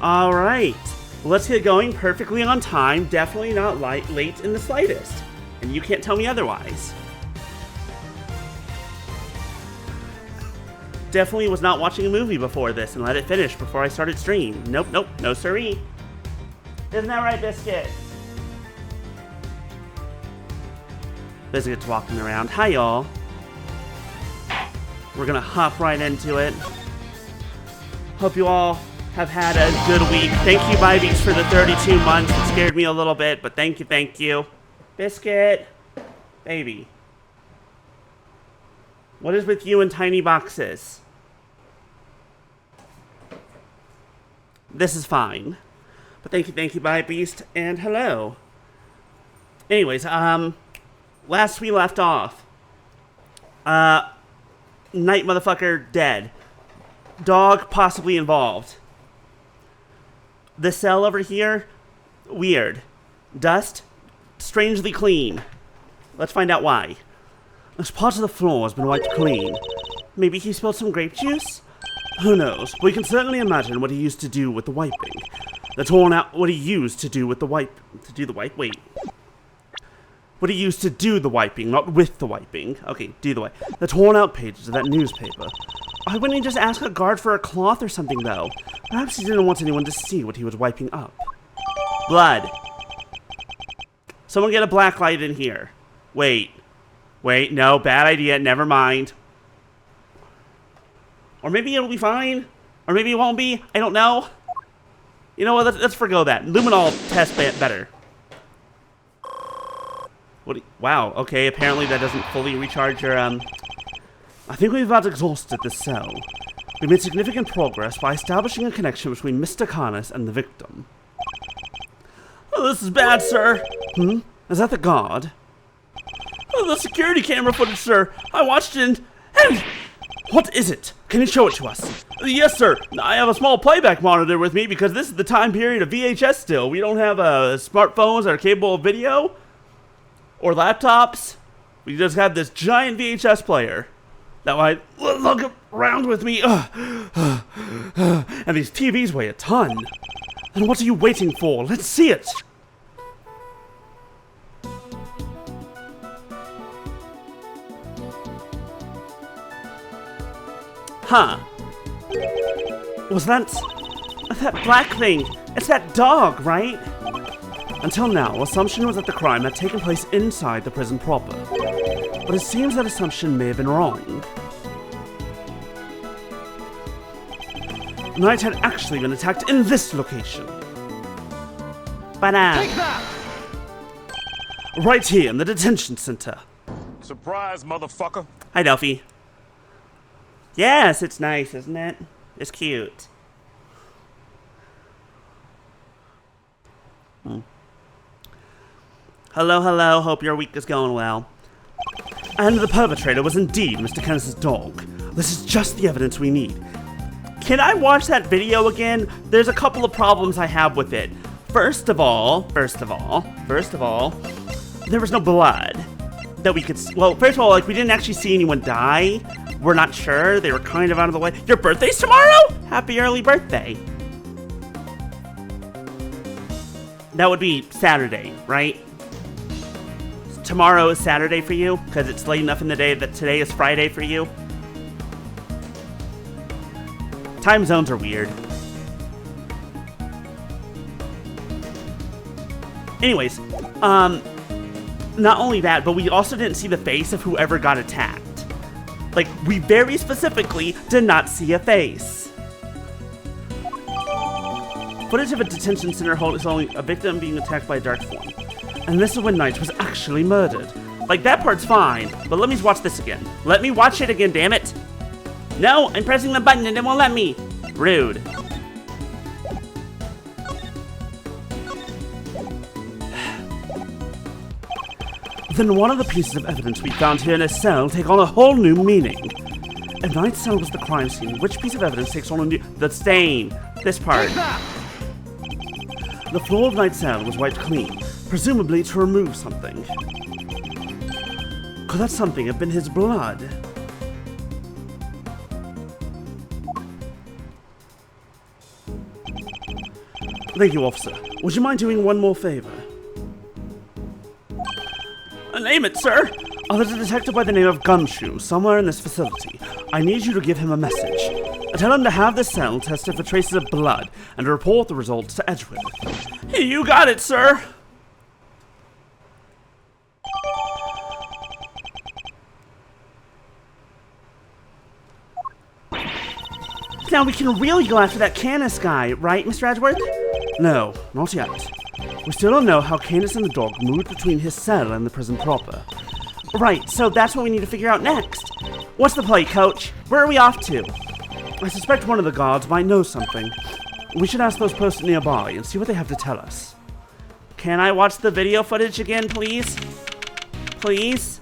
All right, let's get going perfectly on time. Definitely not late in the slightest. And you can't tell me otherwise. Definitely was not watching a movie before this and let it finish before I started stream. Nope, no siree. Isn't that right, Biscuit? Biscuit's walking around. Hi, y'all. We're gonna hop right into it. Hope you all have had a good week. Thank you, Bybeats, for the 32 months. It scared me a little bit, but thank you. Biscuit. Baby. What is with you in tiny boxes? This is fine. But thank you, Bybeast, and hello. Anyways, last we left off. Night motherfucker dead. Dog possibly involved. The cell over here, weird. Dust, strangely clean. Let's find out why. This part of the floor has been wiped clean. Maybe he spilled some grape juice? Who knows? We can certainly imagine what he used to do with the wiping. What he used to do with the wipe. Wait. What he used to do the wiping, not with the wiping. Okay, do the wipe. The torn out pages of that newspaper. Why wouldn't he just ask a guard for a cloth or something, though? Perhaps he didn't want anyone to see what he was wiping up. Blood. Someone get a black light in here. Wait, no, bad idea, never mind. Or maybe it'll be fine. Or maybe it won't be, I don't know. You know what, let's forgo that. Luminol test better. Wow, okay, apparently that doesn't fully recharge your, I think we've about exhausted this cell. We made significant progress by establishing a connection between Mr. Carnes and the victim. Oh, this is bad, sir. Is that the guard? Oh, the security camera footage, sir. I watched it and... Hey! What is it? Can you show it to us? Yes, sir. I have a small playback monitor with me because this is the time period of VHS still. We don't have smartphones that are capable of video or laptops. We just have this giant VHS player. Now I look around with me. And these TVs weigh a ton. And what are you waiting for? Let's see it. Huh. Was that black thing? It's that dog, right? Until now, assumption was that the crime had taken place inside the prison proper. But it seems that assumption may have been wrong. Knight had actually been attacked in this location. Take that! Right here in the detention center. Surprise, motherfucker. Hi, Delphi. Yes, it's nice, isn't it? It's cute. Hello, hope your week is going well. And the perpetrator was indeed Mr. Kenneth's dog. This is just the evidence we need. Can I watch that video again? There's a couple of problems I have with it. First of all, there was no blood that we could see. Well, first of all, like, we didn't actually see anyone die. We're not sure. They were kind of out of the way. Your birthday's tomorrow? Happy early birthday. That would be Saturday, right? Tomorrow is Saturday for you? Because it's late enough in the day that today is Friday for you? Time zones are weird. Anyways, not only that, but we also didn't see the face of whoever got attacked. Like, we very specifically did not see a face. Footage of a detention center showing a victim being attacked by a dark form. And this is when Knight was actually murdered. Like, that part's fine, but let me watch this again. Let me watch it again, damn it! No, I'm pressing the button and it won't let me. Rude. Then one of the pieces of evidence we found here in his cell take on a whole new meaning. If Knight's cell was the crime scene, which piece of evidence takes on a new... The stain. This part. The floor of Knight's cell was wiped clean, presumably to remove something. Could that something have been his blood? Thank you, officer. Would you mind doing one more favor? Name it, sir! There's a detective by the name of Gumshoe somewhere in this facility. I need you to give him a message. Tell him to have the cell tested for traces of blood and to report the results to Edgeworth. You got it, sir! Now we can really go after that Canis guy, right, Mr. Edgeworth? No, not yet. We still don't know how Canis and the dog moved between his cell and the prison proper. Right, so that's what we need to figure out next. What's the play, Coach? Where are we off to? I suspect one of the guards might know something. We should ask those posted nearby and see what they have to tell us. Can I watch the video footage again, please? Please?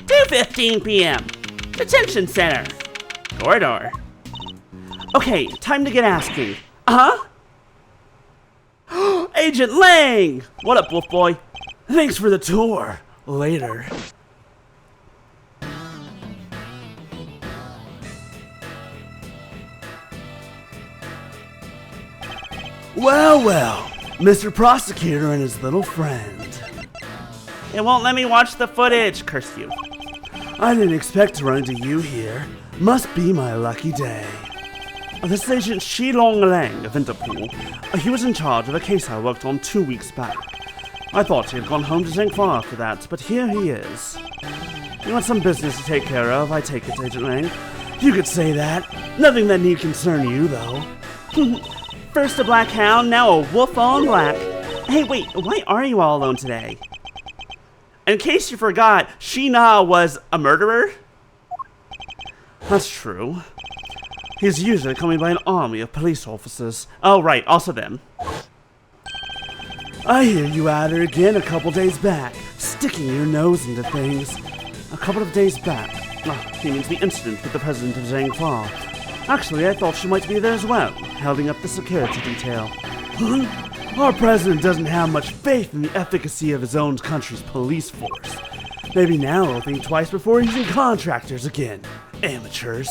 2:15 p.m. Detention Center. Corridor. Okay, time to get asking. Uh-huh? Agent Lang! What up, Wolf Boy? Thanks for the tour. Later. Well, well, Mr. Prosecutor and his little friend. It won't let me watch the footage, curse you. I didn't expect to run into you here. Must be my lucky day. This is Agent Shilong Lang of Interpol. He was in charge of a case I worked on 2 weeks back. I thought he had gone home to Zhengfa after that, but here he is. You want some business to take care of, I take it, Agent Lang. You could say that. Nothing that need concern you, though. First a black hound, now a wolf on black. Hey, wait, why are you all alone today? In case you forgot, Sheena was a murderer? That's true. He's usually coming by an army of police officers. Oh, right, also them. I hear you at her again a couple days back, sticking your nose into things. A couple of days back. He means the incident with the president of Zhengfa. Actually, I thought she might be there as well, holding up the security detail. Our president doesn't have much faith in the efficacy of his own country's police force. Maybe now he'll think twice before using contractors again. Amateurs.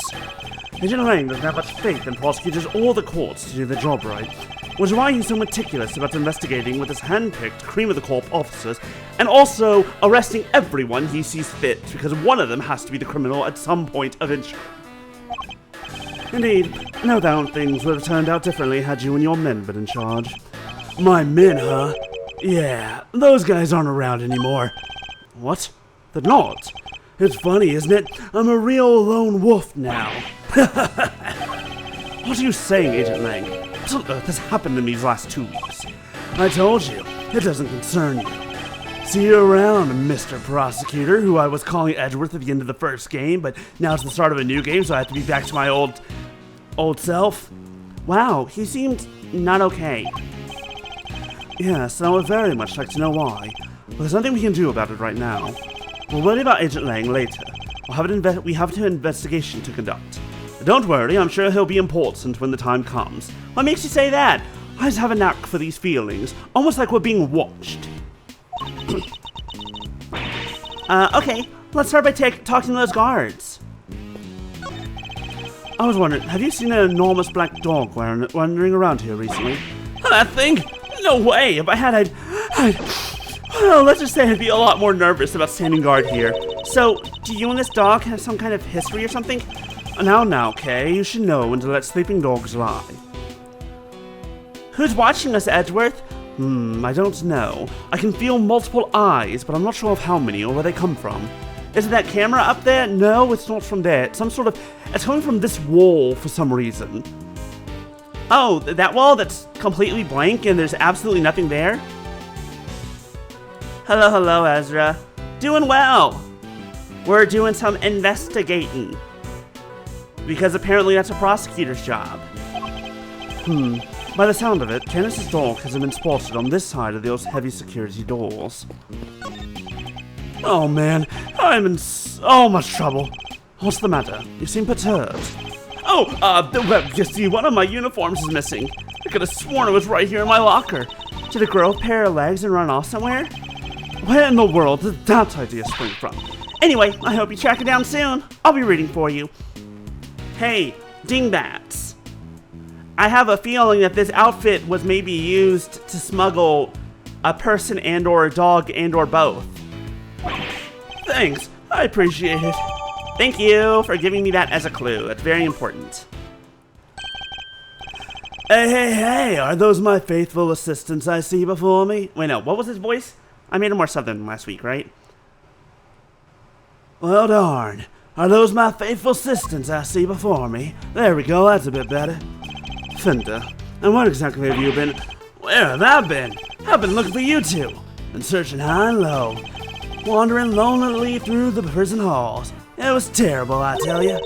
Agent Lang doesn't have much faith in prosecutors or the courts to do their job right, which is why he's so meticulous about investigating with his hand-picked cream-of-the-crop officers and also arresting everyone he sees fit, because one of them has to be the criminal at some point eventually. Indeed, no doubt things would have turned out differently had you and your men been in charge. My men, huh? Yeah, those guys aren't around anymore. What? They're not? It's funny, isn't it? I'm a real lone wolf now. What are you saying, Agent Lang? What on earth has happened to me these last 2 weeks? I told you, it doesn't concern you. See you around, Mr. Prosecutor, who I was calling Edgeworth at the end of the first game, but now it's the start of a new game, so I have to be back to my old self. Wow, he seemed not okay. Yes, I would very much like to know why, but there's nothing we can do about it right now. We'll worry about Agent Lang later. We have an investigation to conduct. Don't worry, I'm sure he'll be important when the time comes. What makes you say that? I just have a knack for these feelings, almost like we're being watched. Okay, let's start by talking to those guards. I was wondering, have you seen an enormous black dog wandering around here recently? That thing? No way! If I had, well, let's just say I'd be a lot more nervous about standing guard here. So, do you and this dog have some kind of history or something? Now, Kay, you should know when to let sleeping dogs lie. Who's watching us, Edgeworth? I don't know. I can feel multiple eyes, but I'm not sure of how many or where they come from. Is it that camera up there? No, it's not from there. It's it's coming from this wall for some reason. Oh, that wall that's completely blank and there's absolutely nothing there? Hello, Ezra. Doing well. We're doing some investigating. Because apparently that's a prosecutor's job. By the sound of it, Canis' dog hasn't been spotted on this side of those heavy security doors. Oh man, I'm in so much trouble. What's the matter? You seem perturbed. Oh, well, you see, one of my uniforms is missing. I could have sworn it was right here in my locker. Did it grow a pair of legs and run off somewhere? Where in the world did that idea spring from? Anyway, I hope you track it down soon. I'll be reading for you. Hey, dingbats. I have a feeling that this outfit was maybe used to smuggle a person and or a dog and or both. Thanks, I appreciate it. Thank you for giving me that as a clue. That's very important. Hey, are those my faithful assistants I see before me? Wait, no, what was his voice? I made him more southern last week, right? Well, darn. Are those my faithful assistants I see before me? There we go, that's a bit better. Fender, and what exactly have you been... Where have I been? I've been looking for you two. Been searching high and low. Wandering lonely through the prison halls. It was terrible, I tell you.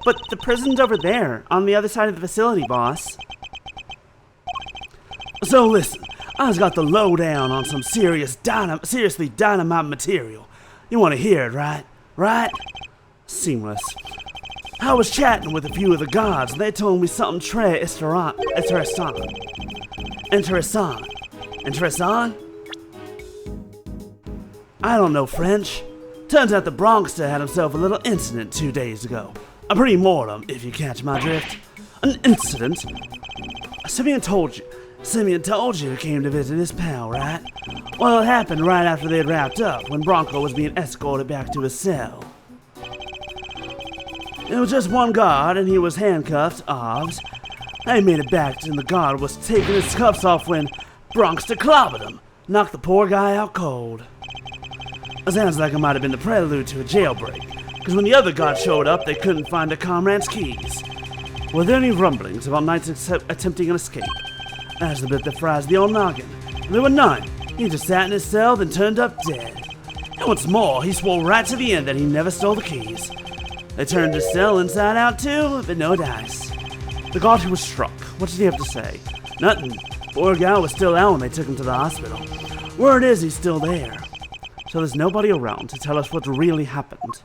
But the prison's over there, on the other side of the facility, boss. So listen, I've got the lowdown on some seriously dynamite material. You want to hear it, right? Right? Seamless. I was chatting with a few of the guards, and they told me something Interessant? I don't know French. Turns out the Bronxter had himself a little incident 2 days ago. A pre-mortem, if you catch my drift. An incident? Simeon told you he came to visit his pal, right? Well, it happened right after they had wrapped up, when Bronco was being escorted back to his cell. It was just one guard, and he was handcuffed, obvs. They made it back, and the guard was taking his cuffs off when Bronxter clobbered him. Knocked the poor guy out cold. It sounds like it might have been the prelude to a jailbreak, because when the other guard showed up, they couldn't find their comrade's keys. Were there any rumblings about knights attempting an escape? That's the bit that fries the old noggin. There were none. He just sat in his cell, then turned up dead. And what's more, he swore right to the end that he never stole the keys. They turned his cell inside out too, but no dice. The guard who was struck, what did he have to say? Nothing. Poor guy was still out when they took him to the hospital. Word is he's still there. So there's nobody around to tell us what really happened.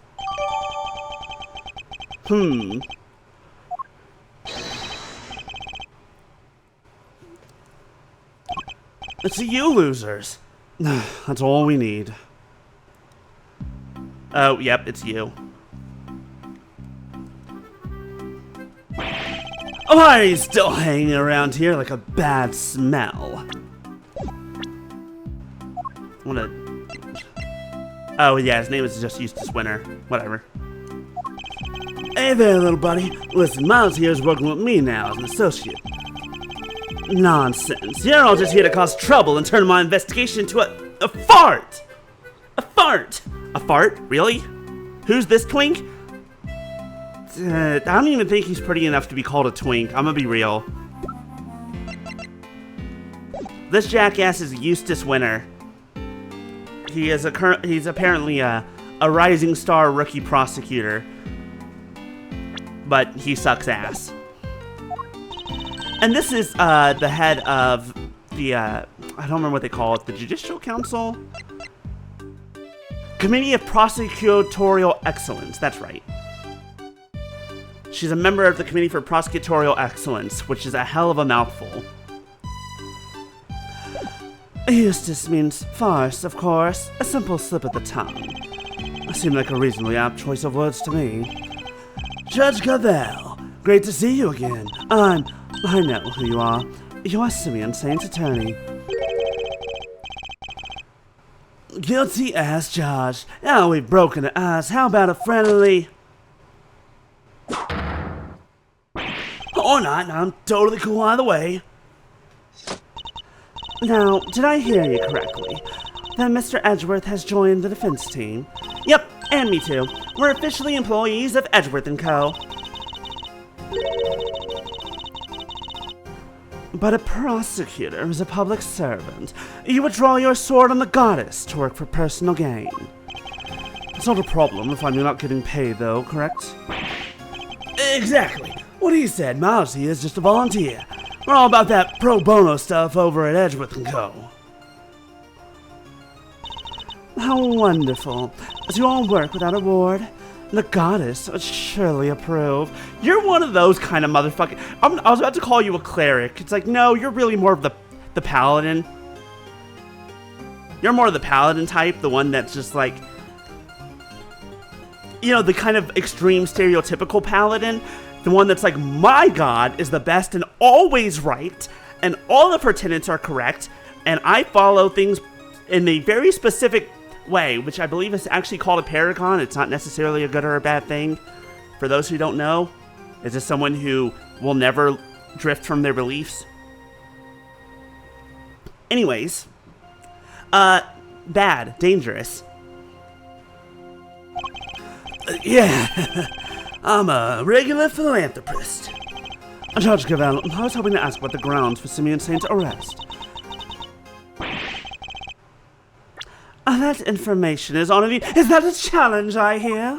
It's you losers. That's all we need. Oh, yep, it's you. Oh, why are you still hanging around here like a bad smell? Oh, yeah, his name is just Eustace Winter. Whatever. Hey there, little buddy. Listen, Miles here is working with me now as an associate. Nonsense. You're all just here to cause trouble and turn my investigation into a fart! A fart! A fart? Really? Who's this twink? I don't even think he's pretty enough to be called a twink. I'm gonna be real. This jackass is Eustace Winter. He's apparently a rising star rookie prosecutor. But he sucks ass. And this is the head of the, I don't remember what they call it, the Judicial Council? Committee of Prosecutorial Excellence, that's right. She's a member of the Committee for Prosecutorial Excellence, which is a hell of a mouthful. Eustace means farce, of course, a simple slip of the tongue. Seemed like a reasonably apt choice of words to me. Judge Gavel, great to see you again. I know who you are. You're Simeon Saint's attorney. Guilty as charged. Now we've broken the ice. How about a friendly... Or not, I'm totally cool either way. Now, did I hear you correctly? That Mr. Edgeworth has joined the defense team? Yep, and me too. We're officially employees of Edgeworth & Co. But a prosecutor is a public servant. You would draw your sword on the goddess to work for personal gain. It's not a problem if I'm not getting paid, though, correct? Exactly. What he said, Miles here is just a volunteer. We're all about that pro bono stuff over at Edgeworth & Co. How wonderful. Do you all work without reward? The goddess would surely approve. You're one of those kind of motherfuckers. I was about to call you a cleric. It's like, no, you're really more of the paladin. You're more of the paladin type, the one that's just like, you know, the kind of extreme stereotypical paladin The one that's like, my God is the best and always right, and all of her tenets are correct, and I follow things in a very specific way, which I believe is actually called a paragon. It's not necessarily a good or a bad thing. For those who don't know, is this someone who will never drift from their beliefs? Anyways, bad, dangerous. Yeah, I'm a regular philanthropist. Judge Cavell, I was hoping to ask about the grounds for Simeon Saint's arrest. That information is on me. Is that a challenge, I hear?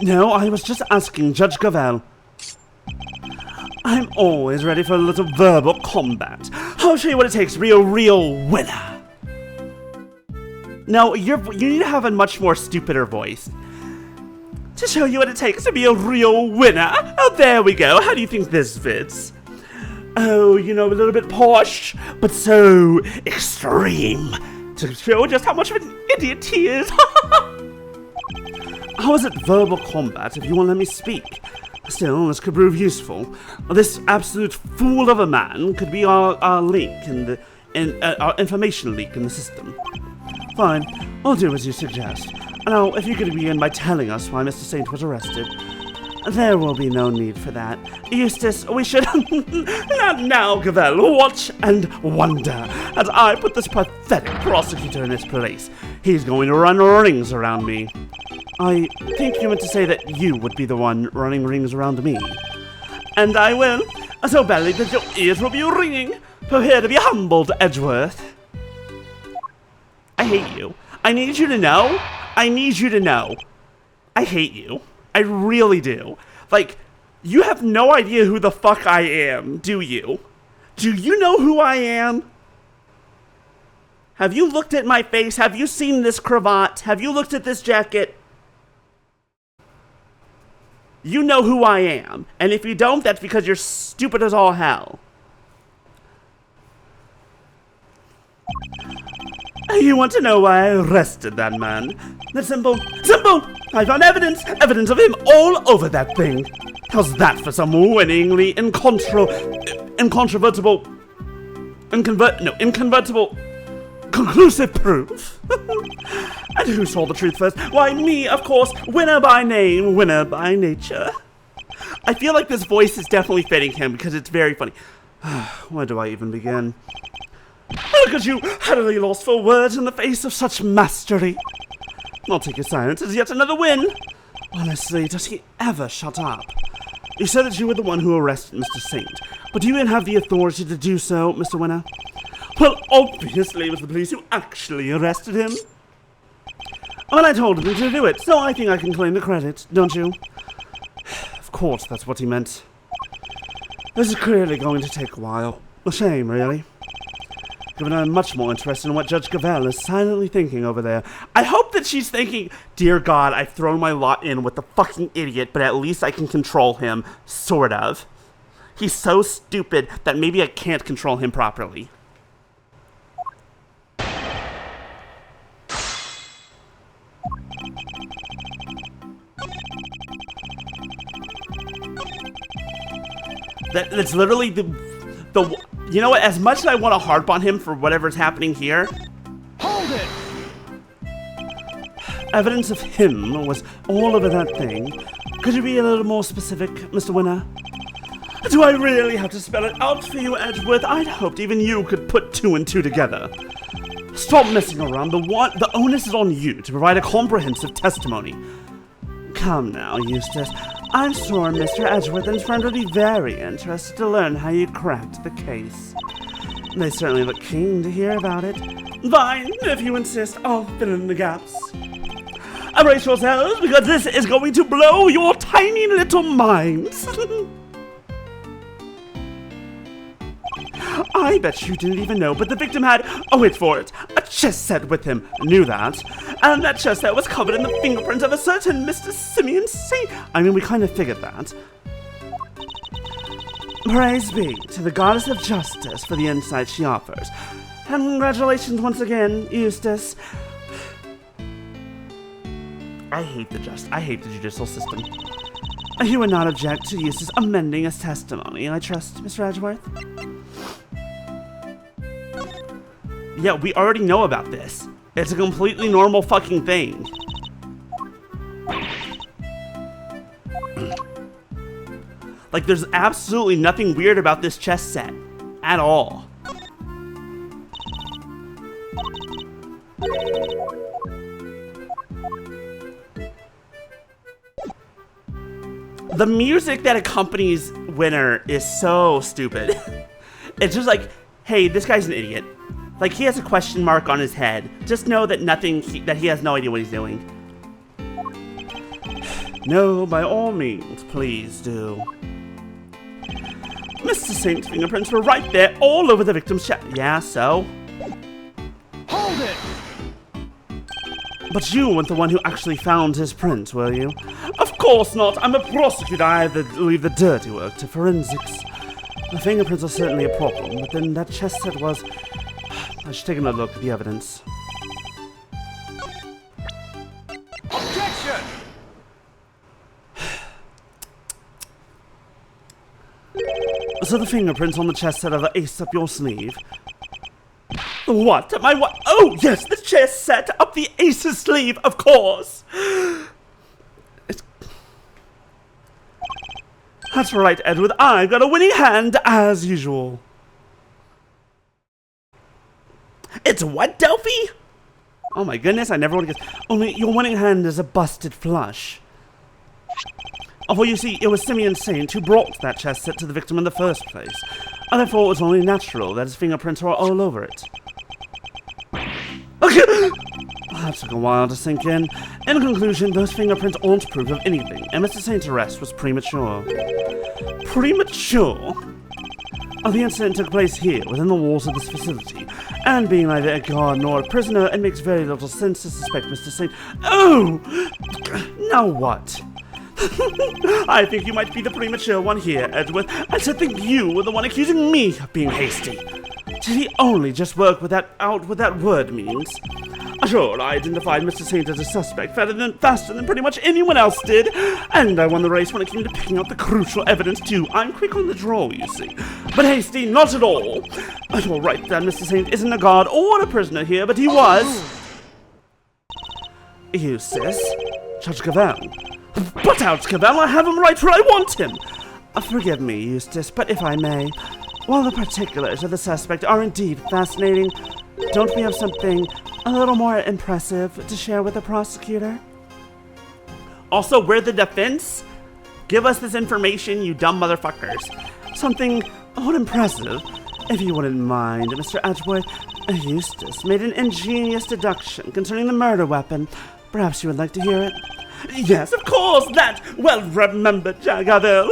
No, I was just asking Judge Cavell. I'm always ready for a little verbal combat. I'll show you what it takes to be a real winner. No, you need to have a much more stupider voice. To show you what it takes to be a real winner. Oh, there we go. How do you think this fits? Oh, you know, a little bit posh, but so extreme. To show just how much of an idiot he is. How is it verbal combat if you won't let me speak? Still, this could prove useful. This absolute fool of a man could be our link our information leak in the system. Fine, I'll do as you suggest. Now, if you could begin by telling us why Mr. Saint was arrested. There will be no need for that. Eustace, we should... Not now, Cavell. Watch and wonder as I put this pathetic prosecutor in his place. He's going to run rings around me. I think you meant to say that you would be the one running rings around me. And I will, so badly that your ears will be ringing. Prepare to be humbled, Edgeworth. I hate you. I need you to know. I need you to know. I hate you. I really do. Like, you have no idea who the fuck I am, do you? Do you know who I am? Have you looked at my face? Have you seen this cravat? Have you looked at this jacket? You know who I am. And if you don't, that's because you're stupid as all hell. You want to know why I arrested that man? That's simple. Simple! I found evidence of him all over that thing. How's that for some winningly incontrovertible, conclusive proof? And who saw the truth first? Why, me, of course, winner by name, winner by nature. I feel like this voice is definitely fitting him because it's very funny. Where do I even begin? Look at you, utterly lost for words in the face of such mastery. I'll take your silence as yet another win. Honestly, does he ever shut up? You said that you were the one who arrested Mr. Saint, but do you even have the authority to do so, Mr. Winner? Well, obviously it was the police who actually arrested him. Well, I told him to do it, so I think I can claim the credit, don't you? Of course, that's what he meant. This is clearly going to take a while. A shame, really. Given I'm much more interested in what Judge Cavell is silently thinking over there. I hope that she's thinking, dear God, I've thrown my lot in with the fucking idiot, but at least I can control him, sort of. He's so stupid that maybe I can't control him properly. That's literally the you know what, as much as I want to harp on him for whatever's happening here, Hold it! evidence of him was all over that thing. Could you be a little more specific, Mr. Winner? Do I really have to spell it out for you, Edgeworth? I'd hoped even you could put two and two together. Stop messing around. The onus is on you to provide a comprehensive testimony. Come now, Eustace. I'm sure Mr. Edgeworth and his friend would be very interested to learn how you cracked the case. They certainly look keen to hear about it. Fine, if you insist, I'll fill in the gaps. Brace yourselves, because this is going to blow your tiny little minds. I bet you didn't even know, but the victim had, oh wait for it, a chess set with him. Knew that. And that chess set was covered in the fingerprints of a certain Mr. Simeon Saint. I mean, we kind of figured that. Praise be to the goddess of justice for the insight she offers. And congratulations once again, Eustace. I hate the judicial system. You would not object to Eustace amending his testimony, I trust, Mr. Edgeworth? Yeah, we already know about this. It's a completely normal fucking thing. Like, there's absolutely nothing weird about this chess set. At all. The music that accompanies Winner is so stupid. It's just like, hey, this guy's an idiot. Like, he has a question mark on his head. Just know that that he has no idea what he's doing. No, by all means, please do. Mr. Saint's fingerprints were right there, all over the victim's chest. Yeah, so? Hold it! But you weren't the one who actually found his print, were you? Of course not. I'm a prosecutor. I leave the dirty work to forensics. The fingerprints are certainly a problem, but then that chess set was... I should take another look at the evidence. Objection! So the fingerprints on the chess set are the ace up your sleeve. What? Am I what? Oh, yes, the chess set up the ace's sleeve, of course! That's right, Edward. I've got a winning hand, as usual. It's what, Delphi? Oh my goodness, I never would have guessed. Only your winning hand is a busted flush. Oh, well, you see, it was Simeon Saint who brought that chess set to the victim in the first place. And therefore, it was only natural that his fingerprints were all over it. Okay! That took a while to sink in. In conclusion, those fingerprints aren't proof of anything, and Mr. Saint's arrest was premature. Premature? Oh, the incident took place here, within the walls of this facility, and being neither a guard nor a prisoner, it makes very little sense to suspect Mr. Saint. Oh! Now what? I think you might be the premature one here, Edward. I should think you were the one accusing me of being hasty. Did he only just work out what that word means? Sure, I identified Mr. Saint as a suspect faster than pretty much anyone else did, and I won the race when it came to picking out the crucial evidence too. I'm quick on the draw, you see. But hasty, not at all. You're right that Mr. Saint isn't a guard or a prisoner here, but he was... Eustace? Judge Cavell. But out, Cavell, I have him right where I want him! Forgive me, Eustace, but if I may, while the particulars of the suspect are indeed fascinating, don't we have something a little more impressive to share with the prosecutor? Also, we're the defense? Give us this information, you dumb motherfuckers. Something impressive, if you wouldn't mind, Mr. Edgeworth. Eustace made an ingenious deduction concerning the murder weapon. Perhaps you would like to hear it? Yes, of course, that well-remembered Jagavel.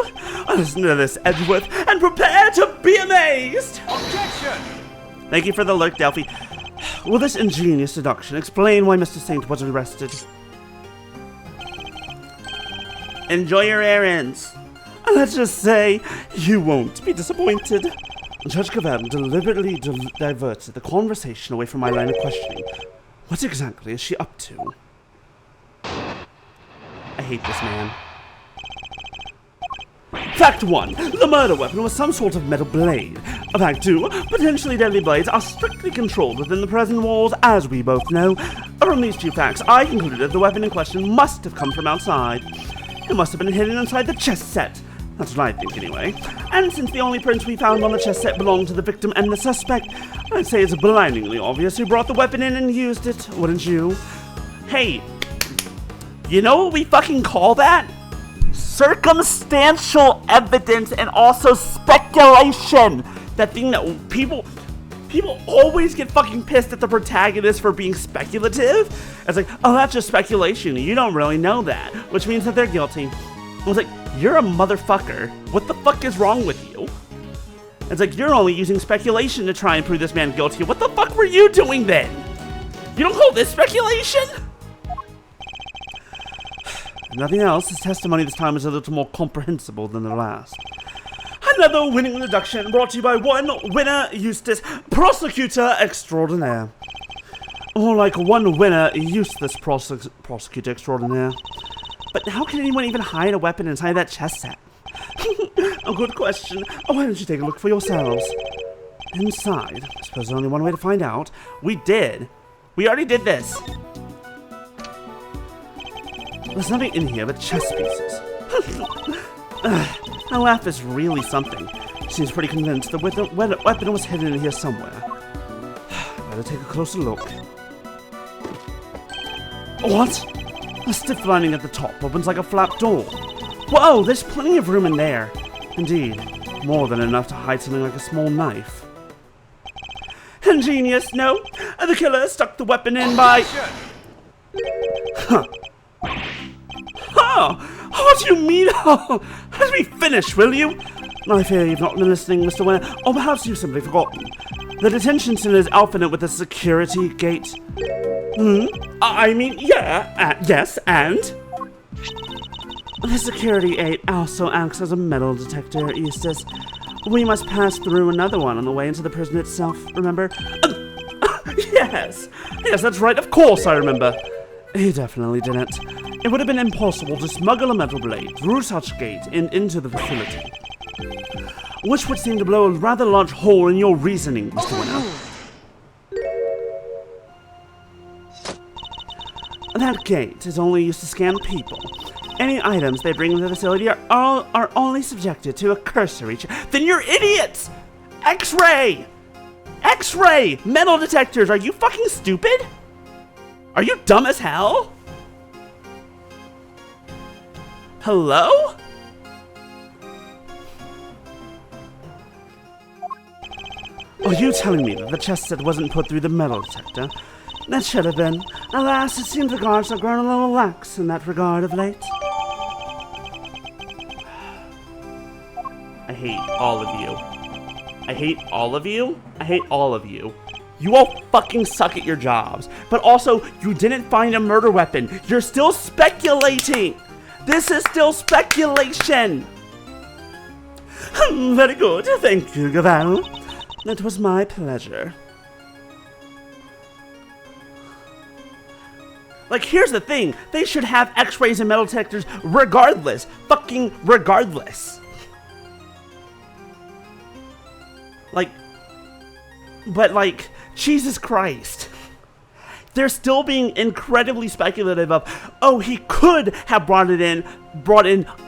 Listen to this, Edgeworth, and prepare to be amazed! Objection! Thank you for the alert, Delphi. Will this ingenious deduction explain why Mr. Saint was arrested? Enjoy your errands. Let's just say, you won't be disappointed. Judge Cavell deliberately diverted the conversation away from my line of questioning. What exactly is she up to? I hate this man. Fact 1. The murder weapon was some sort of metal blade. Fact 2. Potentially deadly blades are strictly controlled within the prison walls, as we both know. From these two facts, I concluded that the weapon in question must have come from outside. It must have been hidden inside the chess set. That's what I think, anyway. And since the only prints we found on the chess set belonged to the victim and the suspect, I'd say it's blindingly obvious who brought the weapon in and used it, wouldn't you? Hey, you know what we fucking call that? Circumstantial evidence and also speculation. That thing that people always get fucking pissed at the protagonist for being speculative. It's like, oh, that's just speculation. You don't really know that, which means that they're guilty. I was like, you're a motherfucker. What the fuck is wrong with you? It's like, you're only using speculation to try and prove this man guilty. What the fuck were you doing then? You don't call this speculation? Nothing else, his testimony this time is a little more comprehensible than the last. Another winning deduction brought to you by one winner, Eustace, prosecutor extraordinaire. Or like one winner, useless prosecutor extraordinaire. But how can anyone even hide a weapon inside that chest set? A good question. Oh, why don't you take a look for yourselves? Inside. I suppose there's only one way to find out. We did. We already did this. There's nothing in here but chess pieces. That laugh is really something. Seems pretty convinced the weapon was hidden in here somewhere. Better take a closer look. What? The stiff lining at the top opens like a flap door. Whoa, there's plenty of room in there. Indeed, more than enough to hide something like a small knife. Ingenious, no? The killer stuck the weapon in by... Huh. Oh, what do you mean? Oh, let me finish, will you? I fear you've not been listening, Mr. Winner, or perhaps you've simply forgotten. The detention center is outfitted with a security gate. I mean, yeah, yes, and? The security gate also acts as a metal detector, Eustace. We must pass through another one on the way into the prison itself, remember? Yes, that's right, of course I remember. He definitely didn't. It would have been impossible to smuggle a metal blade through such a gate and into the facility. Which would seem to blow a rather large hole in your reasoning, Mr. Winner. That gate is only used to scan people. Any items they bring into the facility are only subjected to a cursory check. Then you're idiots! X-ray! X-ray! Metal detectors! Are you fucking stupid? Are you dumb as hell? Hello? Are you telling me that the chest set wasn't put through the metal detector? That should have been. Alas, it seems the guards have grown a little lax in that regard of late. I hate all of you. I hate all of you. I hate all of you. You all fucking suck at your jobs. But also, you didn't find a murder weapon. You're still speculating. This is still speculation. Very good. Thank you, Gaval. It was my pleasure. Like, here's the thing. They should have x-rays and metal detectors regardless. Fucking regardless. Like, but like, Jesus Christ. They're still being incredibly speculative of, oh, he could have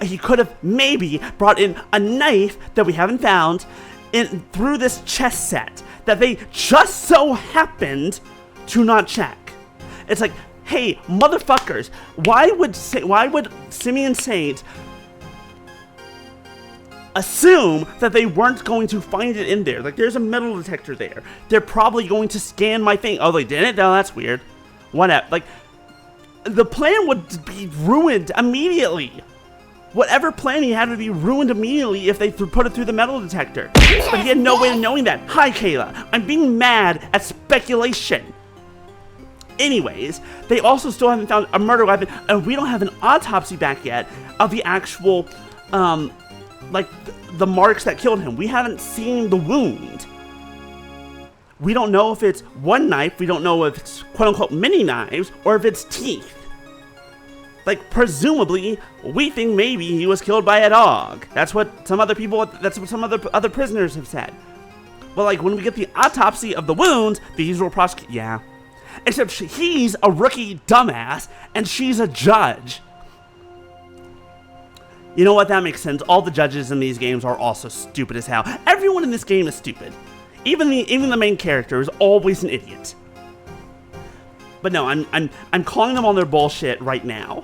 he could have maybe brought in a knife that we haven't found through this chest set that they just so happened to not check. It's like, hey, motherfuckers, why would Simeon Saint assume that they weren't going to find it in there? Like, there's a metal detector there. They're probably going to scan my thing. Oh, they didn't? No, that's weird. Whatever. Like, the plan would be ruined immediately. Whatever plan he had would be ruined immediately if they put it through the metal detector. But he had no way of knowing that. Hi, Kayla. I'm being mad at speculation. Anyways, they also still haven't found a murder weapon, and we don't have an autopsy back yet of the actual, like, the marks that killed him. We haven't seen the wound. We don't know if it's one knife, we don't know if it's quote-unquote mini knives, or if it's teeth. Like, presumably, we think maybe he was killed by a dog. That's what some other other prisoners have said. Well, like, when we get the autopsy of the wounds, these will prosecute, yeah. Except he's a rookie dumbass, and she's a judge. You know what? That makes sense. All the judges in these games are also stupid as hell. Everyone in this game is stupid. Even the main character is always an idiot. But no, I'm calling them on their bullshit right now.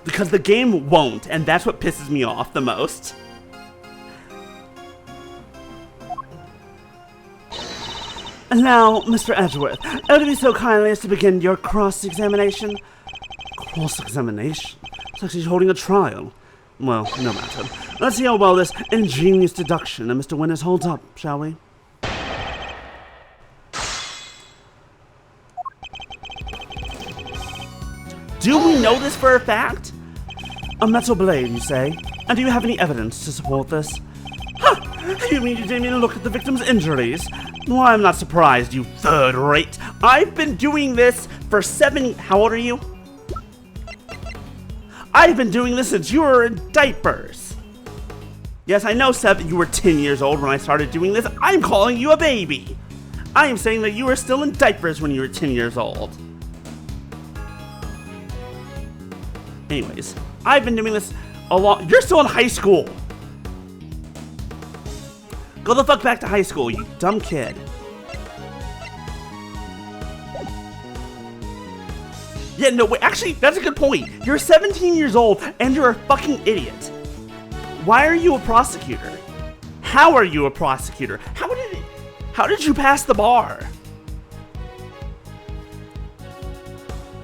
Because the game won't, and that's what pisses me off the most. And now, Mr. Edgeworth, would you be so kindly as to begin your cross-examination? Cross-examination? It's actually holding a trial. Well, no matter. Let's see how well this ingenious deduction of Mr. Winters holds up, shall we? Do we know this for a fact? A metal blade, you say? And do you have any evidence to support this? Huh! You mean you didn't even look at the victim's injuries? Why, I'm not surprised, you third rate. I've been doing this for how old are you? I've been doing this since you were in diapers. Yes, I know, Seth, that you were 10 years old when I started doing this. I'm calling you a baby. I am saying that you were still in diapers when you were 10 years old. Anyways, I've been doing this a lot. You're still in high school. Go the fuck back to high school, you dumb kid. Yeah, no, wait, actually, that's a good point. You're 17 years old and you're a fucking idiot. Why are you a prosecutor? How are you a prosecutor? How did you pass the bar?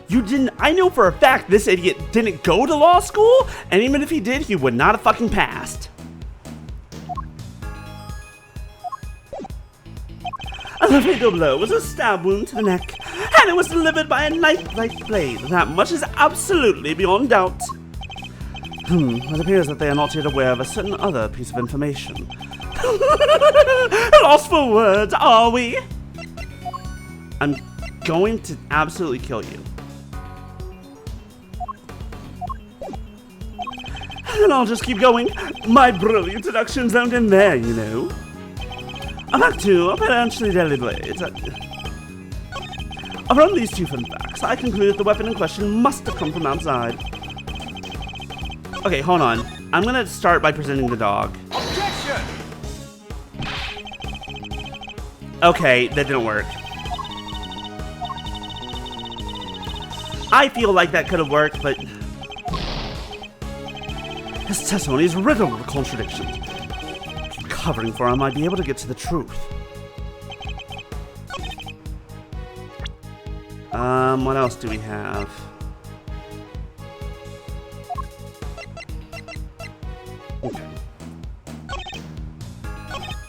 You didn't. I know for a fact this idiot didn't go to law school, and even if he did, he would not have fucking passed. The fatal blow was a stab wound to the neck, and it was delivered by a knife-like blade. That much is absolutely beyond doubt. It appears that they are not yet aware of a certain other piece of information. Lost for words, are we? I'm going to absolutely kill you. And I'll just keep going. My brilliant deductions don't end there, you know. Back to potentially deadly blades. From these two fun facts, I conclude that the weapon in question must have come from outside. Okay, hold on. I'm gonna start by presenting the dog. Objection! Okay, that didn't work. I feel like that could have worked, but his testimony is riddled with contradictions. Keep covering for him, I might be able to get to the truth. What else do we have? Okay.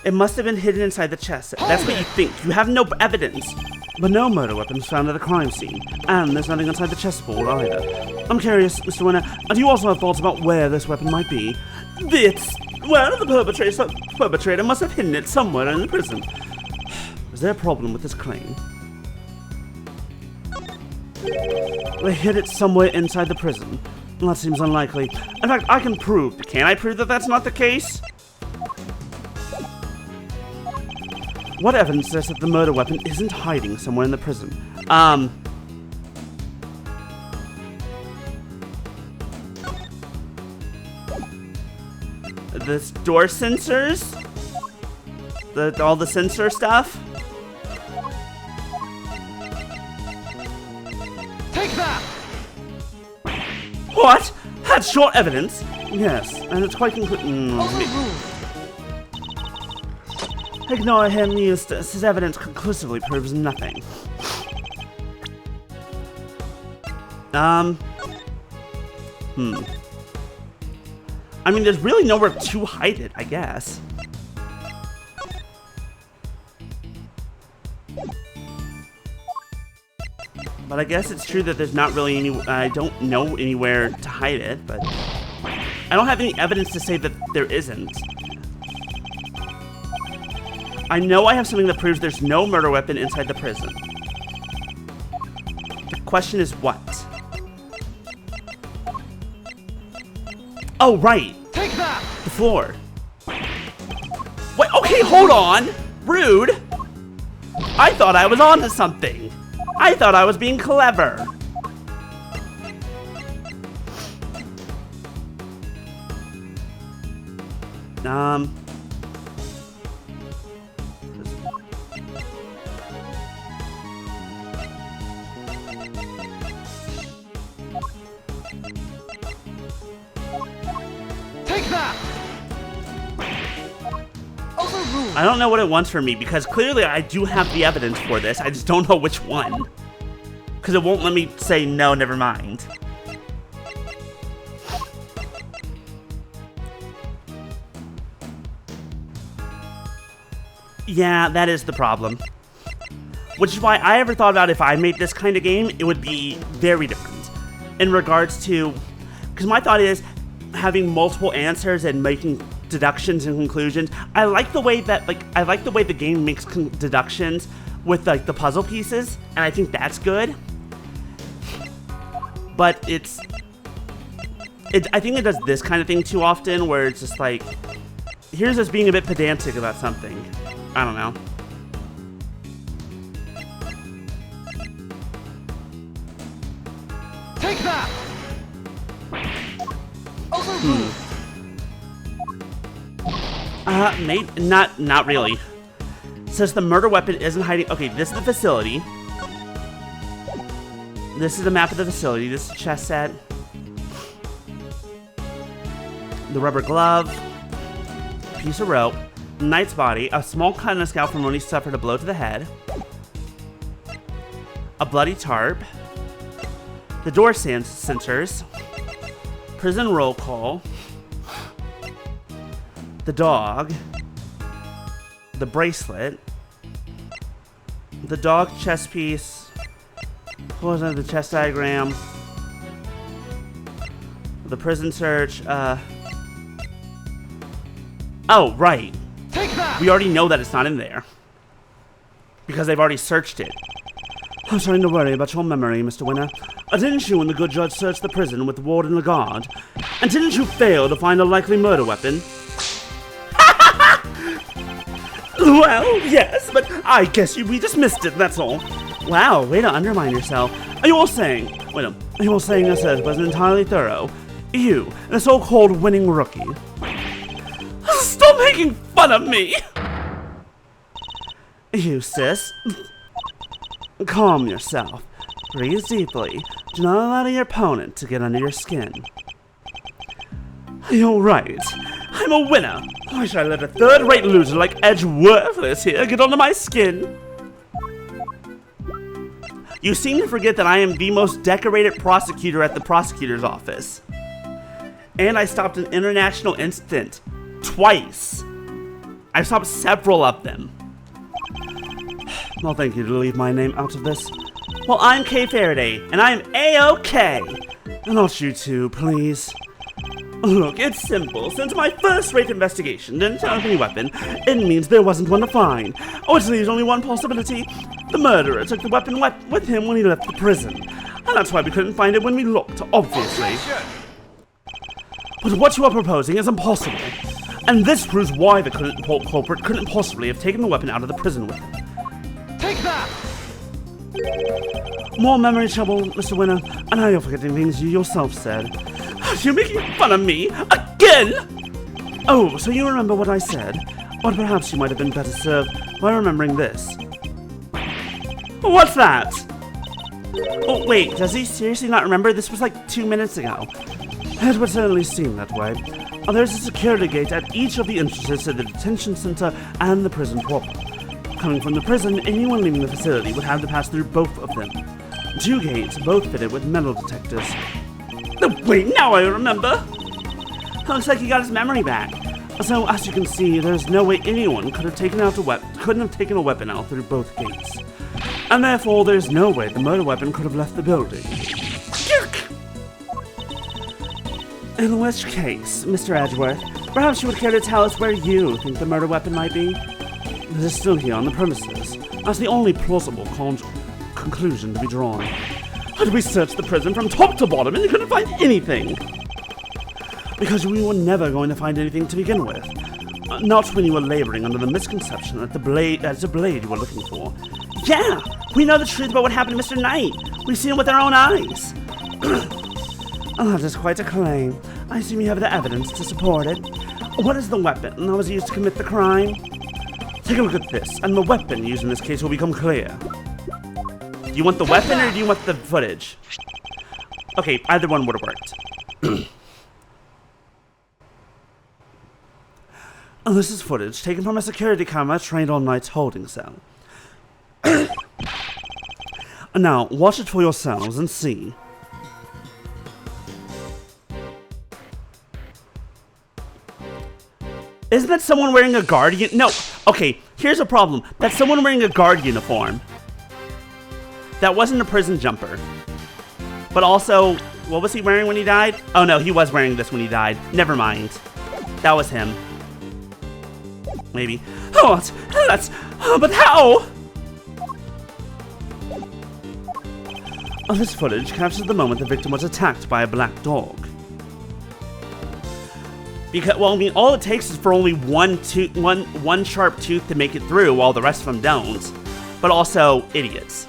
It must have been hidden inside the chest. That's what you think. You have no evidence. But no murder weapons found at the crime scene. And there's nothing inside the chessboard either. I'm curious, Mr. Winner, do you also have thoughts about where this weapon might be? Well, the perpetrator must have hidden it somewhere in the prison. Is there a problem with this claim? They hid it somewhere inside the prison. Well, that seems unlikely. In fact, I can prove. Can I prove that that's not the case? What evidence says that the murder weapon isn't hiding somewhere in the prison? The door sensors? All the sensor stuff? Take that! What? That's short evidence? Yes, and it's quite conclusive. Ignore him, Eustace. His evidence conclusively proves nothing. I mean, there's really nowhere to hide it, I guess. But I guess it's true that there's not really any, I don't know anywhere to hide it, but I don't have any evidence to say that there isn't. I know I have something that proves there's no murder weapon inside the prison. The question is what? Oh, right. Take that! The floor. Wait, okay, hold on. Rude. I thought I was onto something. I thought I was being clever. Take that! Overruled. I don't know what it wants from me because clearly I do have the evidence for this. I just don't know which one. Because it won't let me say no, never mind. Yeah, that is the problem. Which is why I ever thought about if I made this kind of game, it would be very different. In regards to... Because my thought is having multiple answers and making deductions and conclusions. I like the way that, I like the way the game makes deductions with, the puzzle pieces. And I think that's good. But it's... I think it does this kind of thing too often, where it's just like, here's us being a bit pedantic about something. I don't know. Take that! Overruled. Maybe not really. Says the murder weapon isn't hiding. Okay, this is the facility. This is the map of the facility. This is the chess set. The rubber glove. Piece of rope. Knight's body. A small cut in a scalp from when he suffered a blow to the head. A bloody tarp. The door sensors. Prison roll call. The dog. The bracelet. The dog chess piece. Pulls out the chess diagram. The prison search. Oh, right. Take that! We already know that it's not in there. Because they've already searched it. I'm starting to worry about your memory, Mr. Winner. Didn't you and the good judge search the prison with the ward and the guard? And didn't you fail to find a likely murder weapon? Well, yes, but I guess we just missed it, that's all. Wow, way to undermine yourself. You're saying your search wasn't entirely thorough. You, the so-called winning rookie. Stop making fun of me! You, sis. Calm yourself. Breathe deeply. Do not allow your opponent to get under your skin. You're right. I'm a winner. Why should I let a third-rate loser like Edgeworthless here get under my skin? You seem to forget that I am the most decorated prosecutor at the prosecutor's office. And I stopped an international incident. Twice. I've stopped several of them. Well, thank you to leave my name out of this. Well, I'm Kay Faraday, and I'm A-OK. And not you two, please. Look, it's simple. Since my first-rate investigation didn't tell of any weapon, it means there wasn't one to find. Which leaves only one possibility. The murderer took the weapon with him when he left the prison. And that's why we couldn't find it when we looked, obviously. But what you are proposing is impossible. And this proves why the culprit couldn't possibly have taken the weapon out of the prison with him. Take that! More memory trouble, Mr. Winner, and now you're forgetting things you yourself said. You're making fun of me again! Oh, so you remember what I said? Or perhaps you might have been better served by remembering this. What's that? Oh, wait, does he seriously not remember? This was like 2 minutes ago. It would certainly seem that way. There's a security gate at each of the entrances to the detention center and the prison proper. Coming from the prison, anyone leaving the facility would have to pass through both of them. 2 gates, both fitted with metal detectors. Oh, wait, now I remember! Looks like he got his memory back. So, as you can see, there's no way anyone couldn't have taken a weapon out through both gates. And therefore, there's no way the murder weapon could have left the building. In which case, Mr. Edgeworth, perhaps you would care to tell us where you think the murder weapon might be? It is still here on the premises. That's the only plausible conclusion to be drawn. But we searched the prison from top to bottom and couldn't find anything. Because we were never going to find anything to begin with. Not when you were laboring under the misconception that that's the blade you were looking for. Yeah, we know the truth about what happened to Mr. Knight. We've seen it with our own eyes. Oh, that is quite a claim. I assume you have the evidence to support it. What is the weapon that was used to commit the crime? Take a look at this, and the weapon used in this case will become clear. Do you want the weapon or do you want the footage? Okay, either one would have worked. Oh, this is footage taken from a security camera trained on Knight's holding cell. Now, watch it for yourselves and see. Isn't that someone wearing a guard uniform? No. Okay, here's a problem. That's someone wearing a guard uniform. That wasn't a prison jumper. But also, what was he wearing when he died? Oh no, he was wearing this when he died. Never mind. That was him. Maybe. Oh, but how? Oh, this footage captures the moment the victim was attacked by a black dog. Because, well, I mean, all it takes is for only one sharp tooth to make it through, while the rest of them don't. But also, idiots.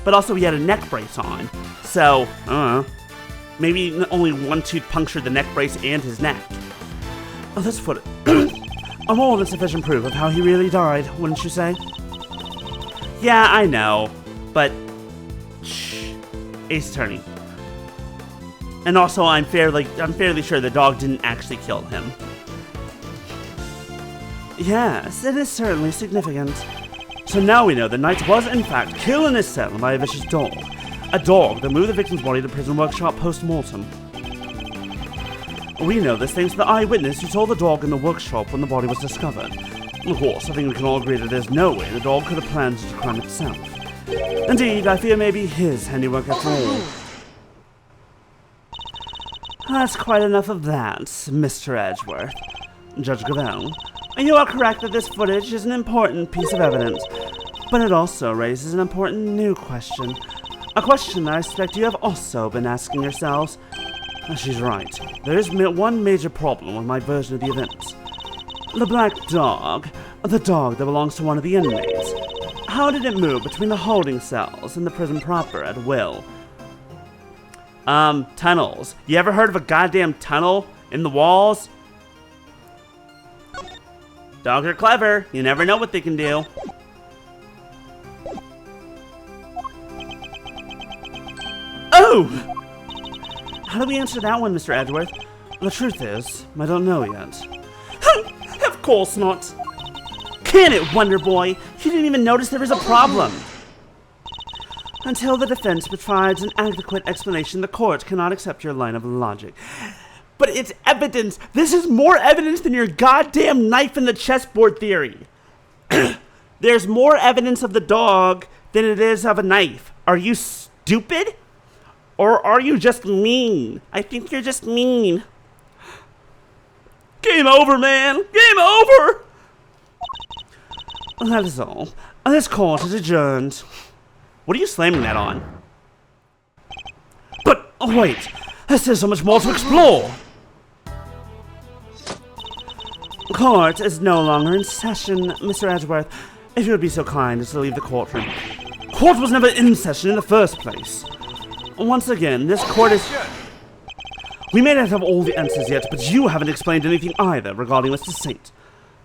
But also, he had a neck brace on. So, I don't know. Maybe only one tooth punctured the neck brace and his neck. Oh, this footage. A more than sufficient proof of how he really died, wouldn't you say? Yeah, I know. But, shh. Ace Attorney. And also, I'm fairly sure the dog didn't actually kill him. Yes, it is certainly significant. So now we know the knight was, in fact, killed in his cell by a vicious dog. A dog that moved the victim's body to prison workshop post-mortem. We know this thanks to the eyewitness who saw the dog in the workshop when the body was discovered. Of course, I think we can all agree that there's no way the dog could have planned such a crime itself. Indeed, I fear maybe his handiwork after all. That's quite enough of that, Mr. Edgeworth. Judge Gravel, you are correct that this footage is an important piece of evidence, but it also raises an important new question. A question that I suspect you have also been asking yourselves. She's right. There is one major problem with my version of the events. The black dog. The dog that belongs to one of the inmates. How did it move between the holding cells and the prison proper at will? Tunnels. You ever heard of a goddamn tunnel in the walls? Dogs are clever. You never know what they can do. Oh! How do we answer that one, Mr. Edgeworth? The truth is, I don't know yet. Of course not. Can it, Wonder Boy? You didn't even notice there was a problem. Until the defense provides an adequate explanation, the court cannot accept your line of logic. But it's evidence. This is more evidence than your goddamn knife in the chessboard theory. There's more evidence of the dog than it is of a knife. Are you stupid? Or are you just mean? I think you're just mean. Game over, man. Game over. That is all. This court is adjourned. What are you slamming that on? But, oh wait. There's so much more to explore. Court is no longer in session, Mr. Edgeworth. If you would be so kind as to leave the courtroom. Court was never in session in the first place. Once again, this court is... We may not have all the answers yet, but you haven't explained anything either regarding Mr. Saint.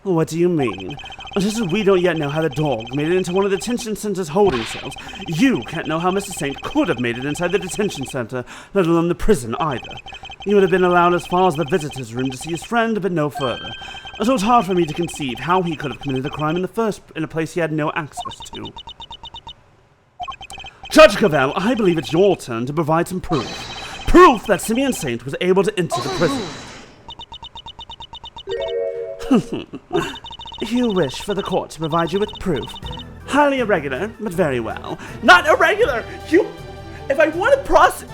What do you mean? Just as we don't yet know how the dog made it into one of the detention center's holding cells, you can't know how Mr. Saint could have made it inside the detention center, let alone the prison either. He would have been allowed as far as the visitor's room to see his friend, but no further. So it's hard for me to conceive how he could have committed a crime in a place he had no access to. Judge Cavell, I believe it's your turn to provide some proof. Proof that Simeon Saint was able to enter the prison. You wish for the court to provide you with proof. Highly irregular, but very well. Not irregular! If I want to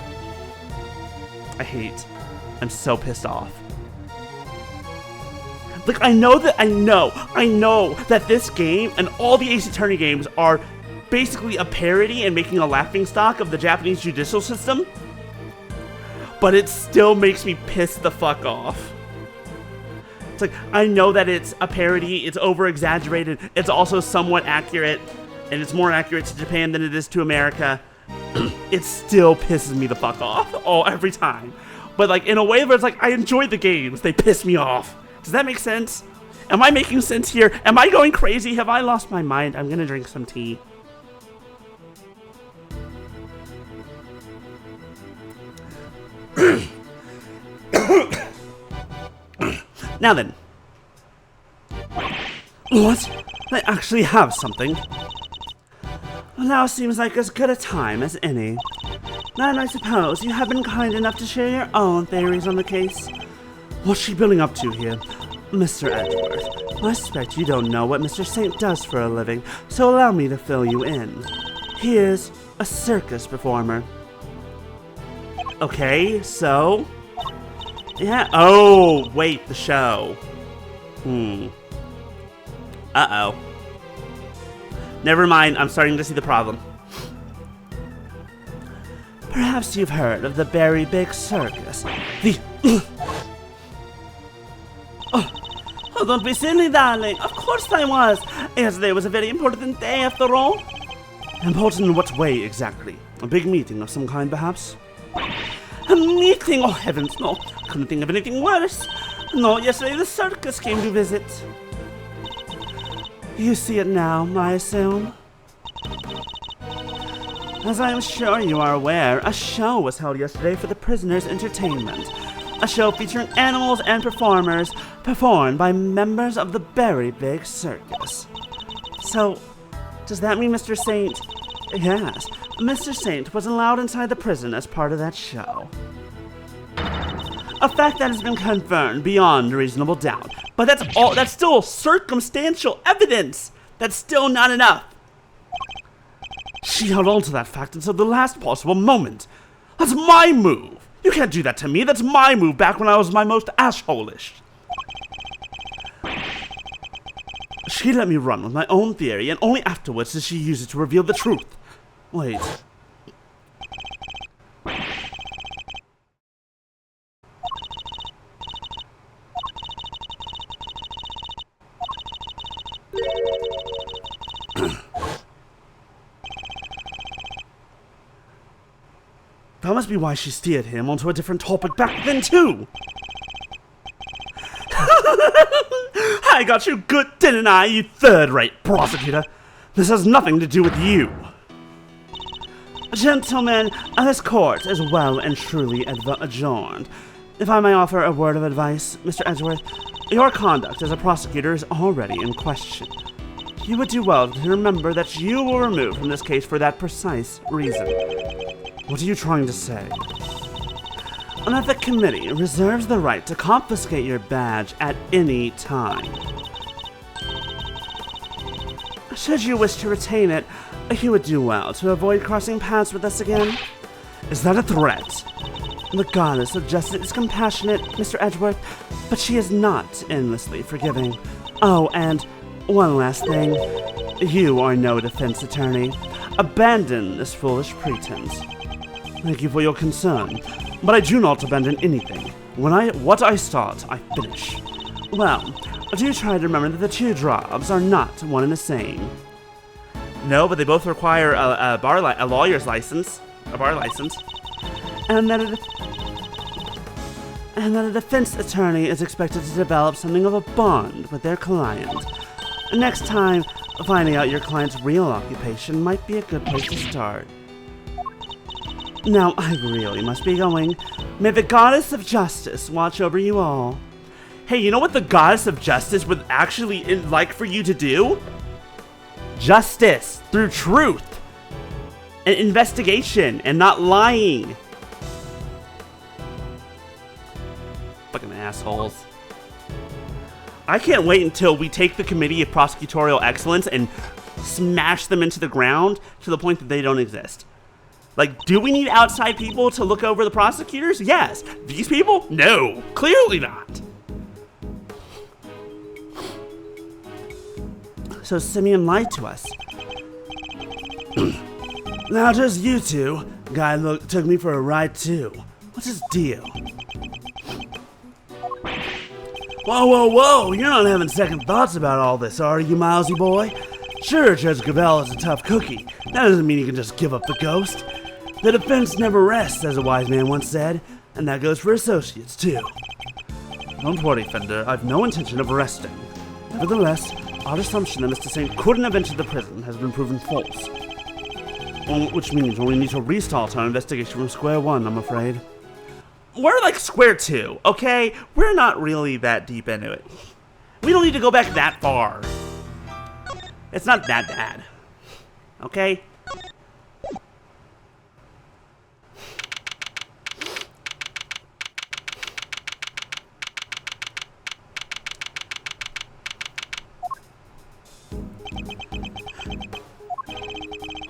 I'm so pissed off. Like, I know that this game and all the Ace Attorney games are basically a parody and making a laughingstock of the Japanese judicial system. But it still makes me piss the fuck off. It's like, I know that it's a parody, it's over-exaggerated, it's also somewhat accurate, and it's more accurate to Japan than it is to America. It still pisses me the fuck off. Oh, every time. But like, in a way where it's like, I enjoy the games, they piss me off. Does that make sense? Am I making sense here? Am I going crazy? Have I lost my mind? I'm gonna drink some tea. Now then. What? I actually have something. Well, now seems like as good a time as any. Then I suppose you have been kind enough to share your own theories on the case. What's she building up to here? Mr. Edgeworth, I suspect you don't know what Mr. Saint does for a living, so allow me to fill you in. He is a circus performer. Okay, so... Yeah, oh, wait, the show. Uh-oh. Never mind, I'm starting to see the problem. Perhaps you've heard of the Berry Big Circus. Oh, don't be silly, darling. Of course I was. Yesterday was a very important day, after all. Important in what way, exactly? A big meeting of some kind, perhaps? A meeting? Oh, heavens, no. Couldn't think of anything worse. No, yesterday the circus came to visit. You see it now, I assume? As I am sure you are aware, a show was held yesterday for the prisoners' entertainment. A show featuring animals and performers performed by members of the Berry Big Circus. So, does that mean Mr. Saint... Yes, Mr. Saint was allowed inside the prison as part of that show. A fact that has been confirmed beyond reasonable doubt. But that's still circumstantial evidence! That's still not enough! She held on to that fact until the last possible moment. That's my move! You can't do that to me. That's my move back when I was my most asshole-ish. She let me run with my own theory, and only afterwards did she use it to reveal the truth. Wait. That must be why she steered him onto a different topic back then, too! I got you good, didn't I, you third-rate prosecutor? This has nothing to do with you. Gentlemen, this court is well and truly adjourned. If I may offer a word of advice, Mr. Edgeworth, your conduct as a prosecutor is already in question. You would do well to remember that you were removed from this case for that precise reason. What are you trying to say? And that the committee reserves the right to confiscate your badge at any time. Should you wish to retain it, you would do well to avoid crossing paths with us again. Is that a threat? The goddess of justice is compassionate, Mr. Edgeworth, but she is not endlessly forgiving. Oh, and one last thing. You are no defense attorney. Abandon this foolish pretense. Thank you for your concern, but I do not abandon anything. What I start, I finish. Well, do try to remember that the two jobs are not one and the same. No, but they both require a lawyer's license, a bar license, and that a defense attorney is expected to develop something of a bond with their client. Next time, finding out your client's real occupation might be a good place to start. Now, I really must be going. May the goddess of justice watch over you all. Hey, you know what the goddess of justice would actually like for you to do? Justice through truth and investigation and not lying. Fucking assholes. I can't wait until we take the Committee of Prosecutorial Excellence and smash them into the ground to the point that they don't exist. Like, do we need outside people to look over the prosecutors? Yes. These people? No. Clearly not. So Simeon lied to us. Now just you two. Guy took me for a ride too. What's his deal? Whoa, whoa, whoa! You're not having second thoughts about all this, are you, Milesy boy? Sure, Judge Gravel is a tough cookie. That doesn't mean you can just give up the ghost. The defense never rests, as a wise man once said, and that goes for associates, too. Don't worry, Fender. I've no intention of arresting. Nevertheless, our assumption that Mr. Saint couldn't have entered the prison has been proven false. Which means we need to restart our investigation from square one, I'm afraid. We're like square two, okay? We're not really that deep into it. We don't need to go back that far. It's not that bad. Okay?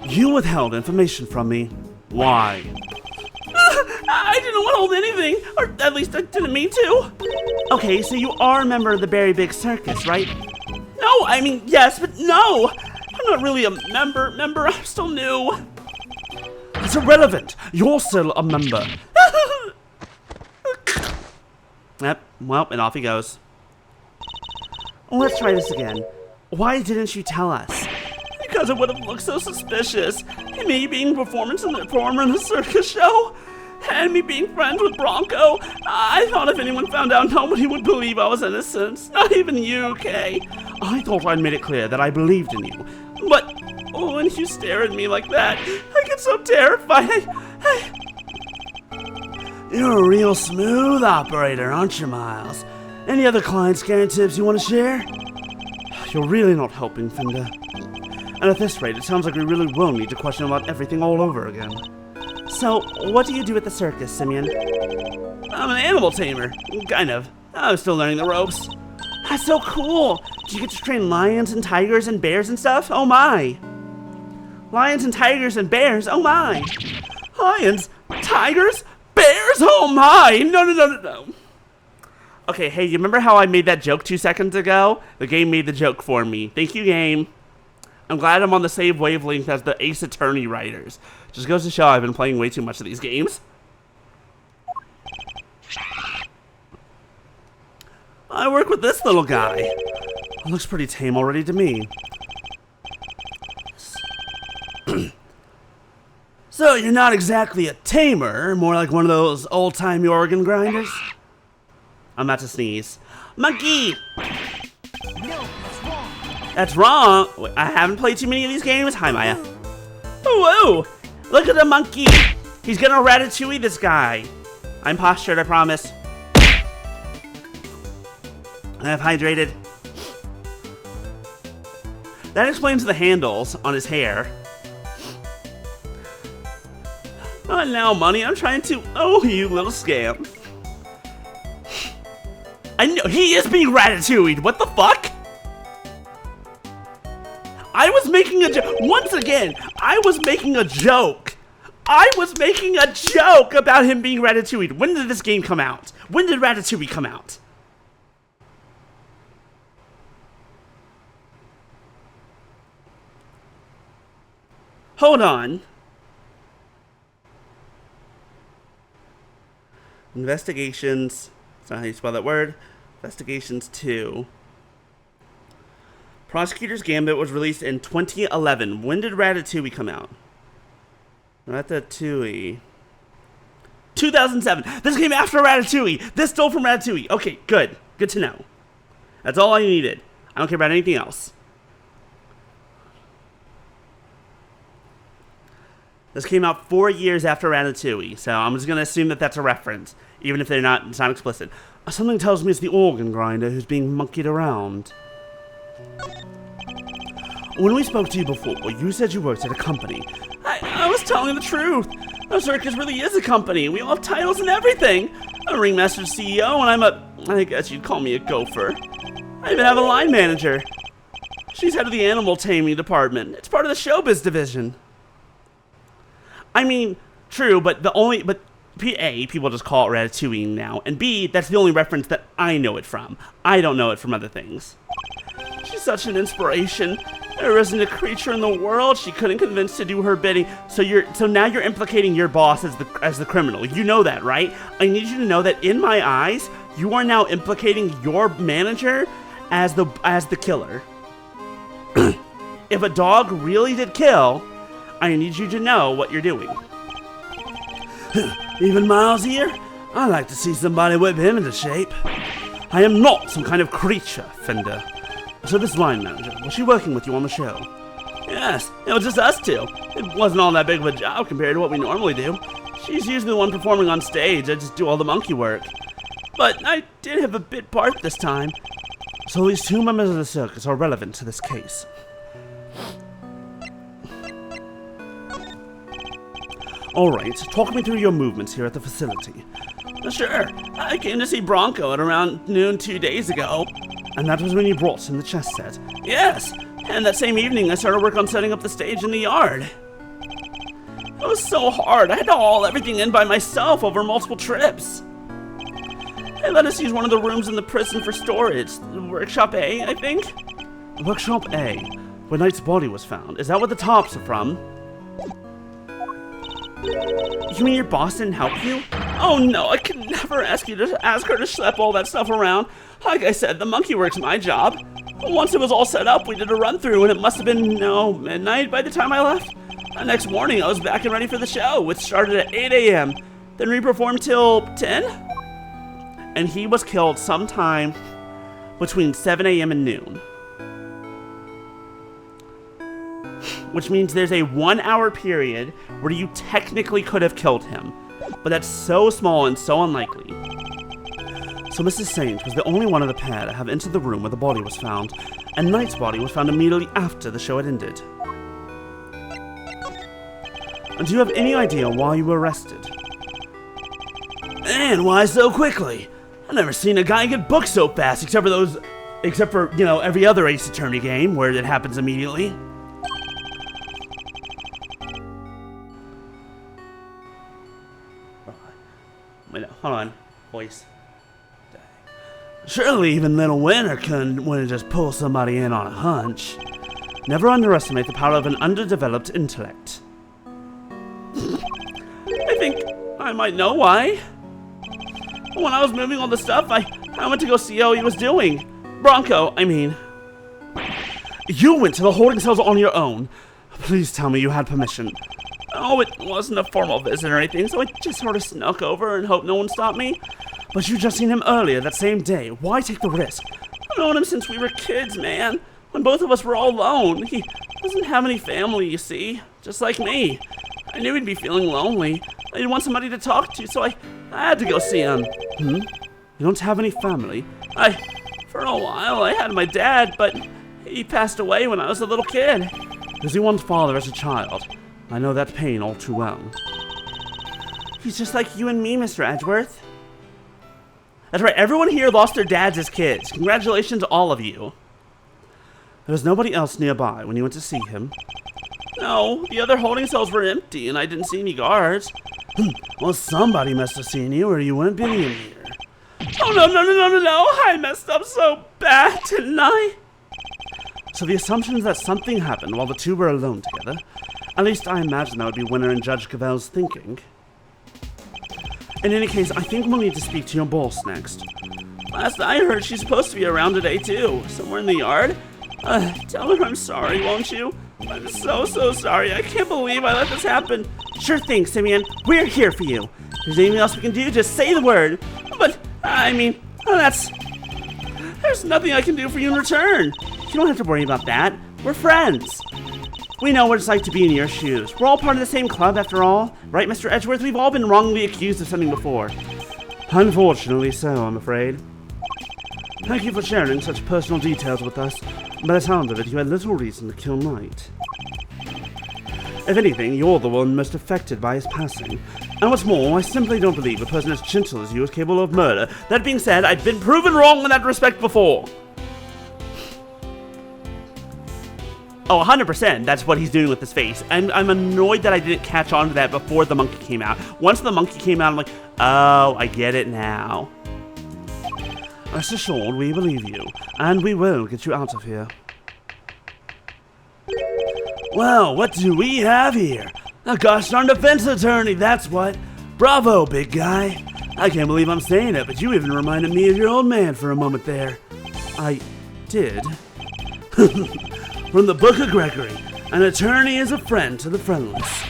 You withheld information from me. Why? I didn't withhold anything, or at least I didn't mean to. Okay, so you are a member of the Berry Big Circus, right? No, I mean, yes, but no. I'm not really a member, I'm still new. It's irrelevant. You're still a member. Yep, well, and off he goes. Let's try this again. Why didn't you tell us? Because it would have looked so suspicious. Me being a performer in a circus show, and me being friends with Bronco. I thought if anyone found out, nobody would believe I was innocent. Not even you, Kay. I thought I'd made it clear that I believed in you. But when you stare at me like that, I get so terrified. You're a real smooth operator, aren't you, Miles? Any other client scaring tips you want to share? You're really not helping, Finda. And at this rate, it sounds like we really will need to question about everything all over again. So, what do you do at the circus, Simeon? I'm an animal tamer. Kind of. I'm still learning the ropes. That's so cool! Do you get to train lions and tigers and bears and stuff? Oh my! Lions and tigers and bears? Oh my! Lions? Tigers? Bears? Oh my! No. Okay, hey, you remember how I made that joke 2 seconds ago? The game made the joke for me. Thank you, game. I'm glad I'm on the same wavelength as the Ace Attorney writers. Just goes to show I've been playing way too much of these games. I work with this little guy. Looks pretty tame already to me. So you're not exactly a tamer, more like one of those old-timey organ grinders? I'm about to sneeze. Monkey! No, that's wrong. That's wrong. I haven't played too many of these games. Hi, Maya. Whoa! Look at the monkey. He's gonna ratatouille this guy. I'm postured, I promise. I've hydrated. That explains the handles on his hair. Not now, money. I'm trying to. Oh, you little scam. I know he is being ratatouilled. What the fuck? I was making a joke. Once again, I was making a joke. I was making a joke about him being ratatouilled. When did this game come out? When did Ratatouille come out? Hold on. Investigations. That's not how you spell that word. Investigations 2. Prosecutor's Gambit was released in 2011. When did Ratatouille come out? Ratatouille. 2007. This came after Ratatouille. This stole from Ratatouille. Okay, good. Good to know. That's all I needed. I don't care about anything else. This came out 4 years after Ratatouille, so I'm just going to assume that that's a reference, even if it's not explicit. Something tells me it's the organ grinder who's being monkeyed around. When we spoke to you before, you said you worked at a company. I was telling the truth. The circus really is a company. We all have titles and everything. I'm a ringmaster CEO, and I guess you'd call me a gopher. I even have a line manager. She's head of the animal taming department. It's part of the showbiz division. I mean, true, but A, people just call it Ratatouille now, and B, that's the only reference that I know it from. I don't know it from other things. She's such an inspiration. There isn't a creature in the world she couldn't convince to do her bidding. So now you're implicating your boss as the criminal. You know that, right? I need you to know that in my eyes, you are now implicating your manager as the killer. If a dog really did kill, I need you to know what you're doing. Even Miles here? I like to see somebody whip him into shape. I am not some kind of creature, Fender. So this line manager, was she working with you on the show? Yes, it was just us two. It wasn't all that big of a job compared to what we normally do. She's usually the one performing on stage. I just do all the monkey work. But I did have a bit part this time. So these two members of the circus are relevant to this case. Alright, talk me through your movements here at the facility. Sure, I came to see Bronco at around noon 2 days ago. And that was when you brought him the chess set? Yes, and that same evening I started work on setting up the stage in the yard. It was so hard, I had to haul everything in by myself over multiple trips. They let us use one of the rooms in the prison for storage. Workshop A, I think? Workshop A, where Knight's body was found. Is that what the tops are from? You mean your boss didn't help you? Oh no, I could never ask her to schlep all that stuff around. Like I said, the monkey work's my job. Once it was all set up, we did a run through, and it must have been, midnight by the time I left. The next morning, I was back and ready for the show, which started at 8 a.m. Then we performed till 10? And he was killed sometime between 7 a.m. and noon. Which means there's a 1 hour period where you technically could have killed him. But that's so small and so unlikely. So Mrs. Saint was the only one of the pair to have entered the room where the body was found, and Knight's body was found immediately after the show had ended. And do you have any idea why you were arrested? And why so quickly? I've never seen a guy get booked so fast, except for, every other Ace Attorney game where it happens immediately. Wait, hold on, voice. Surely even little Winter wouldn't just pull somebody in on a hunch. Never underestimate the power of an underdeveloped intellect. I think I might know why. When I was moving all the stuff, I went to go see how he was doing. Bronco, I mean. You went to the holding cells on your own. Please tell me you had permission. Oh, it wasn't a formal visit or anything, so I just sort of snuck over and hoped no one stopped me. But you just seen him earlier that same day. Why take the risk? I've known him since we were kids, man. When both of us were all alone. He doesn't have any family, you see. Just like me. I knew he'd be feeling lonely. I'd want somebody to talk to, so I had to go see him. You don't have any family? For a while, I had my dad, but he passed away when I was a little kid. Was he one's father as a child? I know that pain all too well. He's just like you and me, Mr. Edgeworth. That's right, everyone here lost their dads as kids. Congratulations, all of you. There was nobody else nearby when you went to see him. No, the other holding cells were empty, and I didn't see any guards. Well, somebody must have seen you, or you wouldn't be in here. Oh, no, I messed up so bad, didn't I? So the assumption is that something happened while the two were alone together. At least I imagine that would be Winter and Judge Cavell's thinking. In any case, I think we'll need to speak to your boss next. Last I heard, she's supposed to be around today, too. Somewhere in the yard. Tell her I'm sorry, won't you? I'm so sorry. I can't believe I let this happen. Sure thing, Simeon. We're here for you. If there's anything else we can do, just say the word. But, there's nothing I can do for you in return. You don't have to worry about that. We're friends. We know what it's like to be in your shoes. We're all part of the same club, after all. Right, Mr. Edgeworth? We've all been wrongly accused of something before. Unfortunately so, I'm afraid. Thank you for sharing such personal details with us. By the sound of it, you had little reason to kill Knight. If anything, you're the one most affected by his passing. And what's more, I simply don't believe a person as gentle as you is capable of murder. That being said, I've been proven wrong in that respect before. Oh, 100%, that's what he's doing with his face. I'm annoyed that I didn't catch on to that before the monkey came out. Once the monkey came out, I'm like, oh, I get it now. Rest assured, we believe you, and we will get you out of here. Well, what do we have here? A gosh darn defense attorney, that's what. Bravo, big guy. I can't believe I'm saying it, but you even reminded me of your old man for a moment there. I did. From the Book of Gregory, an attorney is a friend to the friendless.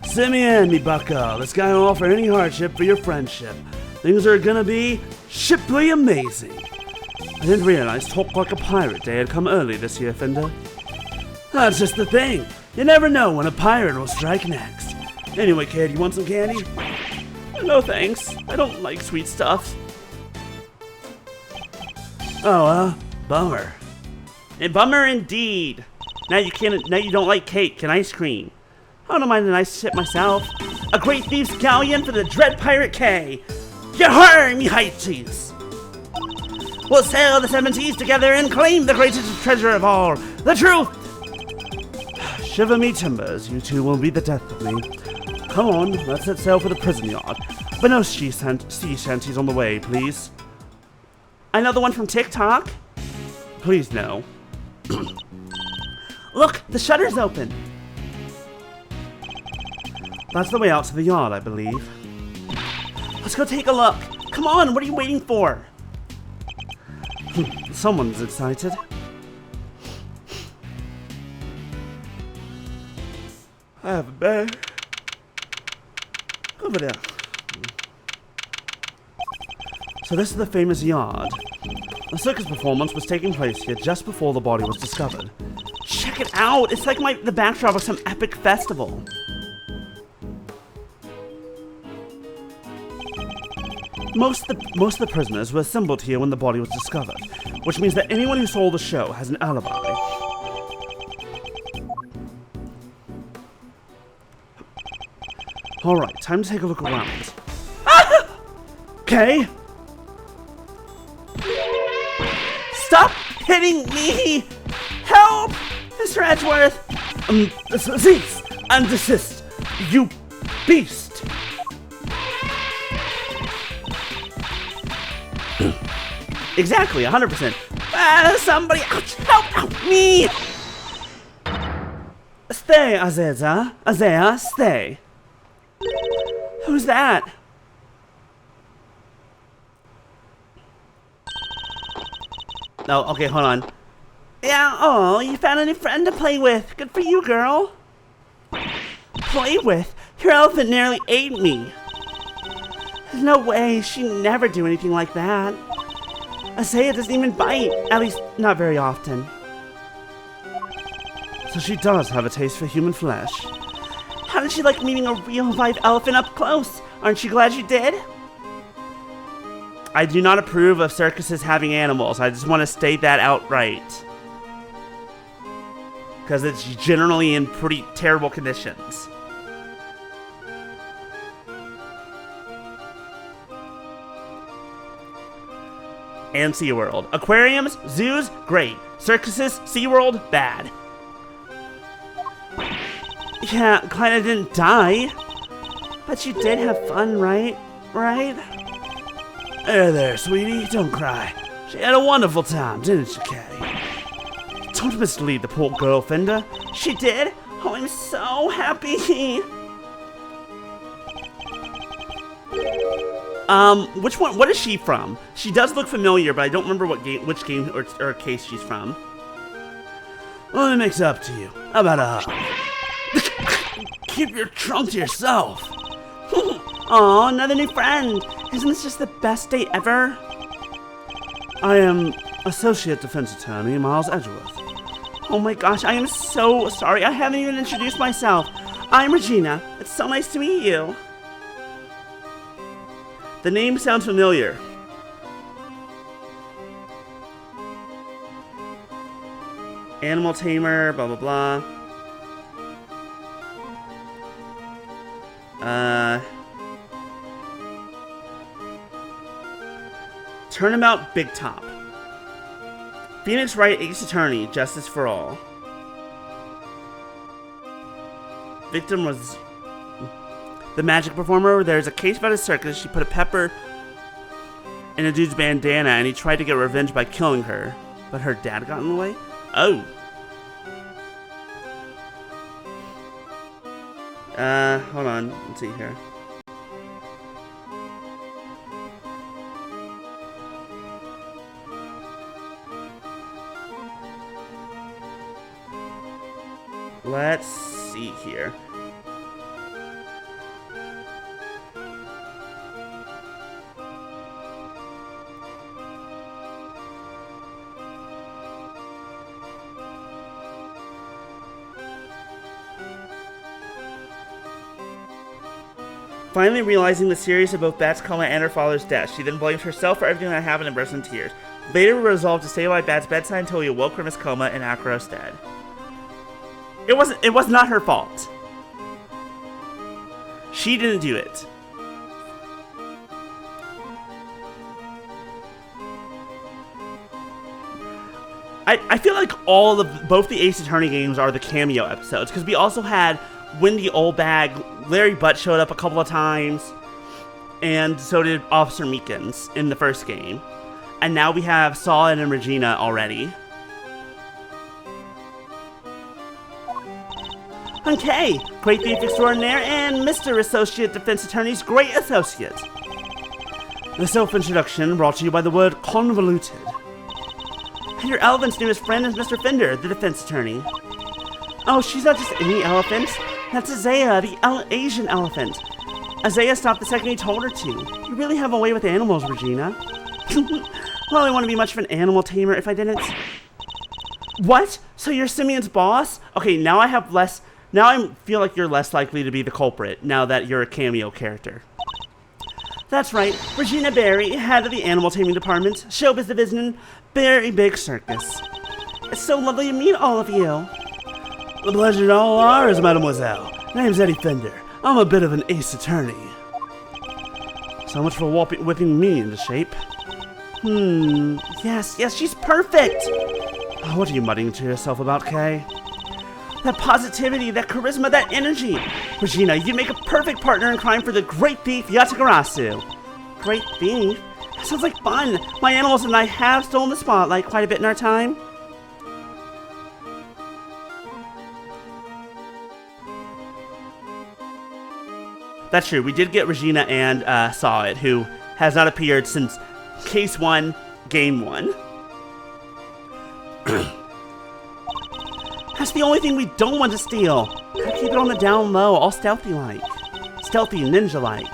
Simeon, me bucko, this guy will offer any hardship for your friendship. Things are gonna be shiply amazing. I didn't realize Talk Like a Pirate Day had come early this year, Fender. That's just the thing. You never know when a pirate will strike next. Anyway, kid, you want some candy? No thanks. I don't like sweet stuff. Oh, bummer. A bummer indeed. Now you don't like cake and ice cream. I don't mind a nice sip myself. A great thief's galleon for the dread pirate K. Get her, me heighties. We'll sail the 7 seas together and claim the greatest treasure of all, the truth. Shiver me timbers, you two will be the death of me. Come on, let's set sail for the prison yard. But no sea shanties on the way, please. I know the one from TikTok. Please no. Look, the shutter's open. That's the way out to the yard, I believe. Let's go take a look. Come on, what are you waiting for? Someone's excited. I have a bed. Over there. So this is the famous yard. A circus performance was taking place here just before the body was discovered. Check it out! It's like the backdrop of some epic festival. Most of the prisoners were assembled here when the body was discovered, which means that anyone who saw the show has an alibi. Alright, time to take a look around. Okay. Stop hitting me! Help! Mr. Edgeworth! Cease and desist, you beast! Exactly, 100%. Somebody, ouch, help me! Stay, Azea, stay. Who's that? Oh, okay, hold on. Yeah, oh, you found a new friend to play with. Good for you, girl. Play with? Your elephant nearly ate me. There's no way, she'd never do anything like that. Azea doesn't even bite, at least not very often. So she does have a taste for human flesh. How did she like meeting a real live elephant up close? Aren't you glad you did? I do not approve of circuses having animals. I just want to state that outright. Because it's generally in pretty terrible conditions. And SeaWorld. Aquariums, zoos, great. Circuses, SeaWorld, bad. Yeah, glad I didn't die. But you did have fun, right? Right? There, sweetie. Don't cry. She had a wonderful time, didn't she, Caddy? Don't mislead the poor girl, Fender. She did? Oh, I'm so happy. Which one? What is she from? She does look familiar, but I don't remember which game or case she's from. Well, it makes up to you. How about a hug? Keep your trunk to yourself. Aw, another new friend. Isn't this just the best day ever? I am Associate Defense Attorney Miles Edgeworth. Oh my gosh, I am so sorry. I haven't even introduced myself. I'm Regina. It's so nice to meet you. The name sounds familiar. Animal tamer, blah blah blah. Turnabout Big Top. Phoenix Wright, Ace Attorney, Justice for All. Victim was the magic performer. There's a case about a circus. She put a pepper in a dude's bandana and he tried to get revenge by killing her. But her dad got in the way? Oh. Hold on. Let's see here. Let's see here. Finally realizing the seriousness of both Bat's coma and her father's death, she then blames herself for everything that happened and bursts in tears. Later resolved to stay by Bat's bedside until he awoke from his coma and Akros dead. It was not her fault. She didn't do it. I feel like both the Ace Attorney games are the cameo episodes, because we also had Wendy Oldbag, Larry Butt showed up a couple of times, and so did Officer Meekins in the first game. And now we have Saul and Regina already. Okay, Great Thief Extraordinaire and Mr. Associate Defense Attorney's Great Associate. The self-introduction brought to you by the word convoluted. And your elephant's newest friend is Mr. Fender, the defense attorney. Oh, she's not just any elephant. That's Isaiah, the Asian elephant. Isaiah stopped the second he told her to. You really have a way with animals, Regina. Well, I wouldn't be much of an animal tamer if I didn't. What? So you're Simeon's boss? Okay, now I have less... Now I feel like you're less likely to be the culprit, now that you're a cameo character. That's right, Regina Berry, head of the animal taming department, showbiz division, Berry Big Circus. It's so lovely to meet all of you. The pleasure's all ours, mademoiselle. Name's Eddie Fender. I'm a bit of an ace attorney. So much for whipping me into shape. Yes, she's perfect! What are you muttering to yourself about, Kay? That positivity, that charisma, that energy! Regina, you'd make a perfect partner in crime for the great thief Yatagarasu. Great thief? That sounds like fun! My animals and I have stolen the spotlight quite a bit in our time. That's true, we did get Regina and Saw It, who has not appeared since Case 1, Game 1. That's the only thing we don't want to steal. Gotta keep it on the down low, all stealthy-like. Stealthy, ninja-like.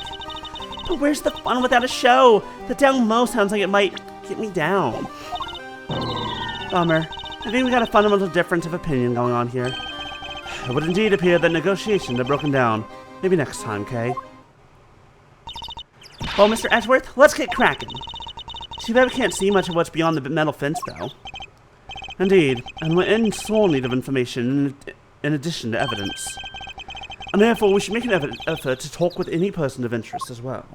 But where's the fun without a show? The down low sounds like it might get me down. Bummer. I think we got a fundamental difference of opinion going on here. It would indeed appear that negotiations have broken down. Maybe next time, Kay. Well, Mr. Edgeworth, let's get cracking. Too bad we can't see much of what's beyond the metal fence, though. Indeed, and we're in sore need of information in addition to evidence. And therefore, we should make an effort to talk with any person of interest as well.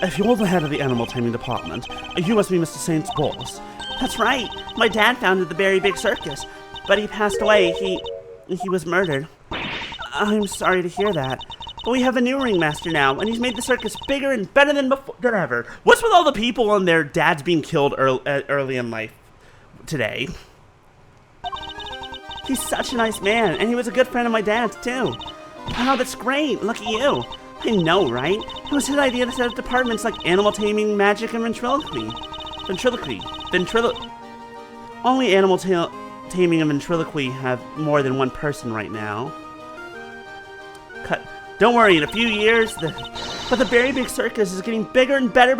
If you're the head of the animal taming department, you must be Mr. Saint's boss. That's right. My dad founded the Berry Big Circus, but he passed away. He was murdered. I'm sorry to hear that. But we have a new ringmaster now, and he's made the circus bigger and better than ever. What's with all the people and their dads being killed early in life today? He's such a nice man, and he was a good friend of my dad's, too. Wow, that's great. Look at you. I know, right? It was his idea to set up departments like animal taming, magic, and ventriloquy. Only animal taming and ventriloquy have more than one person right now. Don't worry, in a few years, but the Berry Big Circus is getting bigger and better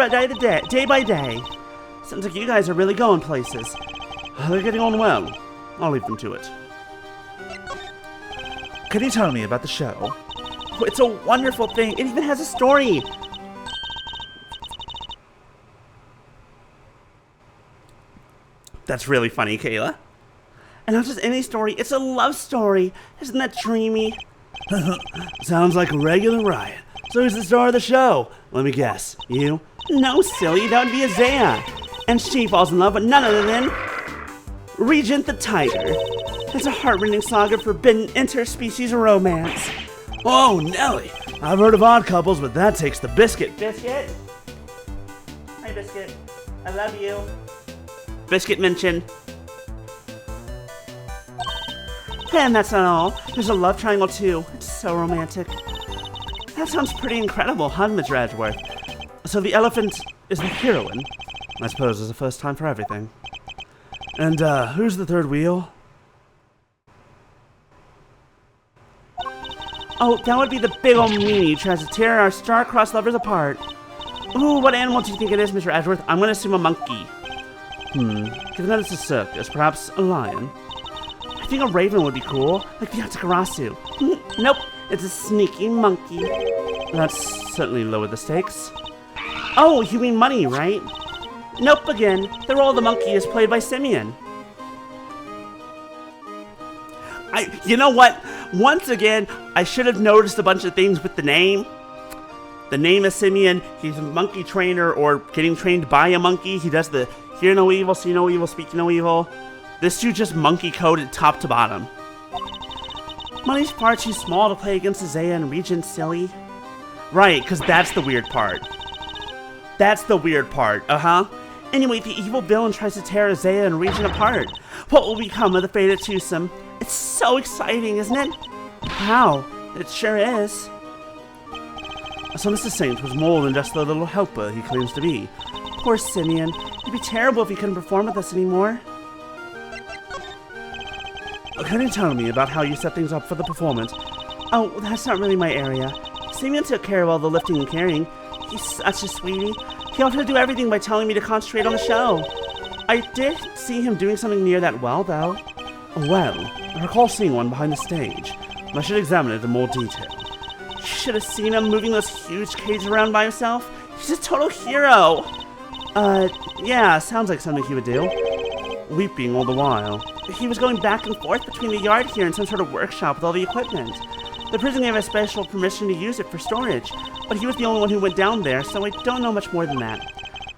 day by day. Sounds like you guys are really going places. They're getting on well. I'll leave them to it. Can you tell me about the show? Oh, it's a wonderful thing. It even has a story. That's really funny, Kayla. And not just any story, it's a love story. Isn't that dreamy? Sounds like a regular riot. So who's the star of the show? Let me guess. You? No, silly. That would be Isaiah. And she falls in love with none other than Regent the Tiger. It's a heartrending saga of forbidden interspecies romance. Oh, Nelly. I've heard of odd couples, but that takes the biscuit. Biscuit? Hi, Biscuit. I love you. Biscuit mentioned. And that's not all. There's a love triangle, too. It's so romantic. That sounds pretty incredible, huh, Mr. Edgeworth? So the elephant is the heroine. I suppose it's the first time for everything. And, who's the third wheel? Oh, that would be the big old meanie who tries to tear our star-crossed lovers apart. Ooh, what animal do you think it is, Mr. Edgeworth? I'm gonna assume a monkey. Given that it's a circus, perhaps a lion? I think a raven would be cool, like the Yatagarasu. Nope, it's a sneaky monkey. That's certainly lowered the stakes. Oh, you mean money, right? Nope, again. The role of the monkey is played by Simeon. You know what? Once again, I should have noticed a bunch of things with the name. The name is Simeon. He's a monkey trainer or getting trained by a monkey. He does the hear no evil, see no evil, speak no evil. This dude just monkey coded top to bottom. Money's far too small to play against Isaiah and Regent, silly. Right, because that's the weird part. That's the weird part, Anyway, the evil villain tries to tear Isaiah and Regent apart. What will become of the fated twosome? It's so exciting, isn't it? Wow, it sure is. So Mr. Saint was more than just the little helper he claims to be. Poor Simeon. It'd be terrible if he couldn't perform with us anymore. can you tell me about how you set things up for the performance? Oh, that's not really my area. Simeon took care of all the lifting and carrying. He's such a sweetie. He offered to do everything by telling me to concentrate on the show. I did see him doing something near that well, though. A well? I recall seeing one behind the stage. I should examine it in more detail. You should have seen him moving those huge cages around by himself. He's a total hero. Yeah, sounds like something he would do. Weeping all the while. He was going back and forth between the yard here and some sort of workshop with all the equipment. The prison gave us special permission to use it for storage, but he was the only one who went down there, so I don't know much more than that.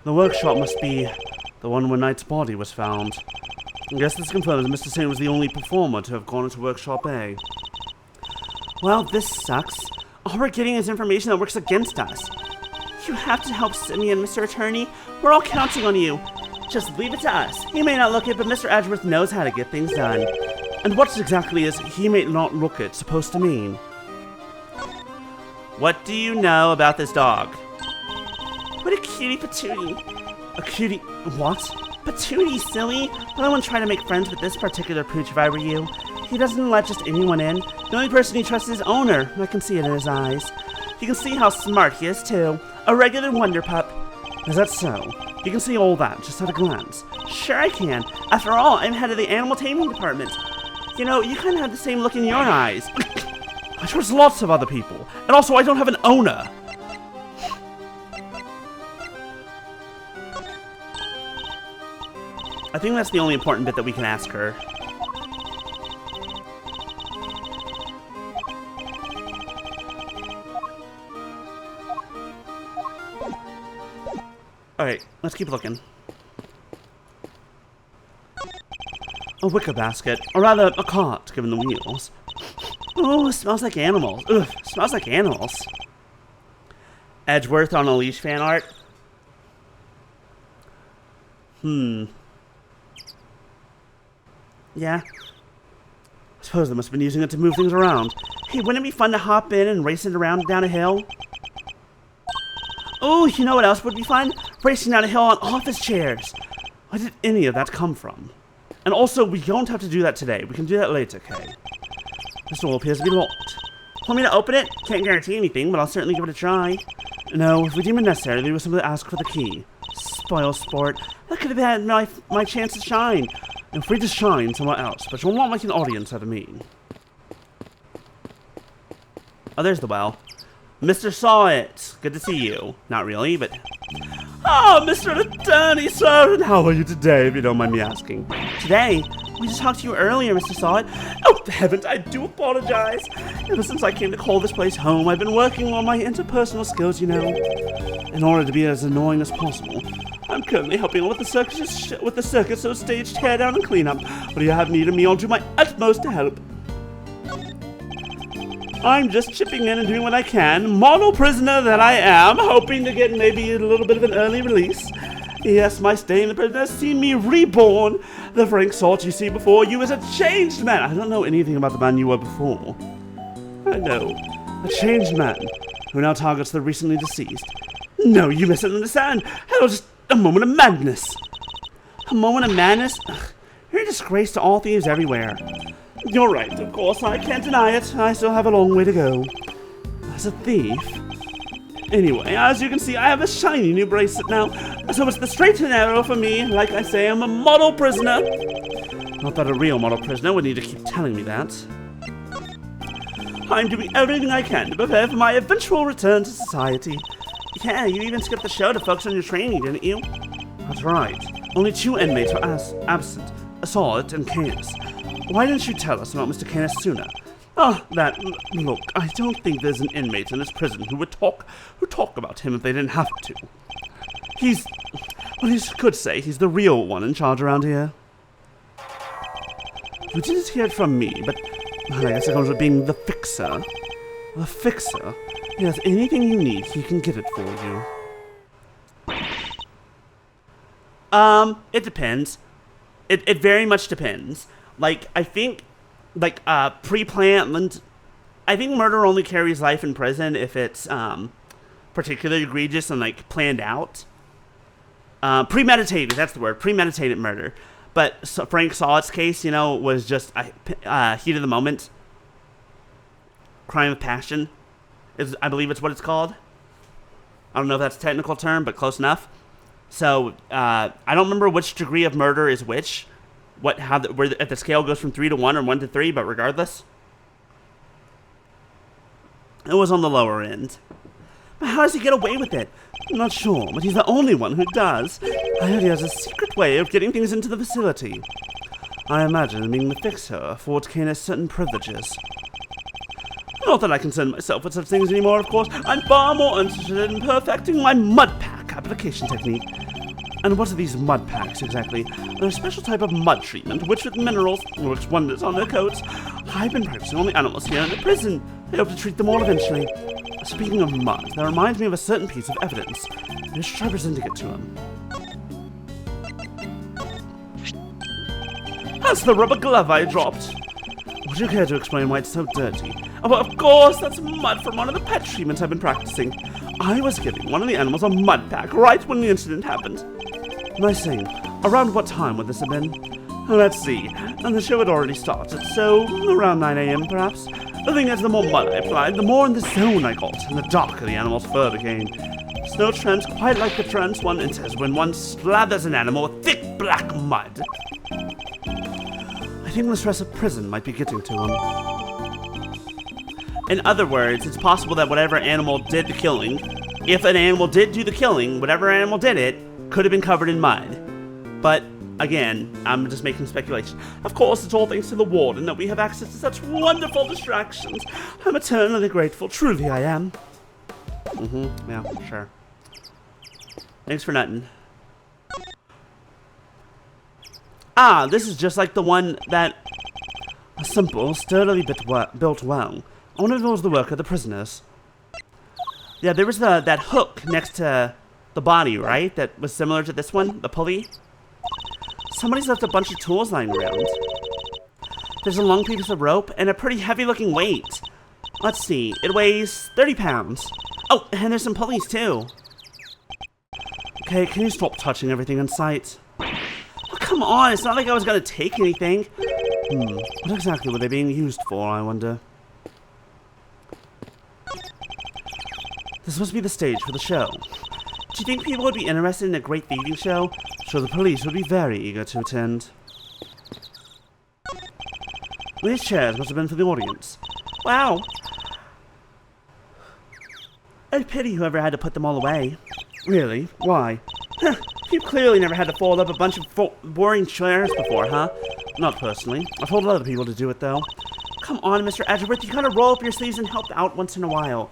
The workshop must be the one where Knight's body was found. I guess this confirms that Mr. Singh was the only performer to have gone into Workshop A. Well, this sucks. All we're getting is information that works against us. You have to help Simeon, Mr. Attorney. We're all counting on you. Just leave it to us. He may not look it, but Mr. Edgeworth knows how to get things done. And what exactly is "he may not look it" supposed to mean? What do you know about this dog? What a cutie patootie. A cutie... what? Patootie, silly. I wouldn't try to make friends with this particular pooch if I were you. He doesn't let just anyone in. The only person he trusts is his owner. I can see it in his eyes. You can see how smart he is, too. A regular wonder pup. Is that so? You can see all that, just at a glance. Sure I can. After all, I'm head of the animal taming department. You know, you kind of have the same look in your eyes. I trust lots of other people. And also, I don't have an owner. I think that's the only important bit that we can ask her. Alright, let's keep looking. A wicker basket, or rather a cart, given the wheels. Oh, it smells like animals. Ugh, smells like animals. Edgeworth on a leash fan art. Yeah. I suppose they must have been using it to move things around. Hey, wouldn't it be fun to hop in and race it around down a hill? Oh, you know what else would be fun? Racing down a hill on office chairs. Where did any of that come from? And also, we don't have to do that today. We can do that later, okay? This door appears to be locked. Want me to open it? Can't guarantee anything, but I'll certainly give it a try. No, if we deem it necessary, we will simply ask for the key. Spoil sport. That could have had my chance to shine. I'm free to shine somewhere else, but you'll not make an audience out of me. Oh, there's the well. Mr. Saw It. Good to see you. Not really, but... Oh, Mr. Attorney, sir, and how are you today, if you don't mind me asking? Today? We just talked to you earlier, Mr. Saw It. Oh, heavens, I do apologize. Ever since I came to call this place home, I've been working on my interpersonal skills, you know, in order to be as annoying as possible. I'm currently helping with the circus, so stage tear down and clean up. But you have needed me, I'll do my utmost to help. I'm just chipping in and doing what I can. Model prisoner that I am, hoping to get maybe a little bit of an early release. Yes, my stay in the prison has seen me reborn. The Frank Salt you see before you is a changed man. I don't know anything about the man you were before. I know. A changed man who now targets the recently deceased. No, you misunderstand. That was just a moment of madness. A moment of madness? Ugh, you're a disgrace to all thieves everywhere. You're right, of course, I can't deny it. I still have a long way to go. As a thief? Anyway, as you can see, I have a shiny new bracelet now, so it's the straight and narrow for me. Like I say, I'm a model prisoner. Not that a real model prisoner would need to keep telling me that. I'm doing everything I can to prepare for my eventual return to society. Yeah, you even skipped the show to focus on your training, didn't you? That's right. Only 2 inmates were absent, Assault and Canis. Why didn't you tell us about Mr. Canis sooner? Oh, look, I don't think there's an inmate in this prison who would talk about him if they didn't have to. You could say he's the real one in charge around here. You didn't hear it from me, but I guess it comes with being the fixer. The fixer? Yes, anything you need, he can get it for you. It depends. It very much depends. Like, I think, like, pre-planned, I think murder only carries life in prison if it's, particularly egregious and, like, planned out. Premeditated, that's the word, premeditated murder. But so Frank Solid's case, you know, was just heat of the moment. Crime of passion, I believe it's what it's called. I don't know if that's a technical term, but close enough. So I don't remember which degree of murder is which. If the scale goes from 3 to 1 or 1 to 3, but regardless, it was on the lower end. But how does he get away with it? I'm not sure, but he's the only one who does. I heard he has a secret way of getting things into the facility. I imagine being the fixer affords Canis certain privileges. Not that I concern myself with such things anymore, of course. I'm far more interested in perfecting my mud pack application technique. And what are these mud packs exactly? They're a special type of mud treatment, which with minerals works wonders on their coats. I've been practicing on the animals here in the prison. I hope to treat them all eventually. Speaking of mud, that reminds me of a certain piece of evidence. I should try presenting it to him. That's the rubber glove I dropped. Would you care to explain why it's so dirty? Oh, of course, that's mud from one of the pet treatments I've been practicing. I was giving one of the animals a mud pack right when the incident happened. Nice saying. Around what time would this have been? Let's see. And the show had already started, so around 9 a.m. perhaps. The thing is, the more mud I applied, the more in the zone I got, and the darker the animal's fur became. Snow trends quite like the trance one enters when one slathers an animal with thick black mud. I think the stress of prison might be getting to him. In other words, it's possible that whatever animal did the killing, if an animal did do the killing, whatever animal did it, could have been covered in mud. But, again, I'm just making speculation. Of course, it's all thanks to the warden that we have access to such wonderful distractions. I'm eternally grateful, truly I am. Yeah, sure. Thanks for nothing. Ah, this is just like the one that... A simple, sturdily built well. I wonder if it was the work of the prisoners. Yeah, there was that hook next to the body, right? That was similar to this one, the pulley. Somebody's left a bunch of tools lying around. There's a long piece of rope and a pretty heavy-looking weight. Let's see, it weighs 30 pounds. Oh, and there's some pulleys too. Okay, can you stop touching everything in sight? Oh, come on, it's not like I was gonna take anything. What exactly were they being used for, I wonder? This must be the stage for the show. Do you think people would be interested in a great thieving show? I'm sure the police would be very eager to attend. These chairs must have been for the audience. Wow. I pity whoever had to put them all away. Really? Why? You've clearly never had to fold up a bunch of boring chairs before, huh? Not personally. I've told other people to do it, though. Come on, Mr. Edgeworth, you gotta roll up your sleeves and help out once in a while.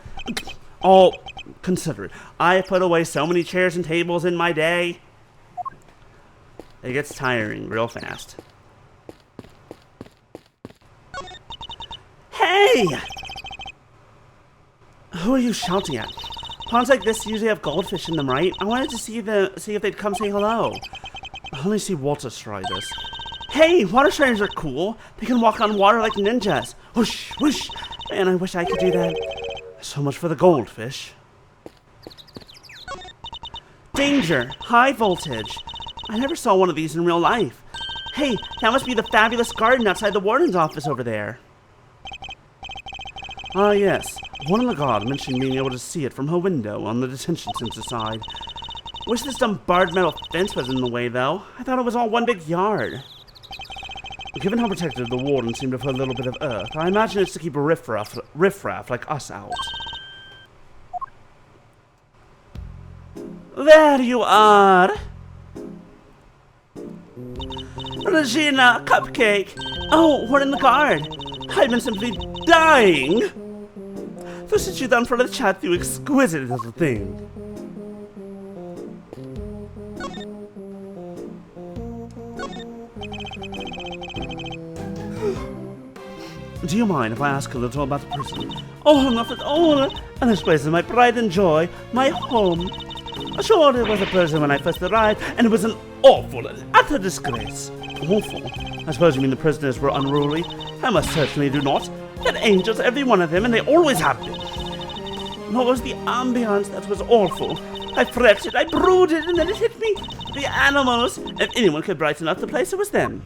Oh, consider it. I put away so many chairs and tables in my day. It gets tiring real fast. Hey! Who are you shouting at? Ponds like this usually have goldfish in them, right? I wanted to see if they'd come say hello. I only see water striders. Hey, water striders are cool. They can walk on water like ninjas. Whoosh, whoosh. Man, I wish I could do that. So much for the goldfish. Danger! High voltage! I never saw one of these in real life. Hey, that must be the fabulous garden outside the warden's office over there. Ah, yes. One of the guard mentioned being able to see it from her window on the detention center side. Wish this dumb barred metal fence was in the way, though. I thought it was all one big yard. Given how protective the warden seemed of her little bit of earth, I imagine it's to keep a riffraff like us out. There you are! Regina, Cupcake! Oh, we're in the guard! I've been simply dying! To sit you down for a chat, you exquisite little thing. Do you mind if I ask a little about the prison? Oh, not at all! And this place is my pride and joy, my home. Sure, it was a prison when I first arrived, and it was an awful and utter disgrace. Awful? I suppose you mean the prisoners were unruly? I most certainly do not. They're angels, every one of them, and they always have been. What was the ambiance that was awful? I fretted, I brooded, and then it hit me. The animals. If anyone could brighten up the place, it was them.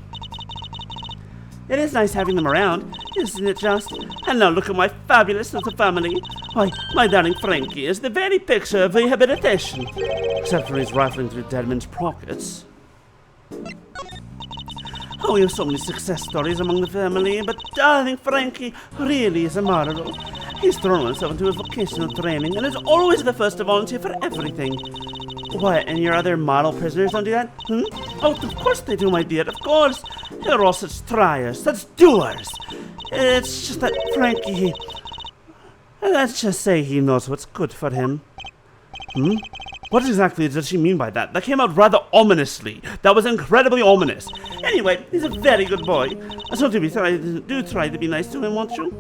It is nice having them around, isn't it just? And now look at my fabulous little family. Why, my darling Frankie is the very picture of rehabilitation. Except for his rifling through dead men's pockets. Oh, we have so many success stories among the family, but darling Frankie really is a marvel. He's thrown himself into his vocational training and is always the first to volunteer for everything. What, and your other model prisoners don't do that? Oh, of course they do, my dear, of course. They're all such triers, such doers. It's just that Frankie, let's just say he knows what's good for him. What exactly does she mean by that? That came out rather ominously. That was incredibly ominous. Anyway, he's a very good boy. So do try to be nice to him, won't you?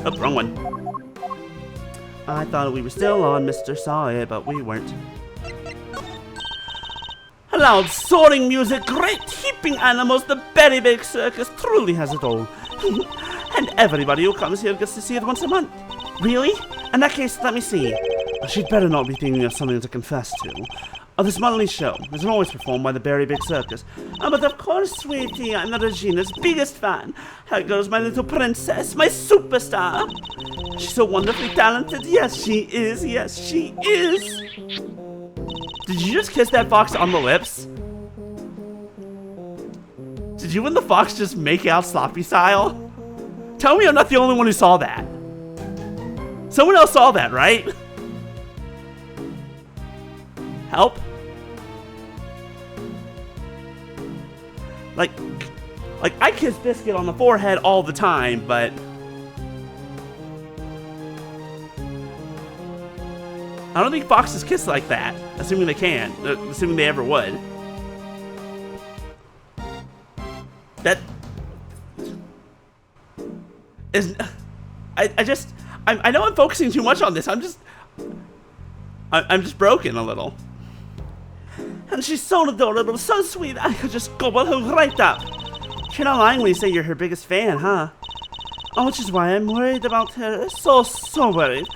Oh, wrong one. I thought we were still on Mr. Sawyer, but we weren't. Loud soaring music, great heaping animals, the Berry Big Circus truly has it all. And everybody who comes here gets to see it once a month. Really? In that case, let me see. She'd better not be thinking of something to confess to. This monthly show is always performed by the Berry Big Circus. But of course, sweetie, I'm Regina's biggest fan. Here goes my little princess, my superstar. She's so wonderfully talented. Yes, she is. Yes, she is. Did you just kiss that fox on the lips? Did you and the fox just make out sloppy style? Tell me I'm not the only one who saw that. Someone else saw that, right? Help? Like I kiss Biscuit on the forehead all the time, but I don't think foxes kiss like that. Assuming they can. Assuming they ever would. That is. I know I'm focusing too much on this. I'm just broken a little. And she's so adorable, so sweet. I could just gobble her right up. You're not lying when you say you're her biggest fan, huh? Oh, which is why I'm worried about her. So worried.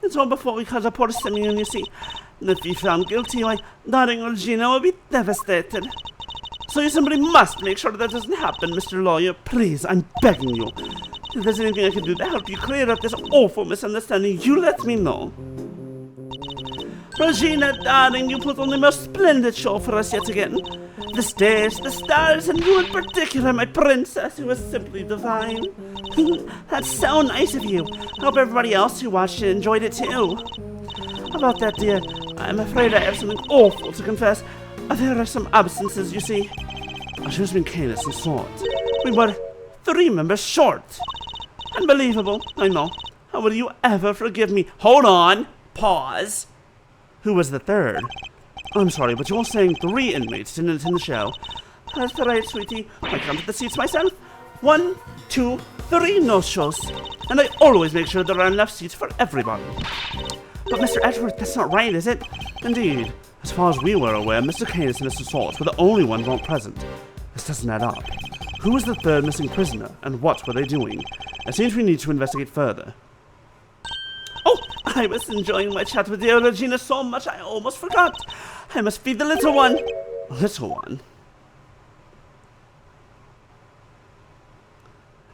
It's all before we caught a poor Simeon, you see. And if he found guilty, why, darling Regina will be devastated. So you simply must make sure that doesn't happen, Mr. Lawyer. Please, I'm begging you. If there's anything I can do to help you clear up this awful misunderstanding, you let me know. Regina, darling, you put on the most splendid show for us yet again. The stage, the stars, and you in particular, my princess, who is simply divine. That's so nice of you. I hope everybody else who watched it enjoyed it too. About that, dear, I'm afraid I have something awful to confess. There are some absences, you see. She has been careless and short. We were 3 members short. Unbelievable, I know. How will you ever forgive me? Hold on. Pause. Who was the third? I'm sorry, but you're saying 3 inmates didn't attend the show. That's right, sweetie. I counted the seats myself. 1, 2, 3 no-shows. And I always make sure there are enough seats for everybody. But Mr. Edgeworth, that's not right, is it? Indeed. As far as we were aware, Mr. Canis and Mr. Salt were the only ones not present. This doesn't add up. Who was the third missing prisoner, and what were they doing? It seems we need to investigate further. Oh, I was enjoying my chat with dear Regina so much I almost forgot. I must feed the little one. Little one?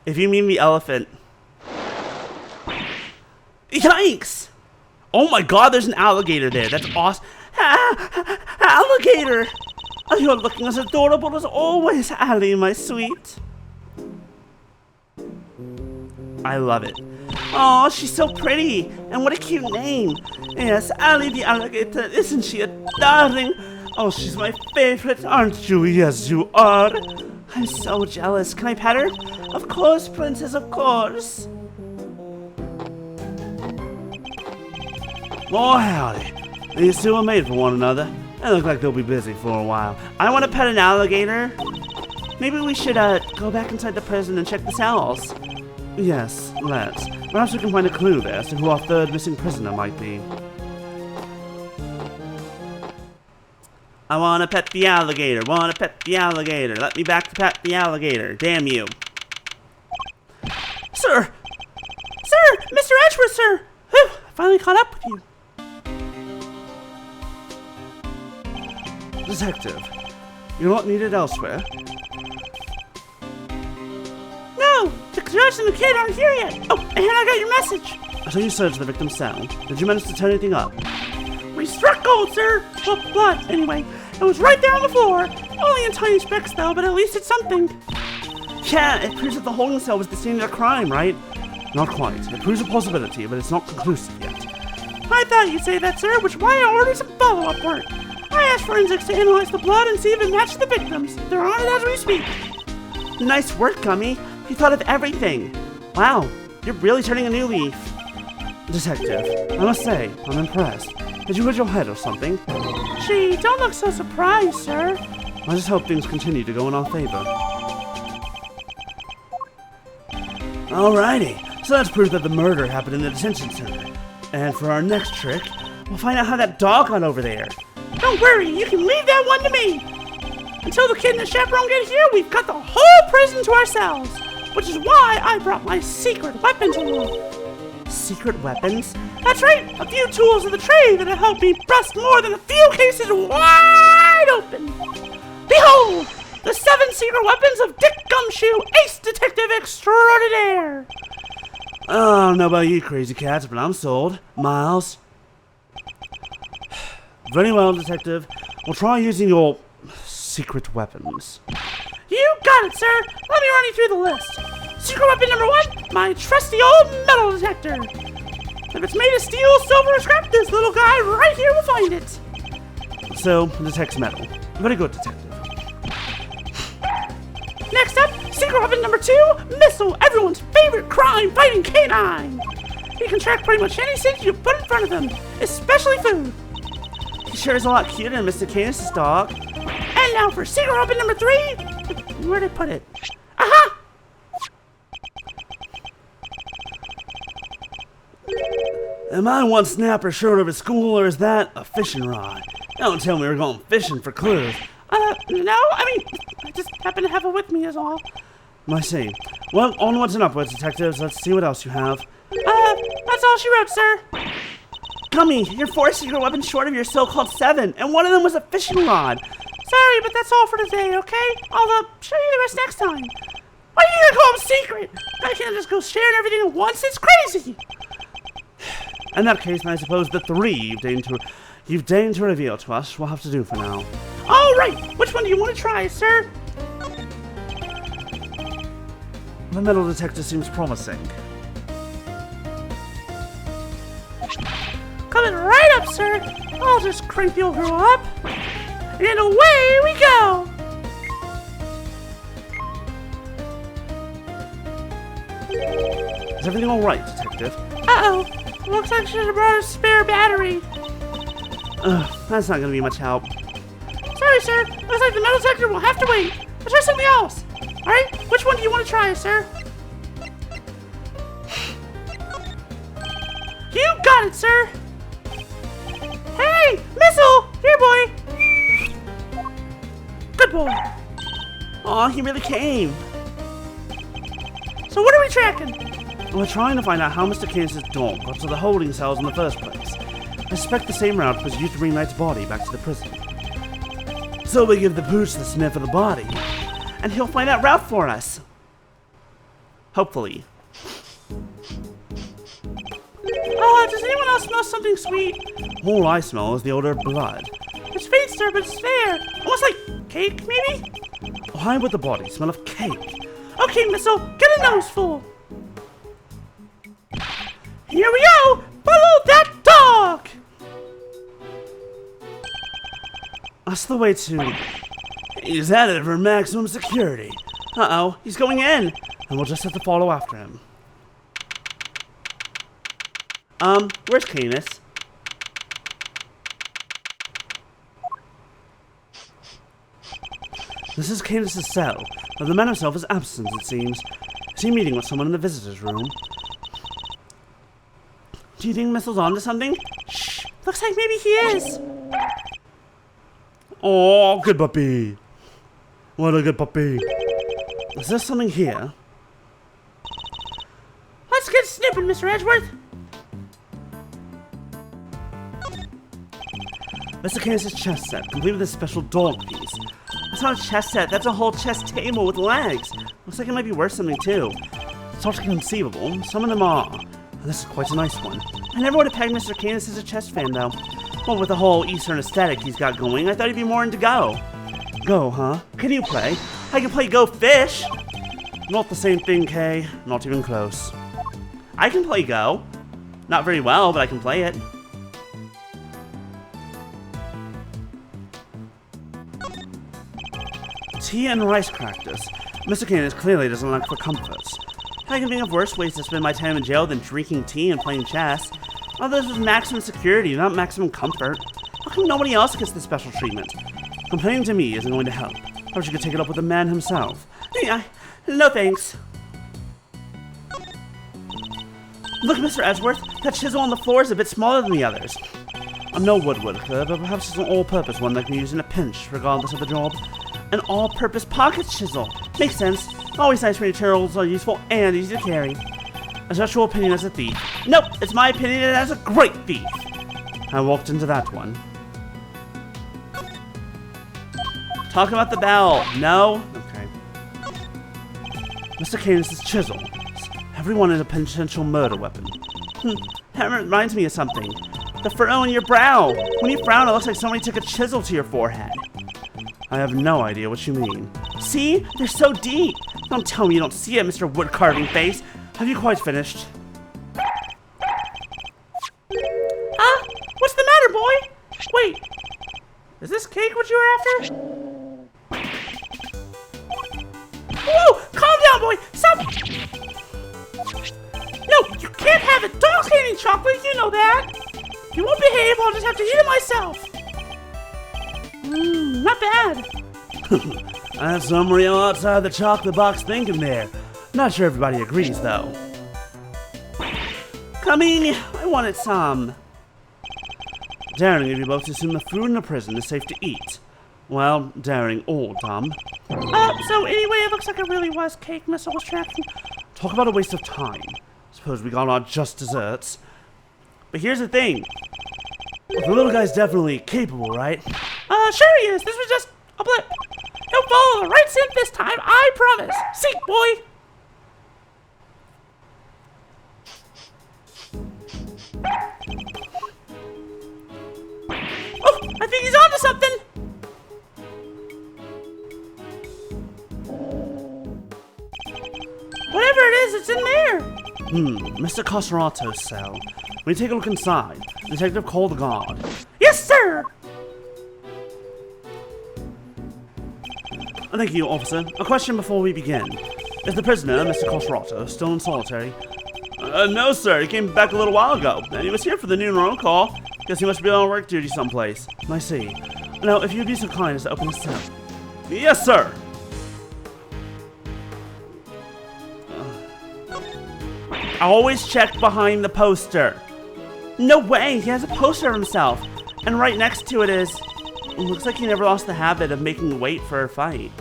If you mean the elephant. Yikes! Oh my god, there's an alligator there. That's awesome. Alligator! Oh, you're looking as adorable as always, Allie, my sweet. I love it. Oh, she's so pretty. And what a cute name. Yes, Allie the alligator. Isn't she a darling? Oh, she's my favorite, aren't you? Yes, you are. I'm so jealous. Can I pet her? Of course, princess, of course. Oh, howdy. These two are made for one another. They look like they'll be busy for a while. I want to pet an alligator. Maybe we should go back inside the prison and check the cells. Yes, let's. Perhaps we can find a clue there as to who our third missing prisoner might be. I want to pet the alligator. Want to pet the alligator. Let me back to pet the alligator. Damn you. Sir! Sir! Mr. Edgeworth, sir! Whew, I finally caught up with you. Detective, you're not needed elsewhere. No! The judge and the kid aren't here yet! Oh, and I got your message! So you searched the victim's cell. Did you manage to turn anything up? We struck gold, sir! Well, blood, anyway. It was right there on the floor. Only in tiny specks, though, but at least it's something. Yeah, it proves that the holding cell was the scene of the crime, right? Not quite. It proves a possibility, but it's not conclusive yet. I thought you'd say that, sir, which is why I ordered some follow-up work. I asked forensics to analyze the blood and see if it matched the victims. They're on it as we speak. Nice work, Gummy. You thought of everything. Wow, you're really turning a new leaf. Detective, I must say, I'm impressed. Did you hit your head or something? Gee, don't look so surprised, sir. I just hope things continue to go in our favor. Alrighty, so that's proof that the murder happened in the detention center. And for our next trick, we'll find out how that dog got over there. Don't worry, you can leave that one to me. Until the kid and the chaperone get here, we've got the whole prison to ourselves. Which is why I brought my secret weapons along. Secret weapons? That's right, a few tools of the trade that'll help me bust more than a few cases wide open. Behold, the 7 secret weapons of Dick Gumshoe, Ace Detective Extraordinaire. I don't know about you crazy cats, but I'm sold. Miles? Very well, Detective. We'll try using your secret weapons. You got it, sir. Let me run you through the list. Secret weapon number 1, my trusty old metal detector. If it's made of steel, silver, or scrap, this little guy right here will find it. So, detects metal. Very good, Detective. Next up, secret weapon number 2, Missile, everyone's favorite crime-fighting canine. He can track pretty much any scent you put in front of him, especially food. He sure is a lot cuter than Mr. Canis' dog. And now for secret weapon number 3. Where'd I put it? Aha! Am I one snapper short of a school, or is that a fishing rod? Don't tell me we're going fishing for clues. No, I mean, I just happen to have it with me is all. I see. Well, onwards and upwards, detectives. Let's see what else you have. That's all she wrote, sir. Gummy, you're 4 secret weapons short of your so-called 7, and one of them was a fishing rod. Sorry, but that's all for today, okay? I'll, show you the rest next time. Why are you gonna call them secret? I can't just go sharing everything at once, it's crazy! In that case, I suppose the 3 you've deigned to reveal to us will have to do for now. Alright! Which one do you want to try, sir? The metal detector seems promising. Coming right up, sir! I'll just crank the old girl up. And away we go! Is everything alright, Detective? Uh-oh. Looks like she should have brought a spare battery. That's not gonna be much help. Sorry, sir. Looks like the metal detector will have to wait. I'll try something else. Alright, which one do you want to try, sir? You got it, sir! Hey! Missile! Here, boy! Good boy! Aw, he really came. So what are we tracking? We're trying to find out how Mr. Canis' dog got to the holding cells in the first place. I suspect the same route was used to bring Knight's body back to the prison. So we give the pooch the sniff of the body, and he'll find that route for us. Hopefully. Does anyone else smell something sweet? All I smell is the odor of blood. It's faint, sir, but it's there. Almost like cake, maybe? Why would the body smell of cake? Okay, Missile, get a nose full. Here we go! Follow that dog! That's the way to... He's at it for maximum security. Uh-oh, he's going in. And we'll just have to follow after him. Where's Canis? This is Canis' cell, but the man himself is absent, it seems. Is he meeting with someone in the visitor's room? Do you think Missile's on to something? Shh! Looks like maybe he is! Oh, good puppy! What a good puppy! Is there something here? Let's get snipping, Mr. Edgeworth! Mr. Candace's chess set, complete with a special dog piece. That's not a chess set, that's a whole chess table with legs. Looks like it might be worth something too. It's hard to conceivable, some of them are. And this is quite a nice one. I never would have pegged Mr. Candace as a chess fan though. Well, with the whole Eastern aesthetic he's got going, I thought he'd be more into Go. Go, huh? Can you play? I can play Go Fish! Not the same thing, Kay. Not even close. I can play Go. Not very well, but I can play it. Tea and rice crackers. Mr. Candace clearly doesn't look for comforts. I can think of worse ways to spend my time in jail than drinking tea and playing chess. All this is maximum security, not maximum comfort. How come nobody else gets this special treatment? Complaining to me isn't going to help. I wish you could take it up with the man himself. Yeah, no thanks. Look, Mr. Edgeworth, that chisel on the floor is a bit smaller than the others. I'm no woodworker, but perhaps it's an all-purpose one that can use in a pinch, regardless of the job. An all-purpose pocket chisel. Makes sense. Always nice when materials are useful and easy to carry. Is that your opinion as a thief? Nope, it's my opinion as a great thief. I walked into that one. Talk about the bell. No? Okay. Mr. Candace's chisel. Everyone is a potential murder weapon. That reminds me of something. The furrow in your brow. When you frown, it looks like somebody took a chisel to your forehead. I have no idea what you mean. See? They're so deep. Don't tell me you don't see it, Mr. Wood Carving Face. Have you quite finished? What's the matter, boy? Wait. Is this cake what you were after? Whoa! Calm down, boy! Stop! No, you can't have it! Dogs can't eat chocolate, you know that! If you won't behave, I'll just have to eat it myself! Not bad! That's some real outside the chocolate box thinking there. Not sure everybody agrees, though. Coming! I wanted some. Daring of you both to assume the food in the prison is safe to eat. Well, daring or dumb. So anyway, it looks like it really was cake, Miss Ostraction. Talk about a waste of time. Suppose we got our just desserts. But here's the thing. The little guy's definitely capable, right? Sure he is. This was just a blip. He'll follow the right scent this time, I promise. Seek, boy. Oh, I think he's onto something. Whatever it is, it's in there. Mr. Cosserato's cell. When you take a look inside, Detective, call the guard. Yes, sir! Thank you, officer. A question before we begin. Is the prisoner, Mr. Cosserato, still in solitary? No, sir. He came back a little while ago, and he was here for the noon roll call. Guess he must be on work duty someplace. I see. Now, if you'd be so kind as to open his cell. Yes, sir! Always check behind the poster. No way, he has a poster of himself. And right next to it is... looks like he never lost the habit of making weight for a fight.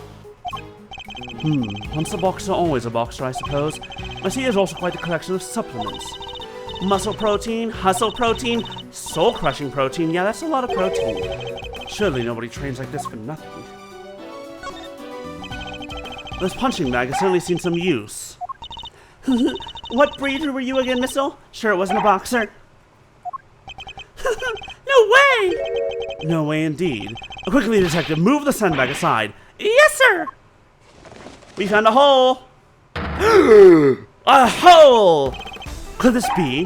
Once a boxer, always a boxer, I suppose. I see there's also quite a collection of supplements. Muscle protein, hustle protein, soul-crushing protein. Yeah, that's a lot of protein. Surely nobody trains like this for nothing. This punching bag has certainly seen some use. What breed were you again, Missile? Sure it wasn't a boxer. No way! No way indeed. Quickly, detective, move the sandbag aside. Yes, sir! We found a hole! A hole! Could this be?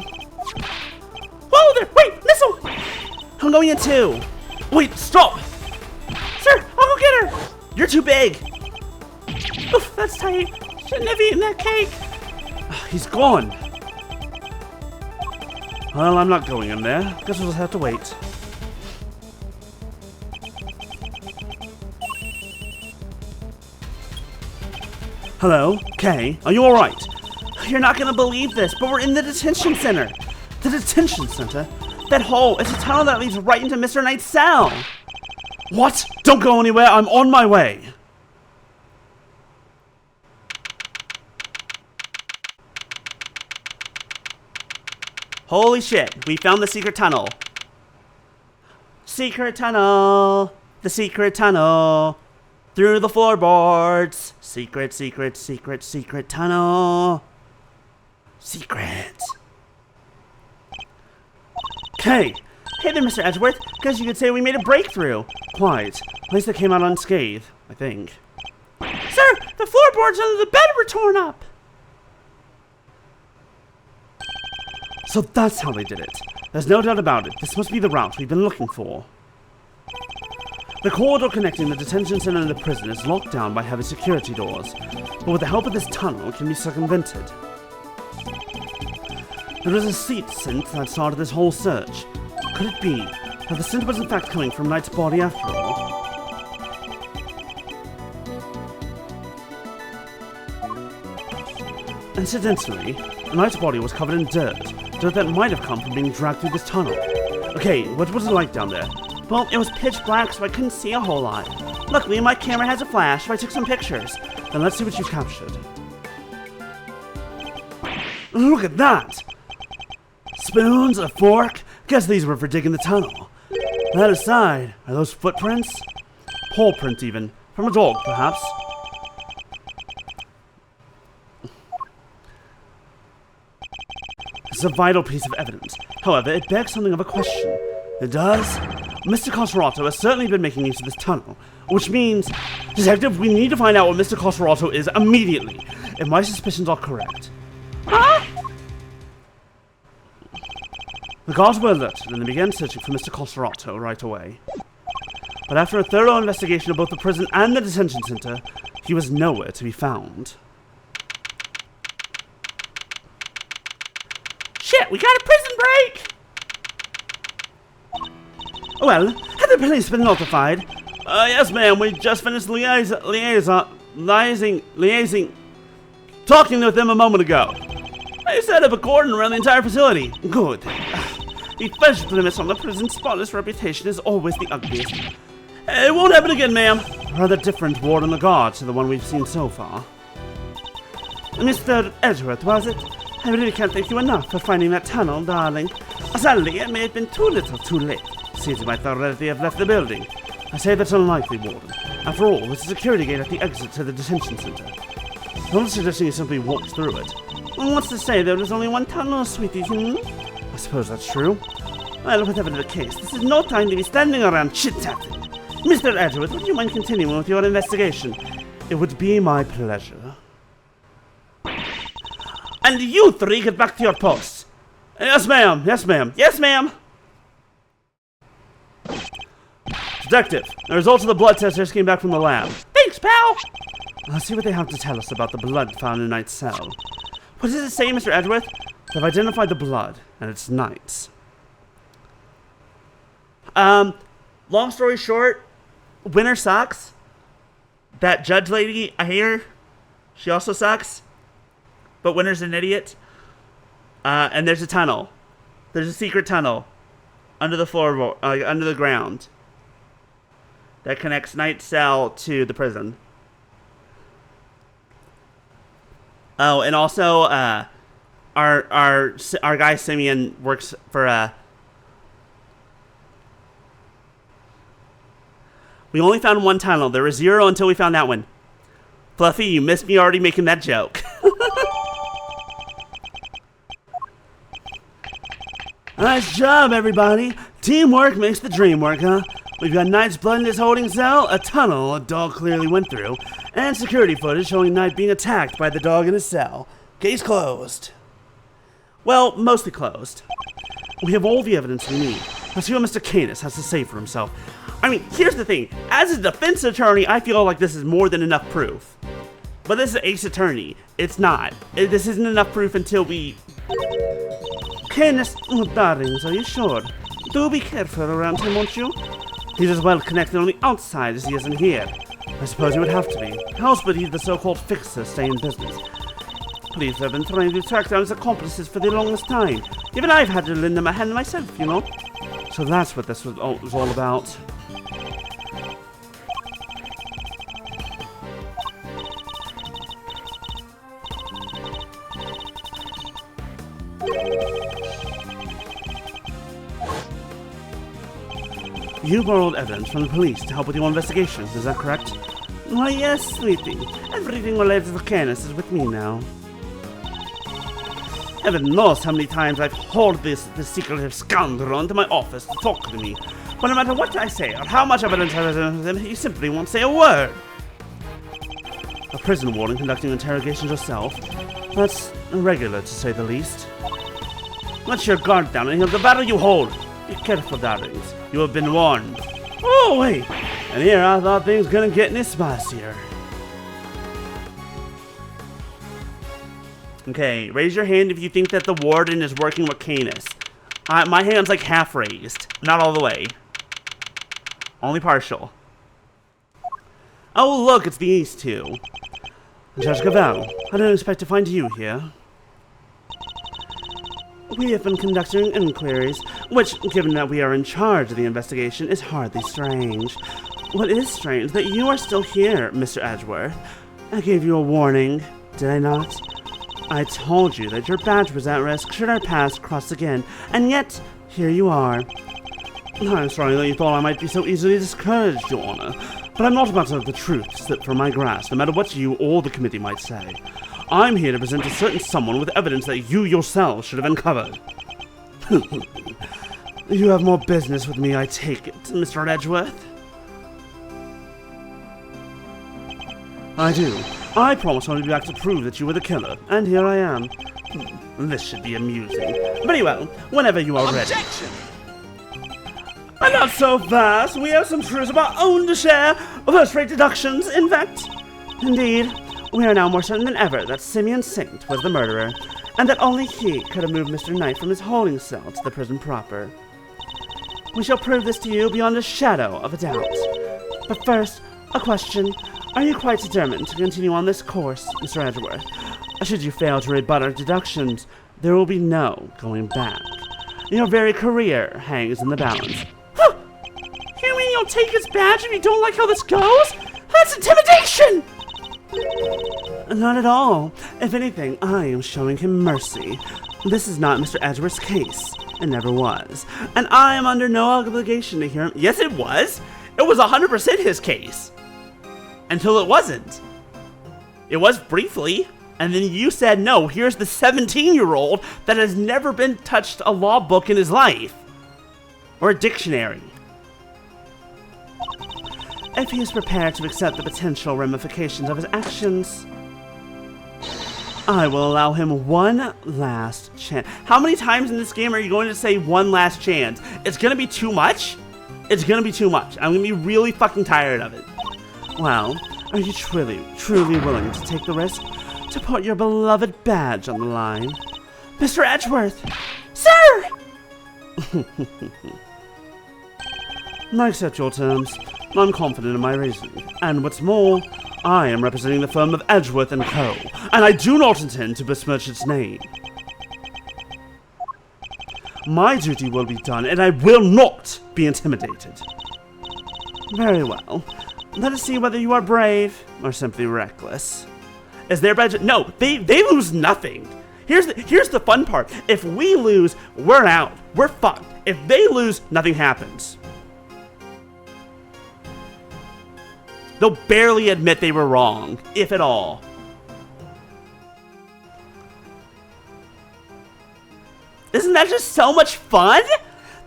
Whoa there! Wait, Missile! I'm going in too. Wait, stop! Sir, I'll go get her! You're too big! Oof, that's tight. Shouldn't have eaten that cake. He's gone. Well, I'm not going in there. Guess we'll just have to wait. Hello? Kay? Are you alright? You're not gonna believe this, but we're in the detention center. The detention center? That hole, it's a tunnel that leads right into Mr. Knight's cell. What? Don't go anywhere, I'm on my way. Holy shit, we found the secret tunnel. Secret tunnel. The secret tunnel. Through the floorboards. Secret, secret, secret, secret tunnel. Secret. Okay. Hey there, Mr. Edgeworth. Guess you could say we made a breakthrough. Quite. At least it came out unscathed, I think. Sir, the floorboards under the bed were torn up. So that's how they did it. There's no doubt about it. This must be the route we've been looking for. The corridor connecting the detention center and the prison is locked down by heavy security doors, but with the help of this tunnel, it can be circumvented. There is a seat scent that started this whole search. Could it be that the scent was in fact coming from Knight's body after all? Incidentally, Knight's body was covered in dirt that might have come from being dragged through this tunnel. Okay, what was it like down there? Well, it was pitch black, so I couldn't see a whole lot. Luckily, my camera has a flash, so I took some pictures. Then let's see what you captured. Look at that! Spoons, a fork. Guess these were for digging the tunnel. That aside, are those footprints? Paw print even. From a dog, perhaps. This is a vital piece of evidence. However, it begs something of a question. It does? Mr. Coserato has certainly been making use of this tunnel, which means, Detective, we need to find out what Mr. Coserato is immediately, if my suspicions are correct. Huh? The guards were alerted, and they began searching for Mr. Coserato right away. But after a thorough investigation of both the prison and the detention center, he was nowhere to be found. Shit, we got a prison break! Well, have the police been notified? Yes, ma'am, we just finished liaising, talking with them a moment ago. They set up a cordon around the entire facility. Good. The first blemish on the prison's spotless reputation is always the ugliest. It won't happen again, ma'am. Rather different ward on the guard to the one we've seen so far. Mr. Edgeworth, was it? I really can't thank you enough for finding that tunnel, darling. Sadly, it may have been too little too late. Seems you might already have left the building. I say that's unlikely, Warden. After all, there's a security gate at the exit to the detention center. I'm not suggesting you simply walked through it. What's to say there was only one tunnel, sweetie, I suppose that's true. Well, whatever the case, this is no time to be standing around chit-chatting. Mr. Edgeworth, would you mind continuing with your investigation? It would be my pleasure. And you three get back to your posts. Yes, ma'am. Yes, ma'am. Yes, ma'am. Detective, the results of the blood test just came back from the lab. Thanks, pal. Let's see what they have to tell us about the blood found in Knight's cell. What does it say, Mr. Edgeworth? They've identified the blood, and it's Knight's. Long story short, Winter sucks. That judge lady, I hear, she also sucks. But Winter's an idiot. And there's a tunnel. There's a secret tunnel under the floor, under the ground, that connects Knight's cell to the prison. Oh, and also, our guy Simeon works for we only found one tunnel. There was 0 until we found that one. Fluffy, you missed me already making that joke. Nice job, everybody. Teamwork makes the dream work, huh? We've got Knight's blood in his holding cell, a tunnel a dog clearly went through, and security footage showing Knight being attacked by the dog in his cell. Case closed. Well, mostly closed. We have all the evidence we need. Let's see what Mr. Canis has to say for himself. I mean, here's the thing. As a defense attorney, I feel like this is more than enough proof. But this is Ace Attorney. It's not. This isn't enough proof until we... Canis, oh, darlings, are you sure? Do be careful around him, won't you? He's as well connected on the outside as he is in here. I suppose he would have to be. How else would he, the so-called fixer, stay in business? Police have been trying to track down his accomplices for the longest time. Even I've had to lend them a hand myself, you know? So that's what this was all about. You borrowed evidence from the police to help with your investigations, is that correct? Why, yes, sweetie. Everything related to the Canis is with me now. Heaven knows how many times I've hauled this secretive scoundrel into my office to talk to me. But no matter what I say or how much evidence I present with him, he simply won't say a word. A prison warden conducting interrogations yourself? That's irregular, to say the least. Let your guard down and he'll devour you whole. Be careful, darlings. You have been warned. Oh, wait. And here I thought things were gonna get any spicier. Okay, raise your hand if you think that the warden is working with Canis. My hand's like half raised. Not all the way. Only partial. Oh, look, it's these two. Judge Gavel, I didn't expect to find you here. We have been conducting inquiries, which, given that we are in charge of the investigation, is hardly strange. What is strange that you are still here, Mr. Edgeworth. I gave you a warning, did I not? I told you that your badge was at risk should our paths cross again, and yet, here you are. I'm sorry that you thought I might be so easily discouraged, Your Honor, but I'm not about to let the truth slip from my grasp, no matter what you or the committee might say. I'm here to present a certain someone with evidence that you yourself should have uncovered. You have more business with me, I take it, Mr. Edgeworth? I do. I promised I would be back to prove that you were the killer, and here I am. This should be amusing. Very well, whenever you are ready. Objection! And not so fast. We have some truths of our own to share. First-rate deductions, in fact. Indeed, we are now more certain than ever that Simeon Saint was the murderer, and that only he could have moved Mr. Knight from his holding cell to the prison proper. We shall prove this to you beyond a shadow of a doubt. But first, a question. Are you quite determined to continue on this course, Mr. Edgeworth? Should you fail to rebut our deductions, there will be no going back. Your very career hangs in the balance. Huh! You mean you'll take his badge if you don't like how this goes? That's intimidation! Not at all. If anything, I am showing him mercy. This is not Mr. Edgeworth's case. It never was. And I am under no obligation to hear him. Yes, it was. It was 100% his case. Until it wasn't. It was briefly. And then you said, no, here's the 17-year-old that has never been touched a law book in his life. Or a dictionary. If he is prepared to accept the potential ramifications of his actions, I will allow him one last chance. How many times in this game are you going to say one last chance? It's going to be too much? It's going to be too much. I'm going to be really fucking tired of it. Well, are you truly willing to take the risk to put your beloved badge on the line? Mr. Edgeworth! Sir! I accept your terms. I'm confident in my reasoning. And what's more, I am representing the firm of Edgeworth & Co., and I do not intend to besmirch its name. My duty will be done, and I will not be intimidated. Very well. Let us see whether you are brave or simply reckless. Is their badge? No, they lose nothing. Here's the fun part. If we lose, we're out. We're fucked. If they lose, nothing happens. They'll barely admit they were wrong, if at all. Isn't that just so much fun?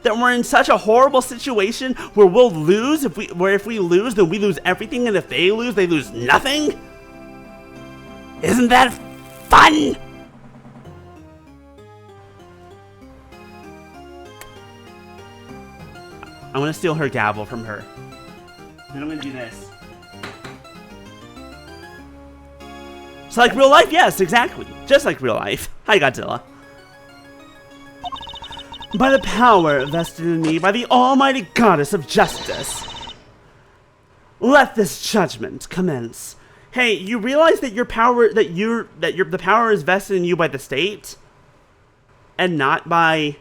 That we're in such a horrible situation where we'll lose. If we lose, then we lose everything, and if they lose nothing? Isn't that fun? I'm gonna steal her gavel from her. Then I'm gonna do this. So like real life? Yes, exactly. Just like real life. Hi, Godzilla. By the power vested in me by the almighty goddess of justice, let this judgment commence. Hey, you realize that your power, the power is vested in you by the state, and not by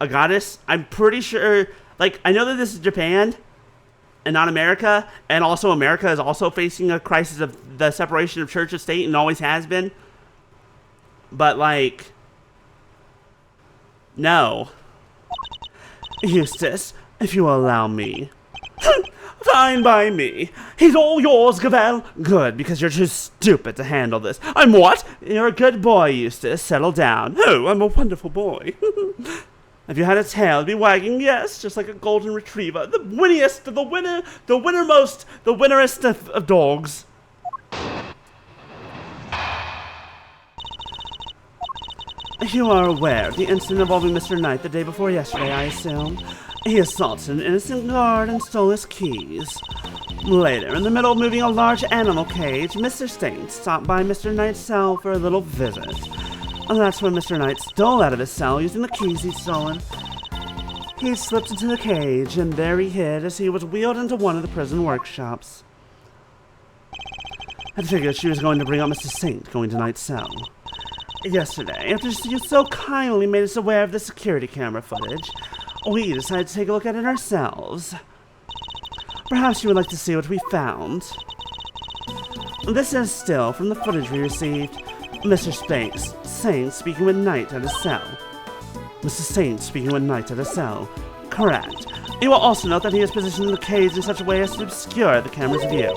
a goddess? I'm pretty sure. Like, I know that this is Japan, and not America, and also America is also facing a crisis of the separation of church and state, and always has been. But like, no. Eustace, if you will allow me. Fine by me. He's all yours, Gavel. Good, because you're too stupid to handle this. I'm what? You're a good boy, Eustace. Settle down. Oh, I'm a wonderful boy. If you had a tail, it'd be wagging, yes, just like a golden retriever. The winniest, the winnerest of dogs. You are aware of the incident involving Mr. Knight the day before yesterday, I assume. He assaulted an innocent guard and stole his keys. Later, in the middle of moving a large animal cage, Mr. Saint stopped by Mr. Knight's cell for a little visit. And that's when Mr. Knight stole out of his cell using the keys he'd stolen. He slipped into the cage, and there he hid as he was wheeled into one of the prison workshops. I figured she was going to bring up Mr. Saint going to Knight's cell. Yesterday, after you so kindly made us aware of the security camera footage, we decided to take a look at it ourselves. Perhaps you would like to see what we found. This is still from the footage we received. Mr. Saint speaking with Knight at his cell. Mr. Saint speaking with Knight at his cell. Correct. You will also note that he is positioned in the cage in such a way as to obscure the camera's view.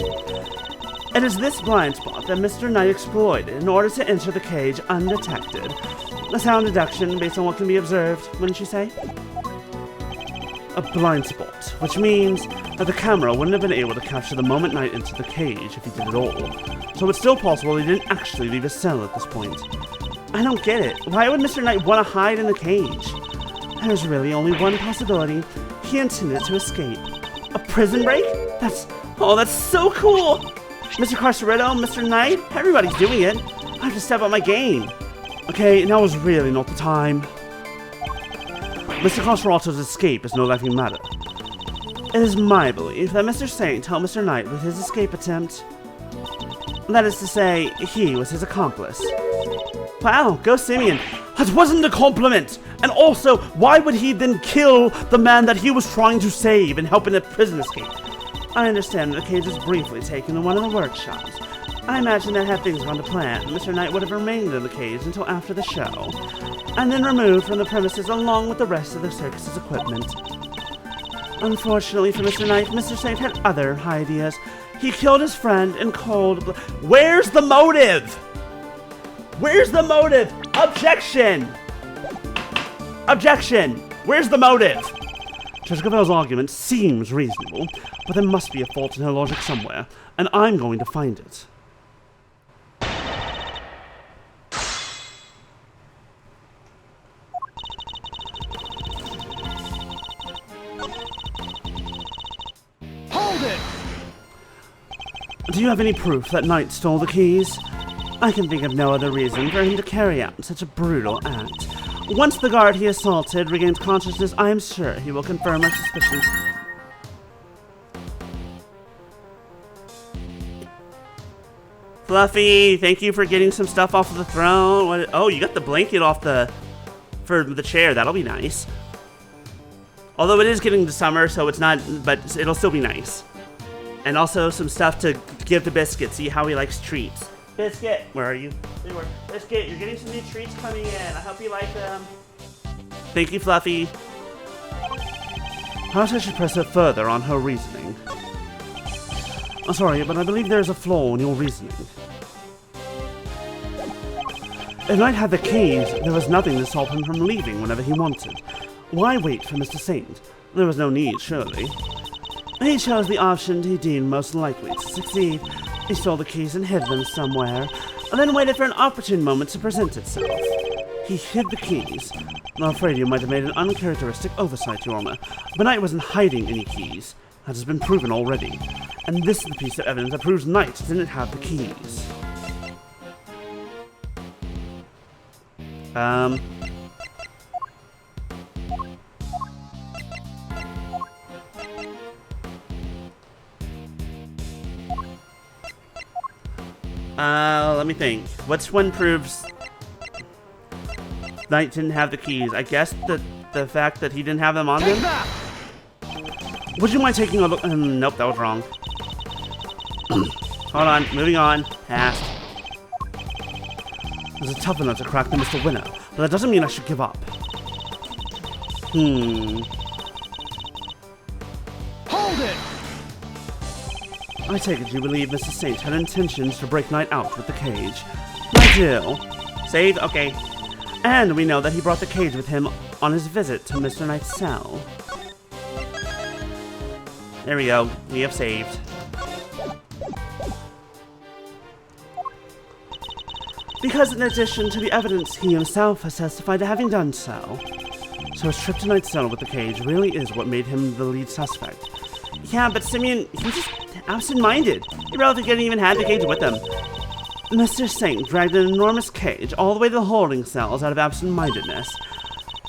It is this blind spot that Mr. Knight exploited in order to enter the cage undetected. A sound deduction based on what can be observed, wouldn't you say? A blind spot, which means that the camera wouldn't have been able to capture the moment Knight entered the cage if he did it all. So it's still possible he didn't actually leave his cell at this point. I don't get it. Why would Mr. Knight want to hide in the cage? There's really only one possibility. He intended to escape. A prison break? That's so cool! Mr. Carceretto, Mr. Knight, everybody's doing it. I have to step up my game. Okay, now is really not the time. Mr. Carceretto's escape is no laughing matter. It is my belief that Mr. Saint helped Mr. Knight with his escape attempt. That is to say, he was his accomplice. Wow, go Simeon. That wasn't a compliment! And also, why would he then kill the man that he was trying to save and help in a prison escape? I understand that the cage was briefly taken in one of the workshops. I imagine that had things gone to plan, Mr. Knight would have remained in the cage until after the show, and then removed from the premises along with the rest of the circus's equipment. Unfortunately for Mr. Knight, Mr. Saint had other ideas. He killed his friend in cold blood. Where's the motive? Where's the motive? Objection! Objection! Where's the motive? Judge Gavel's argument seems reasonable, but there must be a fault in her logic somewhere, and I'm going to find it. Hold it! Do you have any proof that Knight stole the keys? I can think of no other reason for him to carry out such a brutal act. Once the guard he assaulted regains consciousness, I am sure he will confirm our suspicions. Fluffy, thank you for getting some stuff off of the throne. Oh, you got the blanket off for the chair. That'll be nice. Although it is getting to summer, so it's not, but it'll still be nice. And also some stuff to give to Biscuit, see how he likes treats. Biscuit, where are you? There you are. Biscuit, you're getting some new treats coming in. I hope you like them. Thank you, Fluffy. Perhaps I should press her further on her reasoning. I'm sorry, but I believe there's a flaw in your reasoning. If Knight had the keys, there was nothing to stop him from leaving whenever he wanted. Why wait for Mr. Saint? There was no need, surely. He chose the option he deemed most likely to succeed. He stole the keys and hid them somewhere, and then waited for an opportune moment to present itself. He hid the keys. I'm afraid you might have made an uncharacteristic oversight, Your Honor, but Knight wasn't hiding any keys. That has been proven already. And this is the piece of evidence that proves Knight didn't have the keys. Let me think. Which one proves Knight didn't have the keys? I guess the fact that he didn't have them on him? Would you mind taking a look? Nope, that was wrong. Hold on, moving on. Passed. There's a tough enough to crack than Mr. Winner, but that doesn't mean I should give up. I take it you believe Mr. Saint had intentions to break Knight out with the cage. I do. Save? Okay. And we know that he brought the cage with him on his visit to Mr. Knight's cell. There we go. We have saved. Because in addition to the evidence, he himself has testified to having done so. So his trip to Knight's cell with the cage really is what made him the lead suspect. Yeah, but Simeon, he's just absent-minded. He relatively didn't even have the cage with him. Mr. Saint dragged an enormous cage all the way to the holding cells out of absent-mindedness.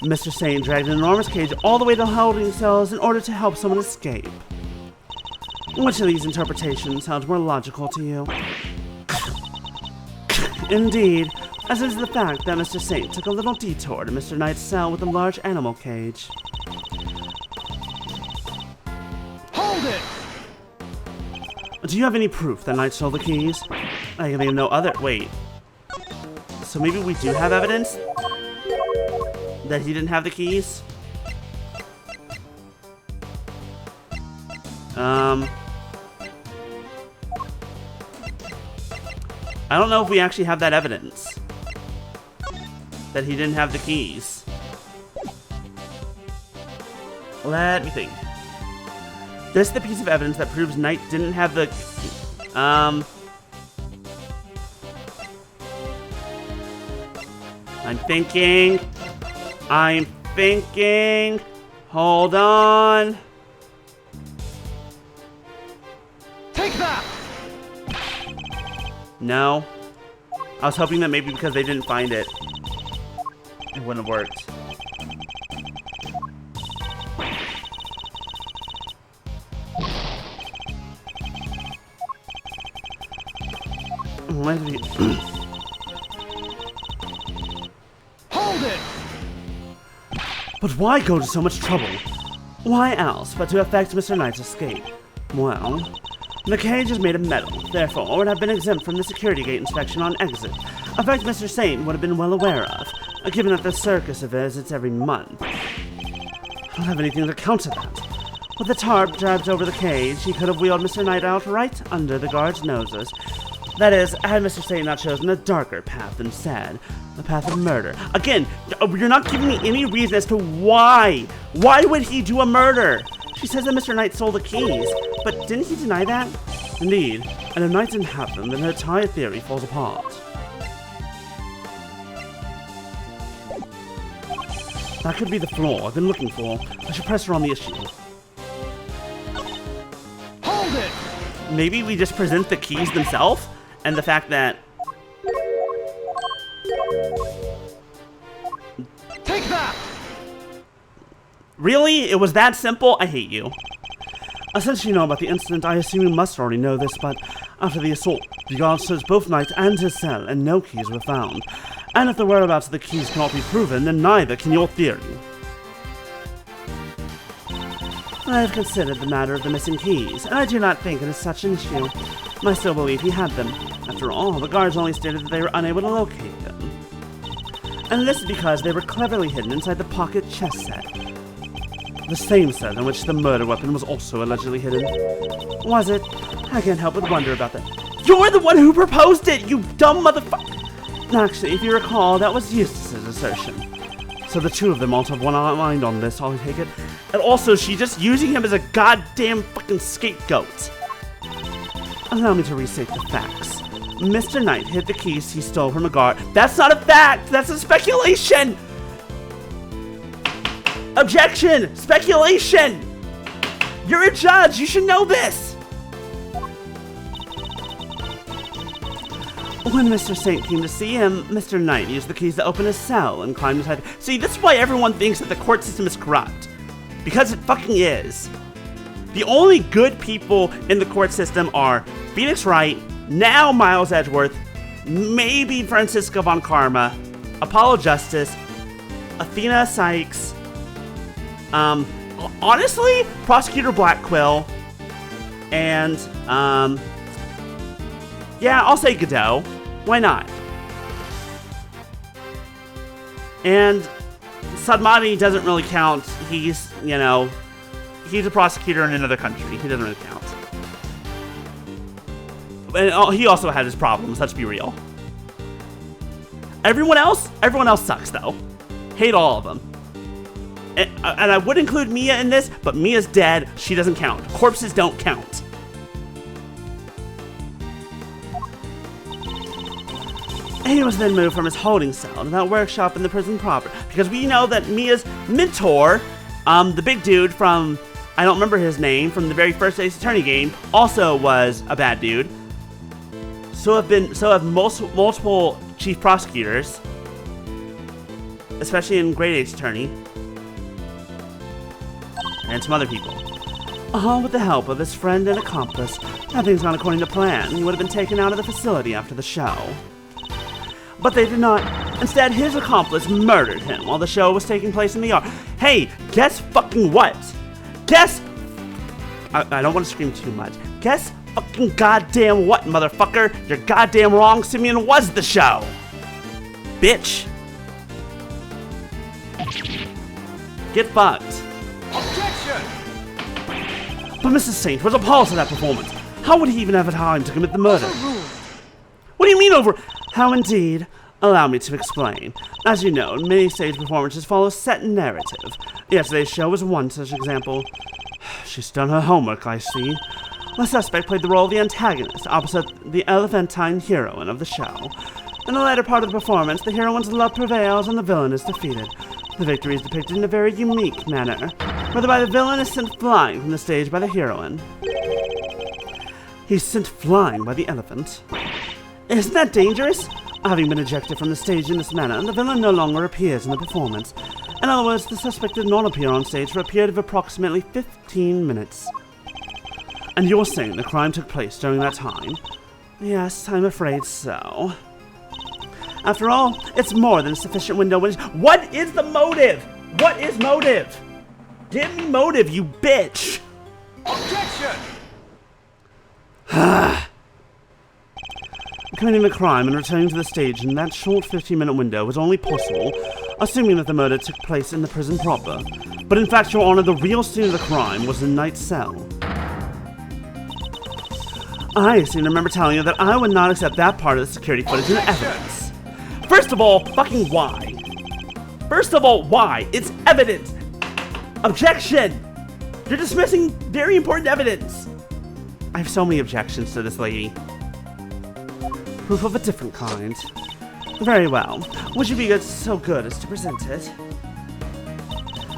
Mr. Saint dragged an enormous cage all the way to the holding cells in order to help someone escape. Which of these interpretations sounds more logical to you? Indeed, as is the fact that Mr. Saint took a little detour to Mr. Knight's cell with a large animal cage. Hold it! Do you have any proof that Knight stole the keys? I can think of no other. Wait. So maybe we do have evidence that he didn't have the keys? I don't know if we actually have that evidence that he didn't have the keys. Let me think. This is the piece of evidence that proves Knight didn't have the... I'm thinking. Hold on. Take that! No. I was hoping that maybe because they didn't find it, it wouldn't have worked. Hold it! But why go to so much trouble? Why else but to effect Mr. Knight's escape? Well, the cage is made of metal, therefore would have been exempt from the security gate inspection on exit, a fact Mr. Saint would have been well aware of, given that the circus visits every month. I don't have anything to counter that. With the tarp draped over the cage, he could have wheeled Mr. Knight out right under the guards' noses. That is, had Mr. Saint not chosen a darker path instead, the path of murder. Again, you're not giving me any reason as to why. Why would he do a murder? She says that Mr. Knight stole the keys, but didn't he deny that? Indeed, and if Knight didn't have them, then her entire theory falls apart. That could be the flaw I've been looking for. I should press her on the issue. Hold it! Maybe we just present the keys themselves, and the fact that... Take that! Really? It was that simple? I hate you. Since you know about the incident, I assume you must already know this, but after the assault, the guard searched both Knight and his cell, and no keys were found. And if the whereabouts of the keys cannot be proven, then neither can your theory. I have considered the matter of the missing keys, and I do not think it is such an issue. I still believe he had them. After all, the guards only stated that they were unable to locate them. And this is because they were cleverly hidden inside the pocket chess set. The same set in which the murder weapon was also allegedly hidden. Was it? I can't help but wonder about that. You're the one who proposed it, you dumb motherfucker! Actually, if you recall, that was Eustace's assertion. So the two of them also have one mind on this, I'll take it. And also, she's just using him as a goddamn fucking scapegoat. Allow me to restate the facts. Mr. Knight hid the keys he stole from a guard. That's not a fact! That's a speculation! Objection! Speculation! You're a judge! You should know this! When Mr. Saint came to see him, Mr. Knight used the keys to open his cell and climbed inside. See, this is why everyone thinks that the court system is corrupt. Because it fucking is. The only good people in the court system are Phoenix Wright, now Miles Edgeworth, maybe Francisca Von Karma, Apollo Justice, Athena Sykes, honestly, Prosecutor Black Quill, and, yeah, I'll say Godot. Why not? And Sadmati doesn't really count. He's, you know, he's a prosecutor in another country. He doesn't really count. he also had his problems, let's be real. Everyone else sucks, though. Hate all of them. And I would include Mia in this, but Mia's dead. She doesn't count. Corpses don't count. He was then moved from his holding cell to that workshop in the prison proper, because we know that Mia's mentor, the big dude from, I don't remember his name, from the very first Ace Attorney game, also was a bad dude. So have multiple chief prosecutors, especially in Great Ace Attorney, and some other people. All with the help of his friend and accomplice. Nothing's gone according to plan. He would have been taken out of the facility after the show. But they did not. Instead, his accomplice murdered him while the show was taking place in the yard. Hey, guess fucking what? Guess... I don't want to scream too much. Guess fucking goddamn what, motherfucker? You're goddamn wrong. Simeon was the show. Bitch. Get fucked. Objection! But Mrs. Saint was appalled to that performance. How would he even have time to commit the murder? What do you mean over... How indeed? Allow me to explain. As you know, many stage performances follow a set narrative. Yesterday's show was one such example. She's done her homework, I see. The suspect played the role of the antagonist, opposite the elephantine heroine of the show. In the latter part of the performance, the heroine's love prevails and the villain is defeated. The victory is depicted in a very unique manner, whereby the villain is sent flying from the stage by the heroine. He's sent flying by the elephant. Isn't that dangerous? Having been ejected from the stage in this manner, the villain no longer appears in the performance. In other words, the suspect did not appear on stage for a period of approximately 15 minutes. And you're saying the crime took place during that time? Yes, I'm afraid so. After all, it's more than a sufficient window. What is the motive? What is motive? Give me motive, you bitch! Objection! Committing the crime and returning to the stage in that short 15-minute window was only possible, assuming that the murder took place in the prison proper. But in fact, Your Honor, the real scene of the crime was in Knight's cell. I seem to remember telling you that I would not accept that part of the security footage as evidence. First of all, fucking why? First of all, why? It's evidence! Objection! You're dismissing very important evidence! I have so many objections to this lady. Proof of a different kind. Very well. Would you be so good as to present it?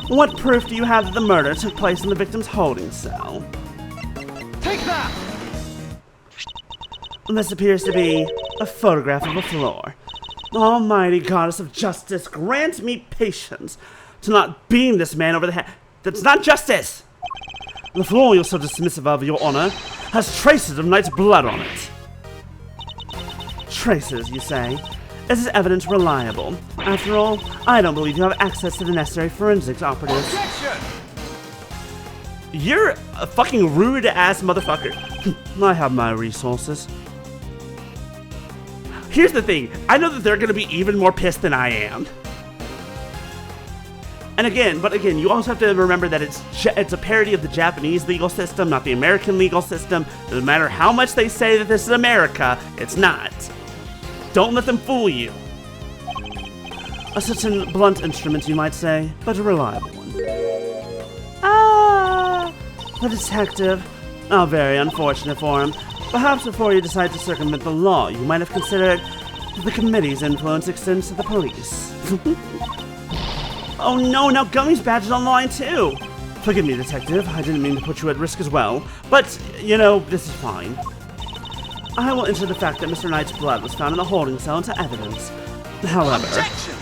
What proof do you have that the murder took place in the victim's holding cell? Take that! This appears to be a photograph of a floor. Almighty goddess of justice, grant me patience to not beam this man over the head. That's not justice! The floor you're so dismissive of, Your Honor, has traces of Knight's blood on it. Traces, you say? Is this evidence reliable? After all, I don't believe you have access to the necessary forensics operatives. Objection! You're a fucking rude-ass motherfucker. I have my resources. Here's the thing. I know that they're gonna be even more pissed than I am. And again, you also have to remember that it's a parody of the Japanese legal system, not the American legal system. No matter how much they say that this is America, it's not. Don't let them fool you. A certain blunt instrument, you might say, but a reliable one. Ah, the detective. How very unfortunate for him. Perhaps before you decide to circumvent the law, you might have considered that the committee's influence extends to the police. Oh no, now Gummy's badge is on the line too! Forgive me, detective, I didn't mean to put you at risk as well, but, you know, this is fine. I will enter the fact that Mr. Knight's blood was found in the holding cell into evidence. However... Objection!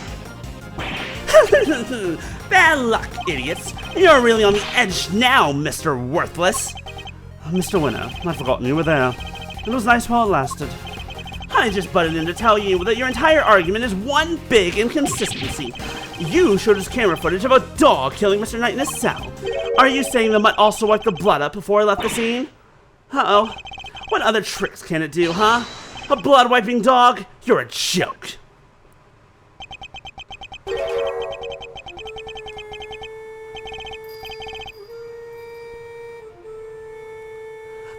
Bad luck, idiots! You're really on the edge now, Mr. Worthless! Mr. Winner, I'd forgotten you were there. It was nice while it lasted. I just butted in to tell you that your entire argument is one big inconsistency. You showed us camera footage of a dog killing Mr. Knight in his cell. Are you saying the mutt also wiped the blood up before it left the scene? Uh-oh. What other tricks can it do, huh? A blood-wiping dog? You're a joke.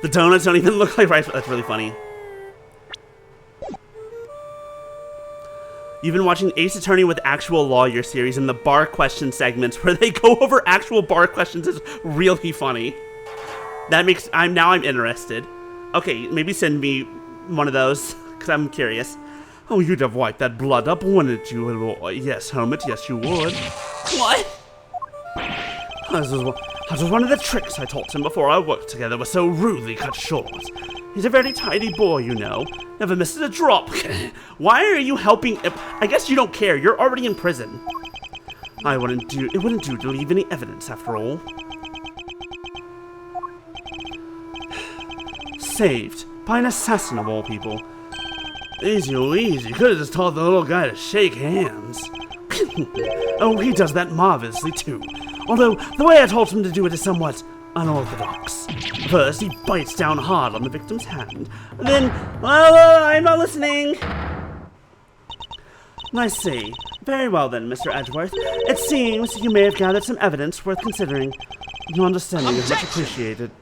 The donuts don't even look like rice. That's really funny. You've been watching Ace Attorney with Actual Lawyer series, and the bar question segments where they go over actual bar questions is really funny. That makes I'm interested. Okay, maybe send me one of those, because I'm curious. Oh, you'd have wiped that blood up, wouldn't you, Eloy? Yes, Hermit, yes you would. What? This was one of the tricks I taught him before our work together was so rudely cut short. He's a very tidy boy, you know. Never misses a drop. Why are you helping? I guess you don't care. You're already in prison. It wouldn't do to leave any evidence, after all. Saved by an assassin of all people. Easy, Louise. You could have just taught the little guy to shake hands. Oh, he does that marvelously too. Although, the way I taught him to do it is somewhat unorthodox. First, he bites down hard on the victim's hand. Then, well, I'm not listening. I see. Very well then, Mr. Edgeworth. It seems you may have gathered some evidence worth considering. Your understanding is much appreciated.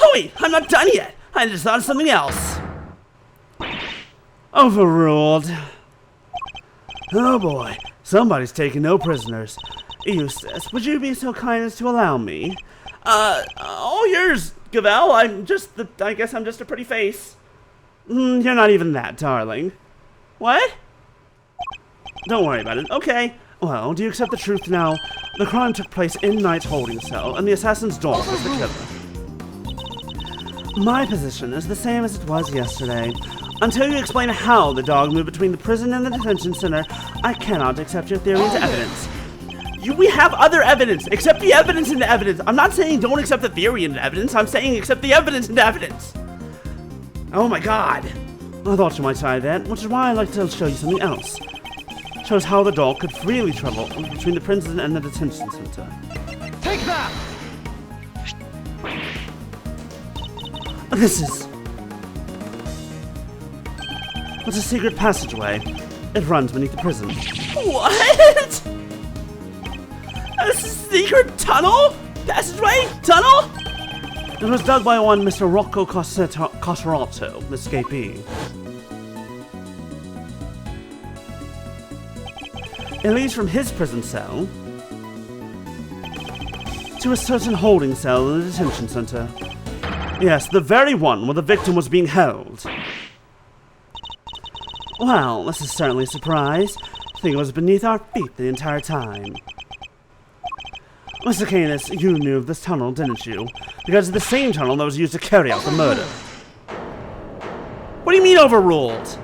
Oh wait, I'm not done yet. I just thought of something else. Overruled. Oh boy, somebody's taking no prisoners. Eustace, would you be so kind as to allow me? All yours, Gavel. I guess I'm just a pretty face. You're not even that, darling. What? Don't worry about it. Okay. Well, do you accept the truth now? The crime took place in Knight's holding cell, and the assassin's dog was the killer. My position is the same as it was yesterday. Until you explain how the dog moved between the prison and the detention center, I cannot accept your theory into evidence. We have other evidence. Accept the evidence into evidence. I'm not saying don't accept the theory into evidence. I'm saying accept the evidence into evidence. Oh my god. I thought you might try that, which is why I'd like to show you something else. Shows how the dog could freely travel between the prison and the detention center. Take that! This is... It's a secret passageway. It runs beneath the prison. What? A secret tunnel? Passageway? Tunnel? It was dug by one Mr. Rocco Coserato, escapee. It leads from his prison cell to a certain holding cell in the detention center. Yes, the very one where the victim was being held. Well, this is certainly a surprise. I think it was beneath our feet the entire time. Mr. Canis, you knew of this tunnel, didn't you? Because it's the same tunnel that was used to carry out the murder. What do you mean overruled?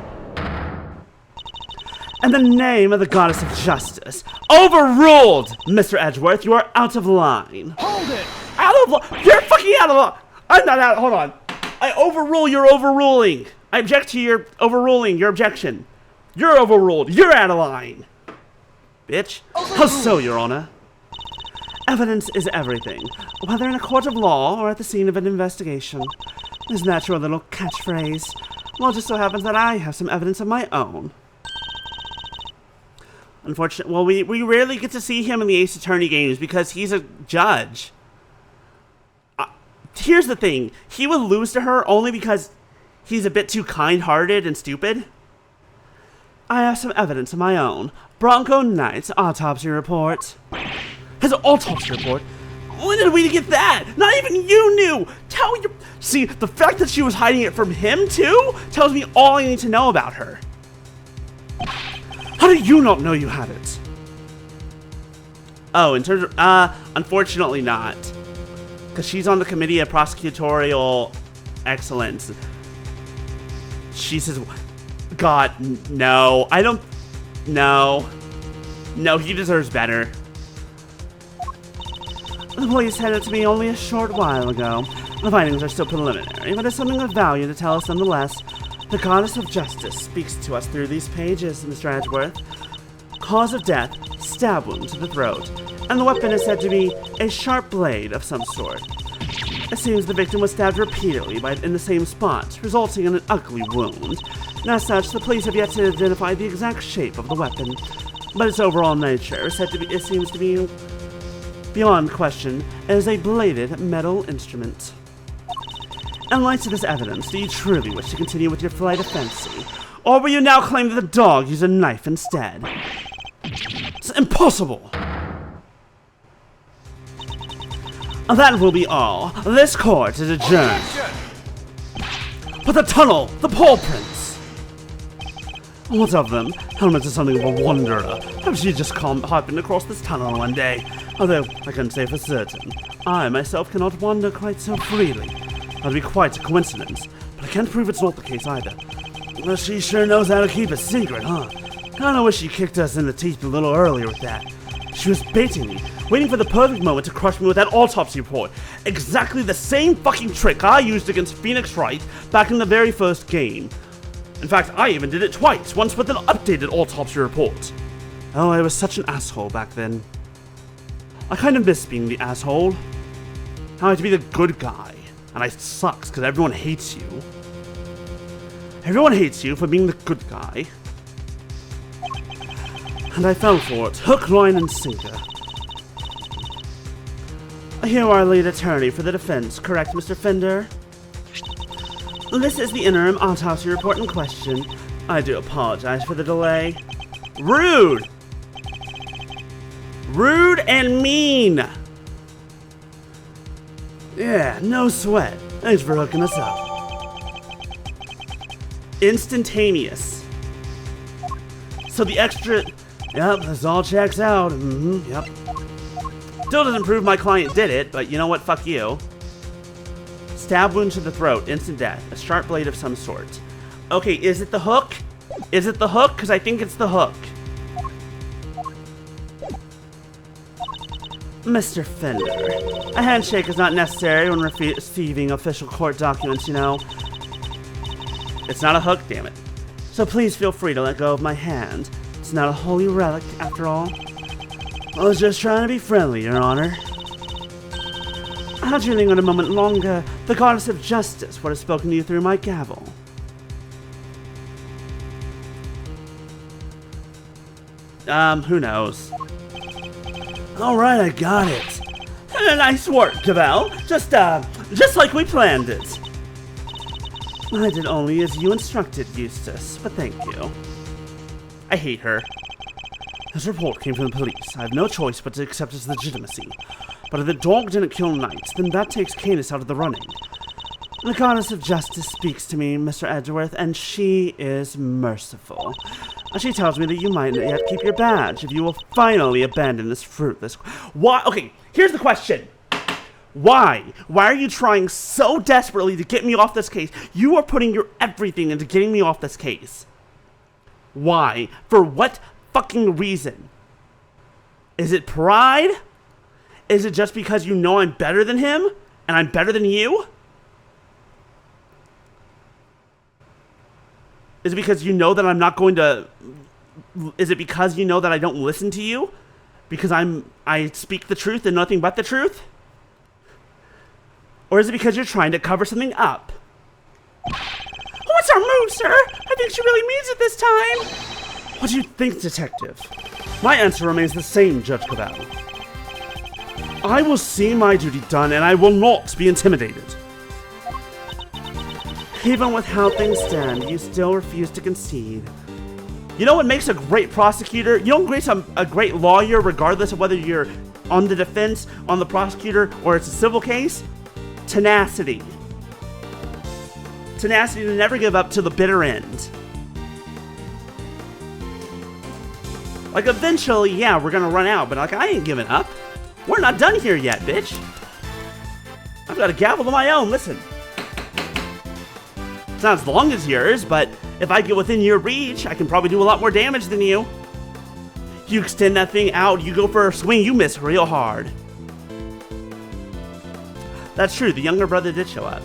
In the name of the goddess of justice. Overruled! Mr. Edgeworth, you are out of line. Hold it! Out of line? You're fucking out of line! I'm not out, hold on. I overrule your overruling. I object to your overruling your objection. You're overruled. You're out of line. Bitch. How so, Your Honor? Evidence is everything, whether in a court of law or at the scene of an investigation. Isn't that your little catchphrase? Well, it just so happens that I have some evidence of my own. Unfortunately, well, we rarely get to see him in the Ace Attorney games because he's a judge. Here's the thing. He would lose to her only because he's a bit too kind-hearted and stupid. I have some evidence of my own. Bronco Knight's autopsy report. His autopsy report? When did we get that? Not even you knew! See, the fact that she was hiding it from him, too, tells me all I need to know about her. How do you not know you have it? Oh, in terms of, unfortunately not. Because she's on the Committee of Prosecutorial Excellence. She says, God, no. I don't, no. No, he deserves better. The police had it to me only a short while ago. The findings are still preliminary, but it's something of value to tell us nonetheless. The goddess of justice speaks to us through these pages, Mr. Edgeworth. Cause of death, stab wound to the throat, and the weapon is said to be a sharp blade of some sort. It seems the victim was stabbed repeatedly in the same spot, resulting in an ugly wound. And as such, the police have yet to identify the exact shape of the weapon, but its overall nature is said to be, it seems to be beyond question, as a bladed metal instrument. In light of this evidence, do you truly wish to continue with your flight of fancy, Or will you now claim that the dog used a knife instead? It's impossible! That will be all. This court is adjourned. Objection! But the tunnel! The paw prints! What of them? Helmets are something of a wanderer. Perhaps she just happened across this tunnel one day. Although, I can't say for certain. I myself cannot wander quite so freely. That'd be quite a coincidence. But I can't prove it's not the case either. Well, she sure knows how to keep a secret, huh? Kinda wish she kicked us in the teeth a little earlier with that. She was baiting me, waiting for the perfect moment to crush me with that autopsy report. Exactly the same fucking trick I used against Phoenix Wright back in the very first game. In fact, I even did it twice, once with an updated autopsy report. Oh, I was such an asshole back then. I kind of miss being the asshole. I like to be the good guy, and it sucks because everyone hates you. Everyone hates you for being the good guy. And I fell for it, hook, line, and sinker. Here our lead attorney for the defense, correct, Mr. Fender? This is the interim autopsy report in question. I do apologize for the delay. Rude! Rude and mean! Yeah, no sweat. Thanks for hooking us up. Instantaneous. So the extra... Yep, this all checks out. Yep. Still doesn't prove my client did it, but you know what? Fuck you. Stab wound to the throat, instant death. A sharp blade of some sort. Okay, is it the hook? Is it the hook? Because I think it's the hook. Mr. Fender, a handshake is not necessary when receiving official court documents, you know. It's not a hook, damn it. So please feel free to let go of my hand. It's not a holy relic, after all. I was just trying to be friendly, Your Honor. How'd you linger a moment longer? The goddess of justice would have spoken to you through my gavel. Who knows? Alright, I got it. Nice work, Cavell. Just like we planned it. I did only as you instructed, Eustace, but thank you. I hate her. This report came from the police. I have no choice but to accept its legitimacy. But if the dog didn't kill Knight, then that takes Canis out of the running. The goddess of justice speaks to me, Mr. Edgeworth, and she is merciful. She tells me that you might yet keep your badge if you will finally abandon this fruitless... Why? Okay, here's the question. Why? Why are you trying so desperately to get me off this case? You are putting your everything into getting me off this case. Why? For what fucking reason? Is it pride? Is it just because you know I'm better than him? And I'm better than you? Is it because you know that I'm not going to... Is it because you know that I don't listen to you? Because I speak the truth and nothing but the truth? Or is it because you're trying to cover something up? What's our move, sir? I think she really means it this time. What do you think, detective? My answer remains the same, Judge Cavell. I will see my duty done, and I will not be intimidated. Even with how things stand, you still refuse to concede. You know what makes a great prosecutor? You know what makes a great lawyer, regardless of whether you're on the defense, on the prosecutor, or it's a civil case? Tenacity. Tenacity to never give up to the bitter end. Like, eventually, yeah, we're gonna run out, but like, I ain't giving up. We're not done here yet, bitch. I've got a gavel of my own, listen. It's not as long as yours, but if I get within your reach, I can probably do a lot more damage than you. You extend that thing out, you go for a swing, you miss real hard. That's true, the younger brother did show up.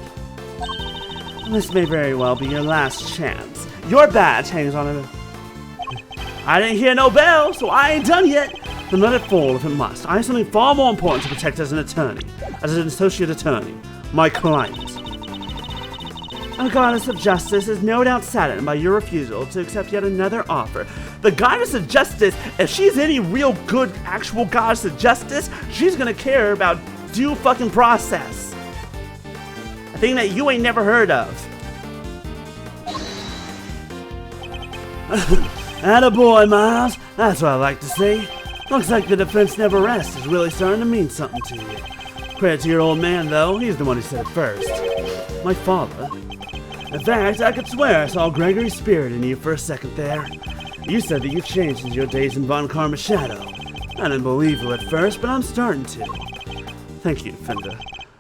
This may very well be your last chance. Your badge hangs on it. I didn't hear no bell, so I ain't done yet. Then let it fall if it must. I have something far more important to protect as an attorney, as an associate attorney, my client. The goddess of justice is no doubt saddened by your refusal to accept yet another offer. The goddess of justice, if she's any real good actual goddess of justice, she's gonna care about due fucking process. A thing that you ain't never heard of. Attaboy, Miles. That's what I like to see. Looks like the defense never rests is really starting to mean something to you. Credit to your old man, though. He's the one who said it first. My father. In fact, I could swear I saw Gregory's spirit in you for a second there. You said that you've changed since your days in Von Karma's shadow. I didn't believe you at first, but I'm starting to. Thank you, Fender.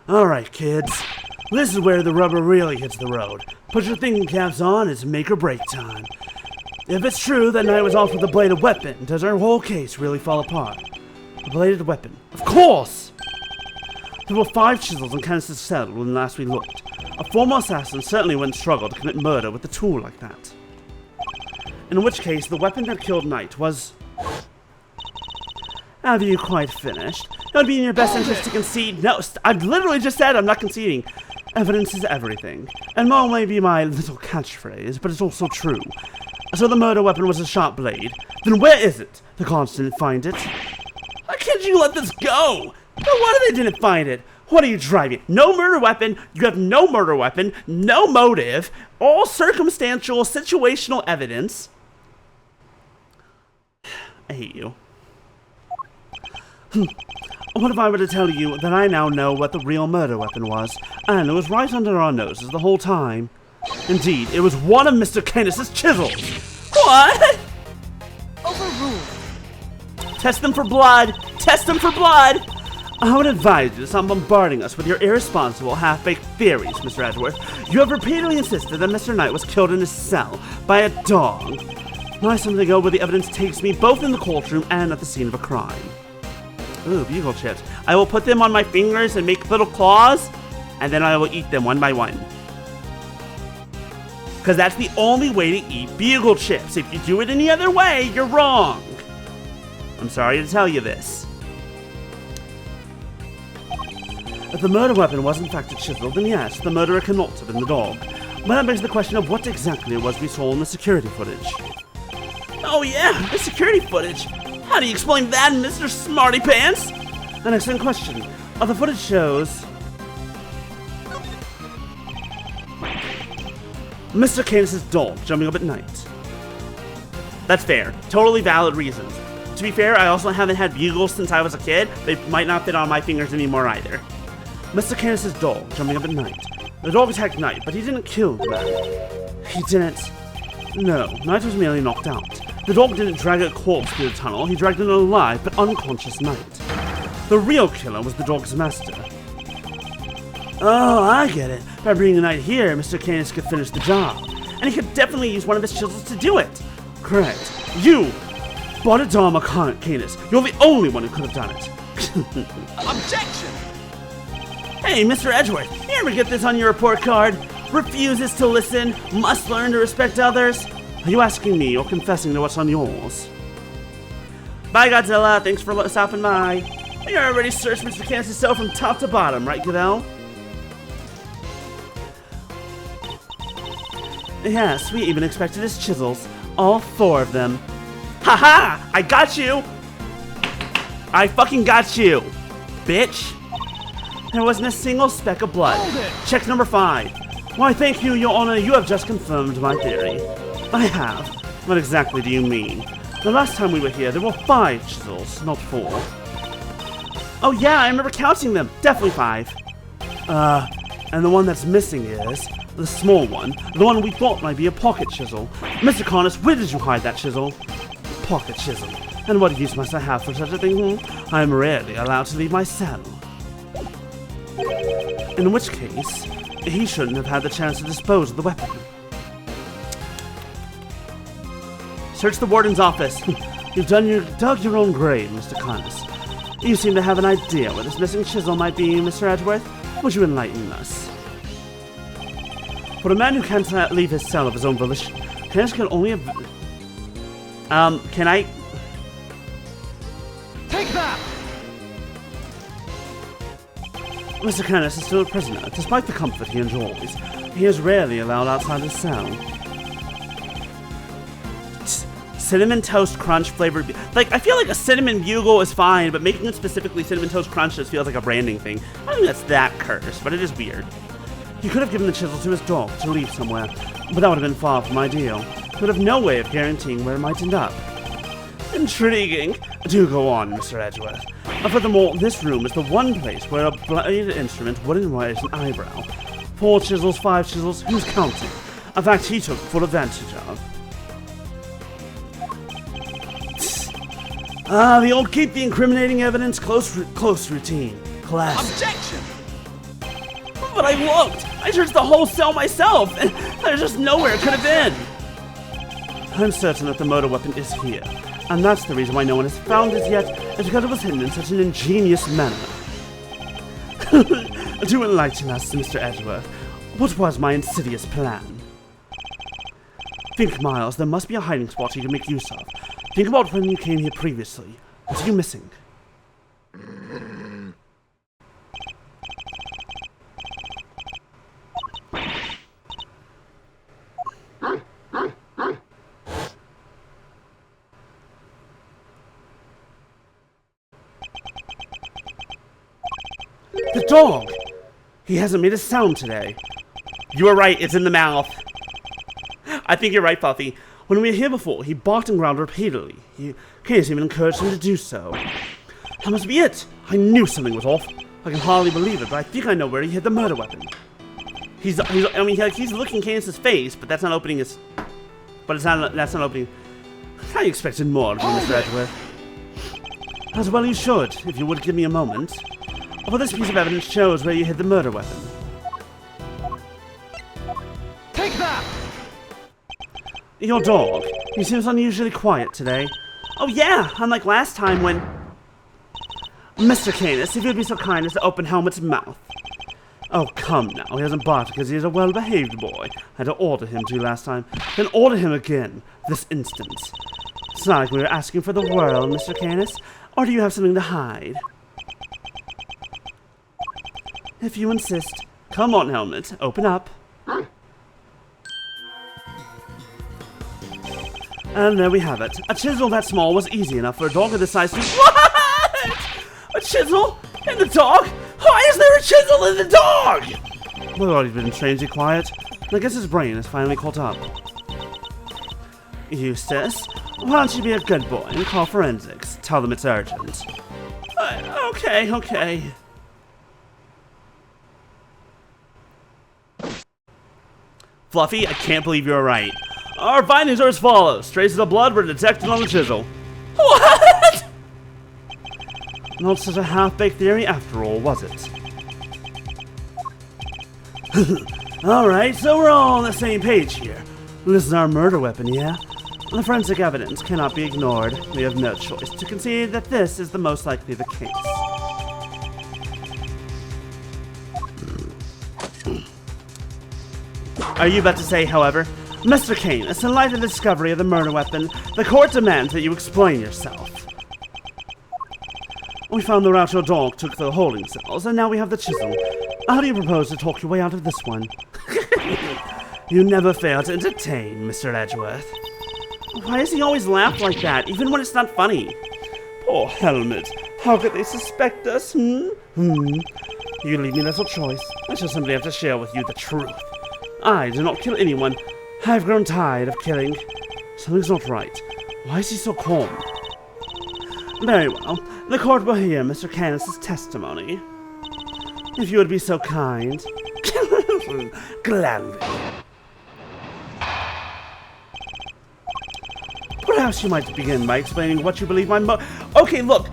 Alright, kids. This is where the rubber really hits the road. Put your thinking caps on, it's make or break time. If it's true that Knight was off with a bladed weapon, does our whole case really fall apart? A bladed weapon? Of course! There were 5 chisels in Kenneth's cell when last we looked. A former assassin certainly wouldn't struggle to commit murder with a tool like that. In which case, the weapon that killed Knight was... Have you quite finished? It would be in your best interest to concede. No, I literally just said I'm not conceding. Evidence is everything. And more may be my little catchphrase, but it's also true. So the murder weapon was a sharp blade. Then where is it? The cops didn't find it. Why can't you let this go? No wonder they didn't find it. What are you driving? No murder weapon. You have no murder weapon. No motive. All circumstantial, situational evidence. I hate you. What if I were to tell you that I now know what the real murder weapon was, and it was right under our noses the whole time? Indeed, it was one of Mr. Canis's chisels. What? Overruled. Test them for blood. Test them for blood. I would advise you to stop bombarding us with your irresponsible, half-baked theories, Mr. Edgeworth. You have repeatedly insisted that Mr. Knight was killed in his cell by a dog. Now I simply go where the evidence takes me, both in the courtroom and at the scene of a crime. Ooh, bugle chips. I will put them on my fingers and make little claws, and then I will eat them one by one. Because that's the only way to eat bugle chips. If you do it any other way, you're wrong. I'm sorry to tell you this. If the murder weapon was in fact a chisel, then yes, the murderer cannot have been the dog. But that begs the question of what exactly it was we saw in the security footage. Oh yeah, the security footage! How do you explain that, Mr. Smarty Pants? An excellent question. The footage shows... Mr. Canis's dog jumping up at night. That's fair. Totally valid reasons. To be fair, I also haven't had bugles since I was a kid. They might not fit on my fingers anymore either. Mr. Canis's dog jumping up at night. The dog attacked Knight, but he didn't kill the man. He didn't... No, Knight was merely knocked out. The dog didn't drag a corpse through the tunnel, he dragged an alive but unconscious Knight. The real killer was the dog's master. Oh, I get it. By bringing Knight here, Mr. Canis could finish the job. And he could definitely use one of his chisels to do it. Correct. You, Bodhidharma Canis, you're the only one who could have done it. Objection! Hey, Mr. Edgeworth, you ever get this on your report card? Refuses to listen, must learn to respect others? Are you asking me or confessing to what's on yours? Bye, Godzilla. Thanks for stopping by. You already searched Mr. Canis' cell from top to bottom, right, Goodell? Yes, we even expected his chisels. All 4 of them. Haha! I got you! I fucking got you! Bitch! There wasn't a single speck of blood. Check number 5. Why, thank you, Your Honor. You have just confirmed my theory. I have. What exactly do you mean? The last time we were here, there were 5 chisels, not 4. Oh yeah, I remember counting them. Definitely 5. And the one that's missing is the small one. The one we thought might be a pocket chisel. Mr. Canis, where did you hide that chisel? Pocket chisel. And what use must I have for such a thing? I am rarely allowed to leave my cell. In which case, he shouldn't have had the chance to dispose of the weapon. Search the warden's office. You've dug your own grave, Mr. Canis. You seem to have an idea where this missing chisel might be, Mr. Edgeworth. Would you enlighten us? For a man who can't leave his cell of his own volition, Canis can only have... can I... Take that! Mr. Canis is still a prisoner, despite the comfort he enjoys. He is rarely allowed outside his cell. Cinnamon Toast Crunch flavored... Like, I feel like a Cinnamon Bugle is fine, but making it specifically Cinnamon Toast Crunch just feels like a branding thing. I don't think that's that cursed, but it is weird. He could have given the chisel to his dog to leave somewhere, but that would have been far from ideal. would have no way of guaranteeing where it might end up. Intriguing. Do go on, Mr. Edgeworth. Furthermore, this room is the one place where a bladed instrument wouldn't raise an eyebrow. 4 chisels, 5 chisels, who's counting? In fact, he took full advantage of. The old keep the incriminating evidence close routine. Classic. Objection! But I looked! I searched the whole cell myself, and there's just nowhere it could have been! I'm certain that the murder weapon is here, and that's the reason why no one has found it yet, is because it was hidden in such an ingenious manner. Do enlighten us, Mr. Edgeworth. What was my insidious plan? Think, Miles, there must be a hiding spot you can make use of. Think about when you came here previously. What are you missing? The dog! He hasn't made a sound today. You were right, it's in the mouth. I think you're right, Puffy. When we were here before, he barked and growled repeatedly. Candace even encouraged him to do so. That must be it! I knew something was off. I can hardly believe it, but I think I know where he hid the murder weapon. He's looking Candace's face, but that's not opening his... That's not opening... I expected more of you, Mr. Edgeworth. As well you should, if you would give me a moment. For this piece of evidence shows where you hid the murder weapon. Take that! Your dog. He seems unusually quiet today. Oh yeah, unlike last time when... Mr. Canis, if you'd be so kind as to open Helmet's mouth. Oh, come now. He hasn't barked because he is a well-behaved boy. I had to order him to last time. Then order him again, this instant. It's not like we were asking for the world, Mr. Canis. Or do you have something to hide? If you insist. Come on, Helmet. Open up. And there we have it. A chisel that small was easy enough for a dog of this size to... What? A chisel? In the dog? Why is there a chisel in the dog? Well, he's been strangely quiet. I guess his brain has finally caught up. Eustace, why don't you be a good boy and call forensics? Tell them it's urgent. Okay. Fluffy, I can't believe you were right. Our findings are as follows. Traces of blood were detected on the chisel. What? Not such a half-baked theory after all, was it? Alright, so we're all on the same page here. This is our murder weapon, yeah? The forensic evidence cannot be ignored. We have no choice to concede that this is the most likely the case. Are you about to say, however? Mr. Canis, in light of the discovery of the murder weapon, the court demands that you explain yourself. We found the route your dog took the holding cells, and now we have the chisel. How do you propose to talk your way out of this one? You never fail to entertain, Mr. Edgeworth. Why does he always laugh like that, even when it's not funny? Poor Helmet. How could they suspect us, You leave me little choice. I shall simply have to share with you the truth. I do not kill anyone. I've grown tired of killing. Something's not right. Why is he so calm? Very well. The court will hear Mr. Canis' testimony. If you would be so kind. Gladly. Perhaps you might begin by explaining what you believe my Okay, look.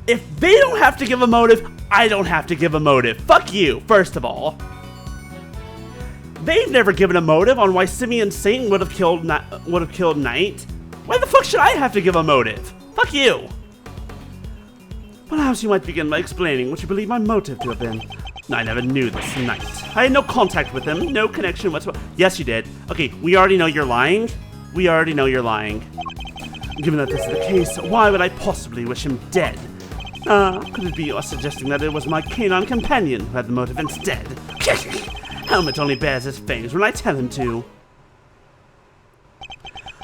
If they don't have to give a motive, I don't have to give a motive. Fuck you, first of all. They've never given a motive on why Simeon Satan would have killed Knight. Why the fuck should I have to give a motive? Fuck you! Perhaps you might begin by explaining what you believe my motive to have been. I never knew this Knight. I had no contact with him, no connection whatsoever. Yes, you did. Okay, we already know you're lying. We already know you're lying. Given that this is the case, why would I possibly wish him dead? Could it be you are suggesting that it was my canine companion who had the motive instead? Helmet only bears his fangs when I tell him to.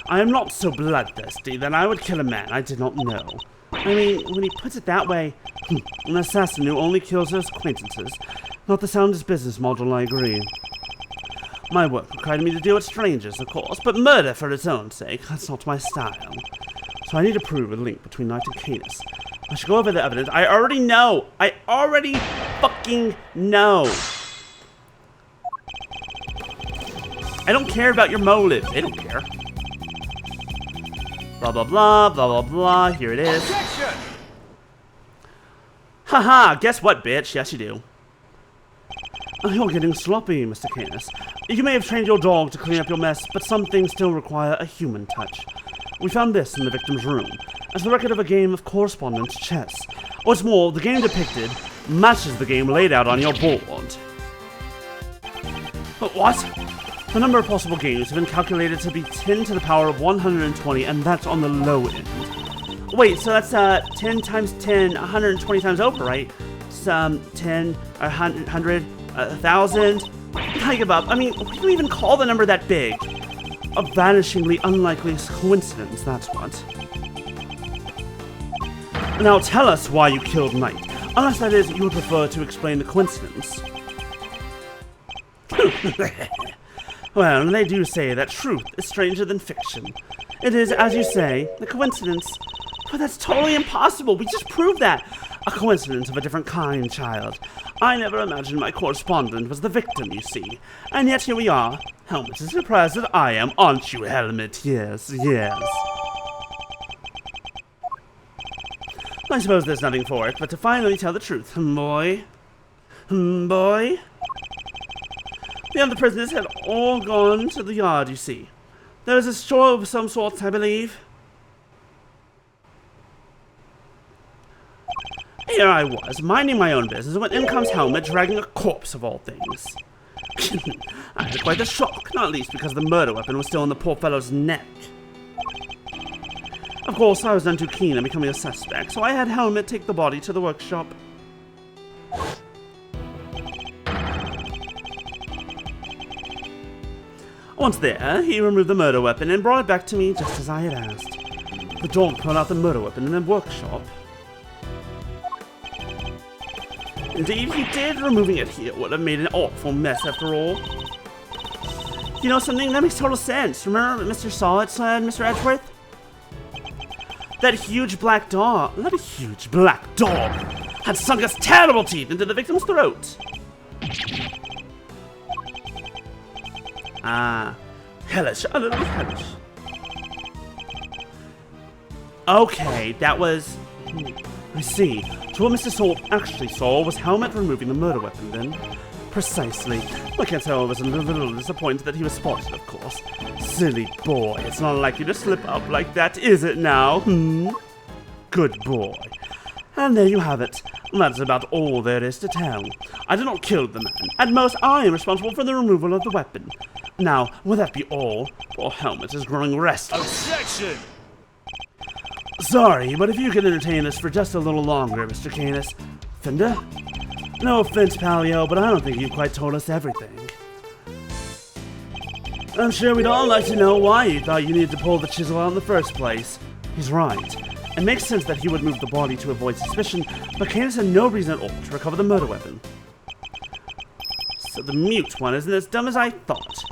I am not so bloodthirsty that I would kill a man I did not know. I mean, when he puts it that way, an assassin who only kills his acquaintances. Not the soundest business model, I agree. My work required me to deal with strangers, of course, but murder for its own sake, that's not my style. So I need to prove a link between Knight and Canis. I should go over the evidence. I already know! I already fucking know! I don't care about your motive. They don't care. Blah, blah, blah, blah, blah, blah. Here it is. Objection! Haha, guess what, bitch? Yes, you do. Oh, you're getting sloppy, Mr. Canis. You may have trained your dog to clean up your mess, but some things still require a human touch. We found this in the victim's room, as the record of a game of correspondence chess. What's more, the game depicted matches the game laid out on your board. But what? The number of possible games have been calculated to be 10 to the power of 120, and that's on the low end. Wait, so that's 10 times 10, 120 times over, right? Some 10, 100, 1,000. I give up. I mean, we don't even call the number that big. A vanishingly unlikely coincidence, that's what. Now tell us why you killed Knight. Unless, that is, you would prefer to explain the coincidence. Well, they do say that truth is stranger than fiction. It is, as you say, a coincidence. But that's totally impossible. We just proved that. A coincidence of a different kind, child. I never imagined my correspondent was the victim, you see. And yet here we are. Helmet is surprised that I am, aren't you, Helmet? Yes, yes. I suppose there's nothing for it but to finally tell the truth, boy. Boy? The other prisoners had all gone to the yard, you see. There was a store of some sorts, I believe. Here I was, minding my own business, when in comes Helmet dragging a corpse of all things. I had quite a shock, not least because the murder weapon was still in the poor fellow's neck. Of course, I was none too keen on becoming a suspect, so I had Helmet take the body to the workshop. Once there, he removed the murder weapon and brought it back to me just as I had asked. The dog pulled out the murder weapon in the workshop. Indeed, he did. Removing it here would have made an awful mess after all. You know something? That makes total sense. Remember what Mr. Solid said, Mr. Edgeworth? That huge black dog had sunk its terrible teeth into the victim's throat. Ah, hellish, a little hellish. Okay, that was... I see. So what Mr. Salt actually saw was Helmet removing the murder weapon, then? Precisely. I can't tell I was a little disappointed that he was spotted, of course. Silly boy, it's not like you to slip up like that, is it now? Good boy. And there you have it. That's about all there is to tell. I did not kill the man. At most, I am responsible for the removal of the weapon. Now, will that be all? Poor Helmet is growing restless. Objection! Sorry, but if you can entertain us for just a little longer, Mr. Canis. Fender? No offense, Palio, but I don't think you've quite told us everything. I'm sure we'd all like to know why you thought you needed to pull the chisel out in the first place. He's right. It makes sense that he would move the body to avoid suspicion, but Canis had no reason at all to recover the murder weapon. So the mute one isn't as dumb as I thought.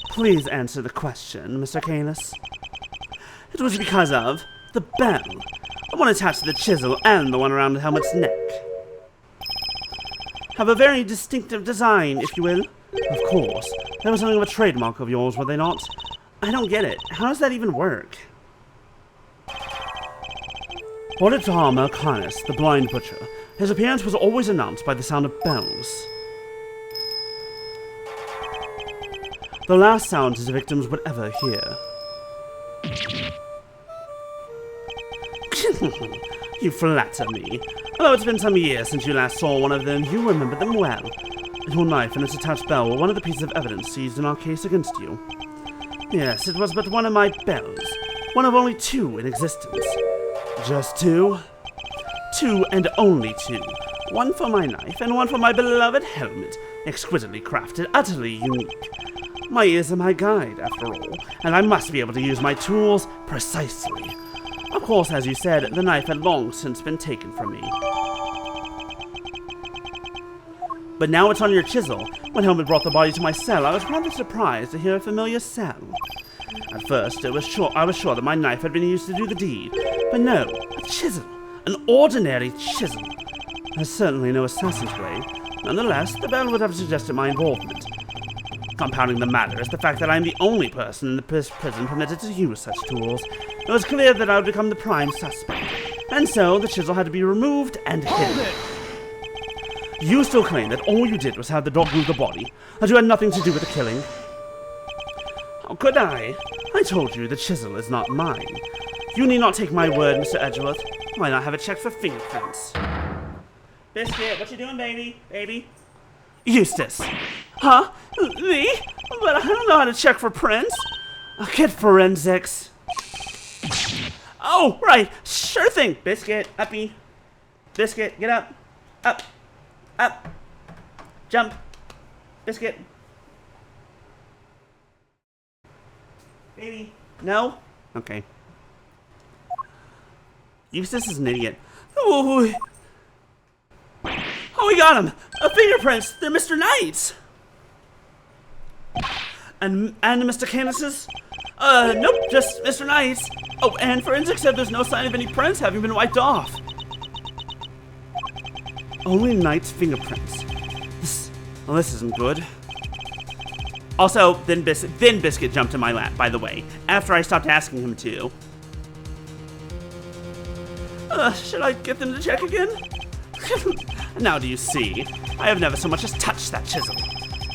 Please answer the question, Mr. Canis. It was because of the bell. The one attached to the chisel and the one around the helmet's neck. Have a very distinctive design, if you will. Of course. That was something of a trademark of yours, were they not? I don't get it. How does that even work? Bodhidharma Canis, the blind butcher. His appearance was always announced by the sound of bells. The last sound his victims would ever hear. You flatter me. Although it's been some years since you last saw one of them, you remember them well. Your knife and its attached bell were one of the pieces of evidence seized in our case against you. Yes, it was but one of my bells. One of only two in existence. Just two? Two and only two. One for my knife and one for my beloved helmet. Exquisitely crafted, utterly unique. My ears are my guide, after all, and I must be able to use my tools precisely. Of course, as you said, the knife had long since been taken from me. But now it's on your chisel. When Helmut brought the body to my cell, I was rather surprised to hear a familiar sound. At first, I was sure that my knife had been used to do the deed. But no, a chisel. An ordinary chisel. There's certainly no assassin's grade. Nonetheless, the bell would have suggested my involvement. Compounding the matter is the fact that I am the only person in the prison permitted to use such tools. It was clear that I would become the prime suspect. And so, the chisel had to be removed and hidden. Hold it! You still claim that all you did was have the dog move the body, that you had nothing to do with the killing? How could I? I told you the chisel is not mine. You need not take my word, Mr. Edgeworth. Why not have it checked for fingerprints? Biscuit, what you doing, baby? Baby? Eustace. Huh? Me? But I don't know how to check for prints. I'll get forensics. Oh, right. Sure thing. Biscuit, uppy. Biscuit, get up. Up. Up. Jump. Biscuit. Baby. No? Okay. Eustace is an idiot. Oh, we got him! Fingerprints! They're Mr. Knight's! And Mr. Canis's? Nope, just Mr. Knight's. Oh, and forensics said there's no sign of any prints having been wiped off. Only Knight's fingerprints. This isn't good. Also, then Biscuit jumped in my lap, by the way, after I stopped asking him to. Should I get them to check again? Now do you see? I have never so much as touched that chisel.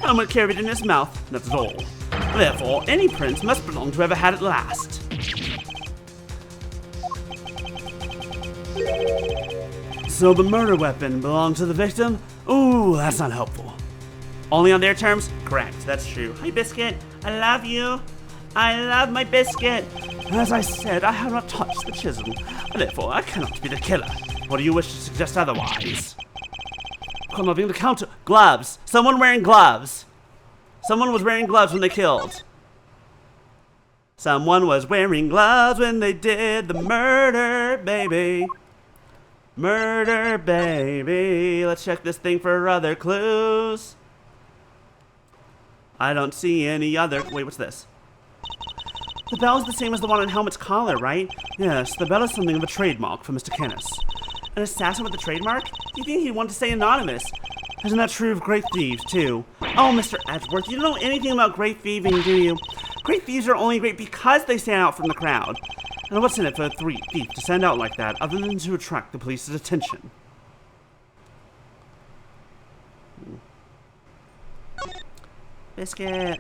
Helmut carried it in his mouth, that's all. Therefore, any prints must belong to whoever had it last. So the murder weapon belonged to the victim? Ooh, that's not helpful. Only on their terms? Correct, that's true. Hi, Biscuit. I love you. I love my biscuit. As I said, I have not touched the chisel. Therefore, I cannot be the killer. Or do you wish to suggest otherwise? Come on, being the counter. Gloves. Someone wearing gloves. Someone was wearing gloves when they killed. Someone was wearing gloves when they did the murder, baby. Murder, baby. Let's check this thing for other clues. I don't see any other. Wait, what's this? The bell is the same as the one on Helmut's collar, right? Yes, the bell is something of a trademark for Mr. Canis. An assassin with a trademark? Do you think he'd want to say anonymous? Isn't that true of great thieves, too? Oh, Mr. Edgeworth, you don't know anything about great thieving, do you? Great thieves are only great because they stand out from the crowd. And what's in it for a thief to stand out like that, other than to attract the police's attention? Biscuit.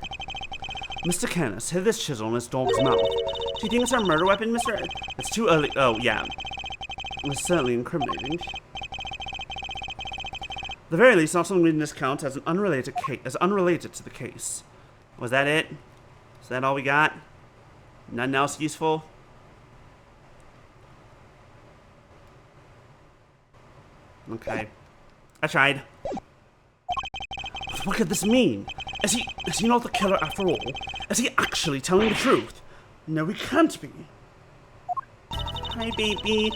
Mr. Canis hid this chisel in his dog's mouth. Do you think it's our murder weapon, Mr. It's too early. Oh, yeah. It's certainly incriminating. At the very least, not something we can discount as unrelated to the case. Was that it? Is that all we got? Nothing else useful? Okay. I tried. What could this mean? Is he not the killer after all? Is he actually telling the truth? No, he can't be. Hi, baby.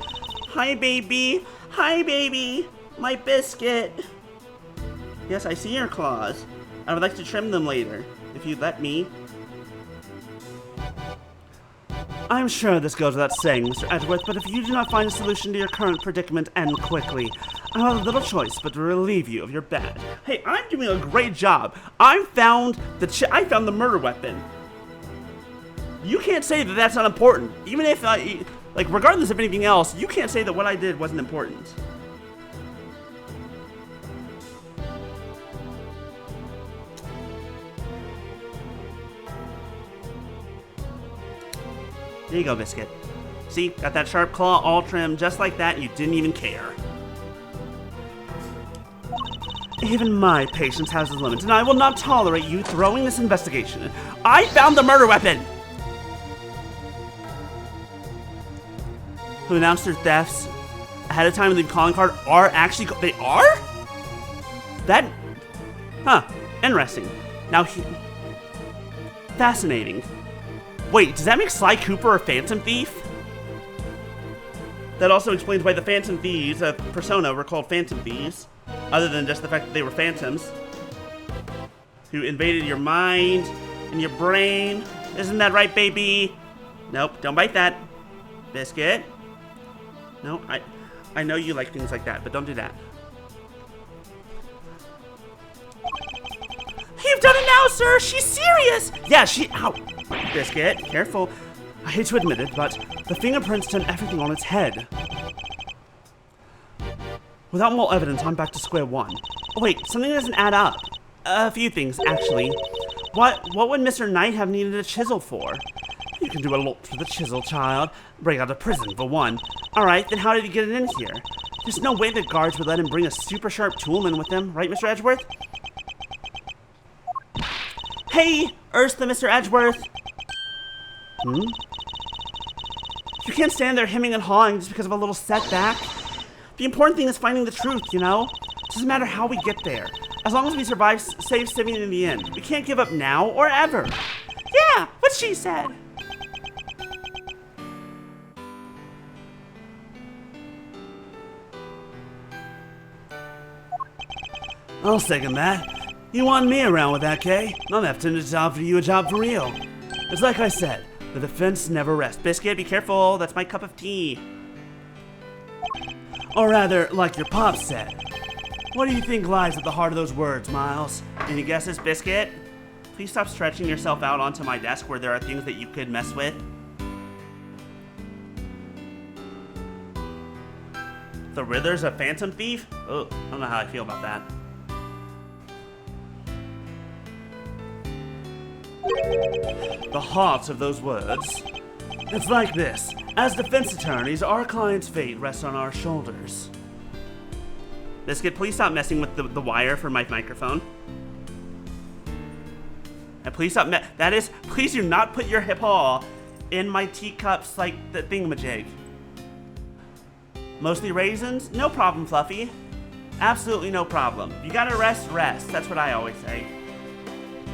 Hi, baby. Hi, baby. My biscuit. Yes, I see your claws. I would like to trim them later, if you'd let me. I'm sure this goes without saying, Mr. Edgeworth, but if you do not find a solution to your current predicament and quickly, I have little choice but to relieve you of your bed. Hey, I'm doing a great job. I found the murder weapon. You can't say that that's not important. Even if regardless of anything else, you can't say that what I did wasn't important. There you go, Biscuit. See, got that sharp claw all trimmed just like that, and you didn't even care. Even my patience has its limits, and I will not tolerate you throwing this investigation. I found the murder weapon! Who announced their thefts ahead of time in the calling card are actually... They are? That... Huh. Interesting. Now, fascinating. Wait, does that make Sly Cooper a Phantom Thief? That also explains why the Phantom Thieves of Persona were called Phantom Thieves. Other than just the fact that they were phantoms who invaded your mind and your brain. Isn't that right, baby? Nope, don't bite that. Biscuit. No, I know you like things like that, but don't do that. You've done it now, sir! She's serious! Yeah, ow! Biscuit, careful. I hate to admit it, but the fingerprints done everything on its head. Without more evidence, I'm back to square one. Oh, wait, something doesn't add up. A few things, actually. What would Mr. Knight have needed a chisel for? You can do a lot with a chisel, child. Break out of prison, for one. Alright, then how did he get it in here? There's no way the guards would let him bring a super sharp tool in with him, right, Mr. Edgeworth? Hey, Ursula, Mr. Edgeworth. You can't stand there hemming and hawing just because of a little setback. The important thing is finding the truth, you know? It doesn't matter how we get there. As long as we survive, save Simeon in the end. We can't give up now or ever. Yeah, what she said. I'll second that. You want me around with that, Kay? I'm having to offer you a job for real. It's like I said, the defense never rests. Biscuit, be careful. That's my cup of tea. Or rather, like your pop said. What do you think lies at the heart of those words, Miles? Any guesses, Biscuit? Please stop stretching yourself out onto my desk where there are things that you could mess with. The Riddler's a phantom thief? Oh, I don't know how I feel about that. The heart of those words. It's like this. As defense attorneys, our client's fate rests on our shoulders. Biscuit, please stop messing with the wire for my microphone. And please stop please do not put your hip paw in my teacups like the thingamajig. Mostly raisins? No problem, Fluffy. Absolutely no problem. You gotta rest, rest. That's what I always say.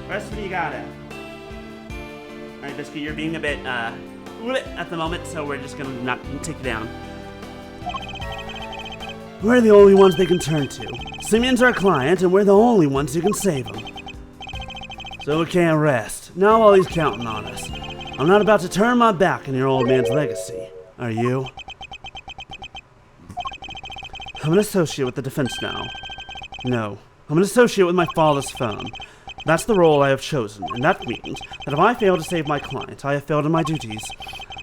Rest when you gotta. Alright, Biscuit, you're being a bit, at the moment, so we're just gonna not take it down. We're the only ones they can turn to. Simeon's our client, and we're the only ones who can save him. So we can't rest. Not while he's counting on us. I'm not about to turn my back on your old man's legacy. Are you? I'm an associate with the defense now. No, I'm an associate with my father's firm. That's the role I have chosen, and that means that if I fail to save my client, I have failed in my duties.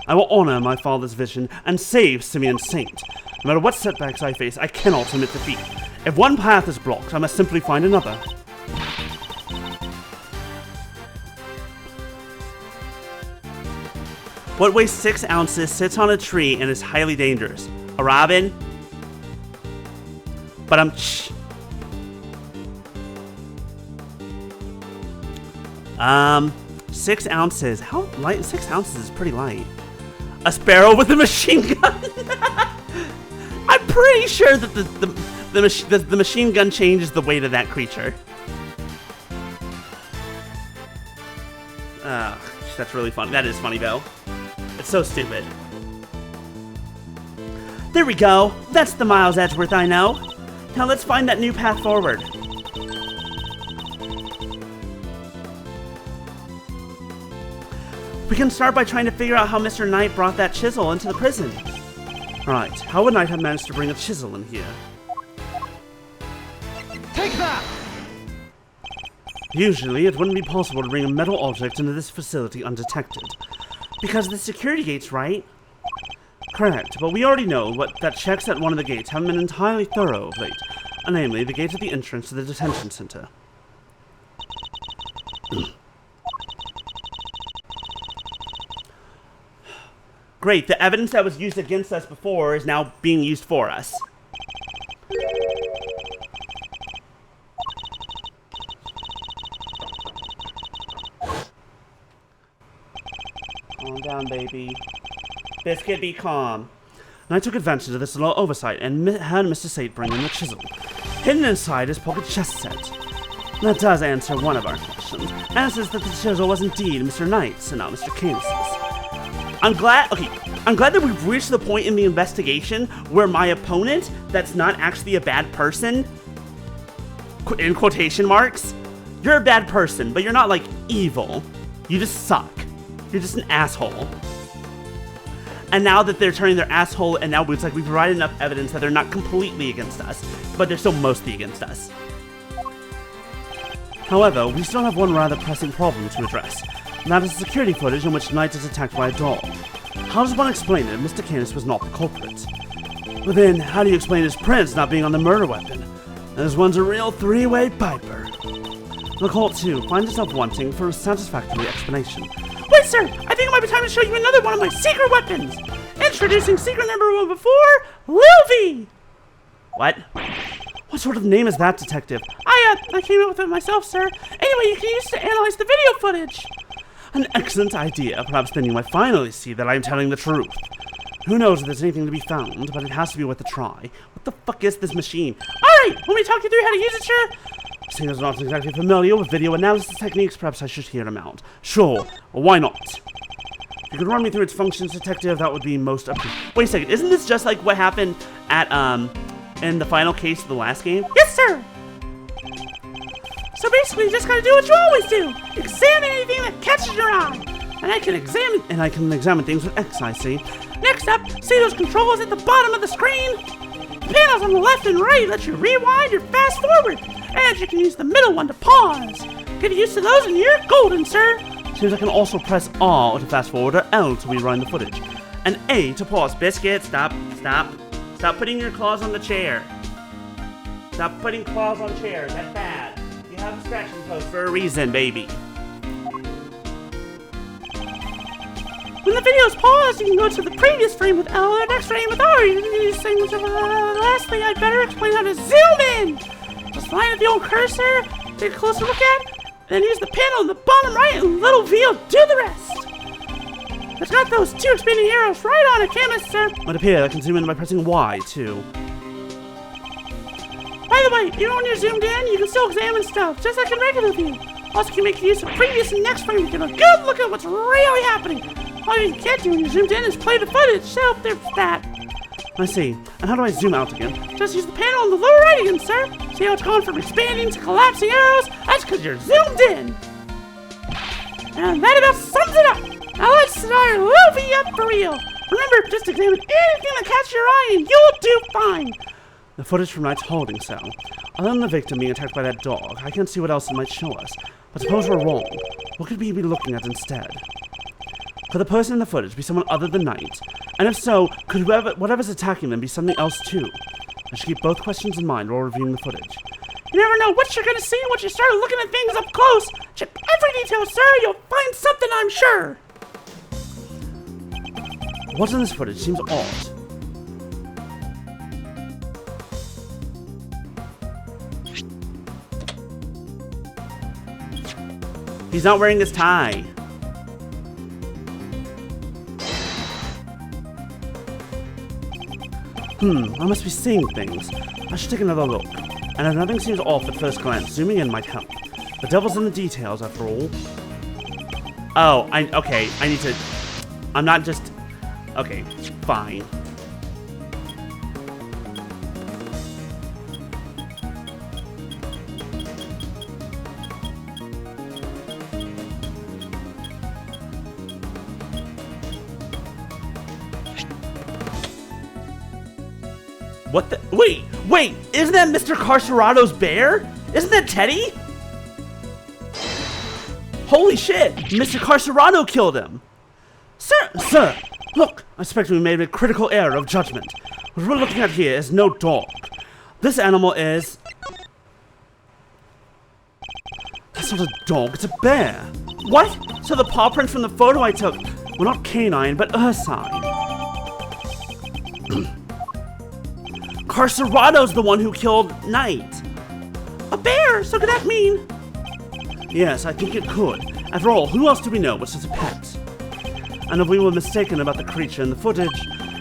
I will honor my father's vision and save Simeon Saint. No matter what setbacks I face, I cannot admit defeat. If one path is blocked, I must simply find another. What weighs 6 ounces, sits on a tree, and is highly dangerous? A robin? But I'm 6 ounces. How light? 6 ounces is pretty light. A sparrow with a machine gun. I'm pretty sure that the machine gun changes the weight of that creature. That's really funny. That is funny though. It's so stupid. There we go. That's the Miles Edgeworth I know. Now let's find that new path forward. We can start by trying to figure out how Mr. Knight brought that chisel into the prison. Right, how would Knight have managed to bring a chisel in here? Take that! Usually, it wouldn't be possible to bring a metal object into this facility undetected. Because of the security gates, right? Correct, but we already know that checks at one of the gates haven't been entirely thorough of late. Namely, the gate at the entrance to the detention center. Great, the evidence that was used against us before is now being used for us. Calm down, baby. Biscuit, be calm. And I took advantage of this little oversight and had Mr. Sate bring in the chisel. Hidden inside his pocket chest set. That does answer one of our questions. Answers that the chisel was indeed Mr. Knight's and not Mr. Canis's. I'm glad that we've reached the point in the investigation where my opponent, that's not actually a bad person, in quotation marks. You're a bad person, but you're not like evil. You just suck. You're just an asshole. And now that they're turning their asshole, and now it's like we provided enough evidence that they're not completely against us, but they're still mostly against us. However, we still have one rather pressing problem to address, and that is the security footage in which Knight is attacked by a dog. How does one explain it if Mr. Canis was not the culprit? But then, how do you explain his prints not being on the murder weapon? This one's a real three-way piper. The cult, too, finds itself wanting for a satisfactory explanation. Wait, sir! I think it might be time to show you another one of my secret weapons! Introducing secret number 1 before, Luffy! What? What sort of name is that, detective? I came up with it myself, sir. Anyway, you can use it to analyze the video footage. An excellent idea. Perhaps then you might finally see that I am telling the truth. Who knows if there's anything to be found, but it has to be worth a try. What the fuck is this machine? Alright, want me to talk you through how to use it, sir? Seeing as I'm not exactly familiar with video analysis techniques, perhaps I should hear them out. Sure, why not? If you could run me through its functions, detective, that would be most appreciated. Wait a second, isn't this just like what happened at, in the final case of the last game? Yes, sir! So basically, you just gotta do what you always do. Examine anything that catches your eye. And I can examine things with X, I see. Next up, see those controls at the bottom of the screen? The panels on the left and right let you rewind or fast forward. And you can use the middle one to pause. Get used to those and you're golden, sir. Seems I can also press R to fast forward or L to rewind the footage. And A to pause. Biscuit, stop. Stop putting your claws on the chair. Stop putting claws on chairs, that's bad. You have a scratching post for a reason, baby. When the video is paused, you can go to the previous frame with L or next frame with R. You can use things. Lastly, I'd better explain how to zoom in. Just line up the old cursor, take a closer look at, then use the panel in the bottom right and little V will do the rest. It's got those 2 expanding arrows right on a canvas, sir. Would appear I can zoom in by pressing Y, too. By the way, even when you're zoomed in, you can still examine stuff, just like in regular view. Also, can make use of previous and next frame to get a good look at what's really happening. All you can't do when you're zoomed in is play the footage, so there's that. I see. And how do I zoom out again? Just use the panel on the lower right again, sir. See how it's gone from expanding to collapsing arrows? That's because you're zoomed in. And that about sums it up. Now let's start Luffy up for real. Remember, just examine anything that catches your eye and you'll do fine. The footage from Knight's holding cell. Other than the victim being attacked by that dog, I can't see what else it might show us. But suppose we're wrong. What could we be looking at instead? Could the person in the footage be someone other than Knight? And if so, could whatever's attacking them be something else too? I should keep both questions in mind while reviewing the footage. You never know what you're gonna see once you start looking at things up close. Check every detail, sir. You'll find something, I'm sure. What's in this footage seems odd. He's not wearing his tie. I must be seeing things. I should take another look. And if nothing seems off at first glance, zooming in might help. The devil's in the details, after all. Oh, okay, I need to... I'm not just... Okay, fine. What the? Wait! Isn't that Mr. Carcerado's bear? Isn't that Teddy? Holy shit! Mr. Carcerado killed him! Sir! Look! I suspect we made a critical error of judgment. What we're looking at here is no dog. This animal is... That's not a dog, it's a bear! What? So the paw prints from the photo I took were not canine, but ursine. Carcerado's the one who killed Knight. A bear, so could that mean? Yes, I think it could. After all, who else do we know but just a pet? And if we were mistaken about the creature in the footage,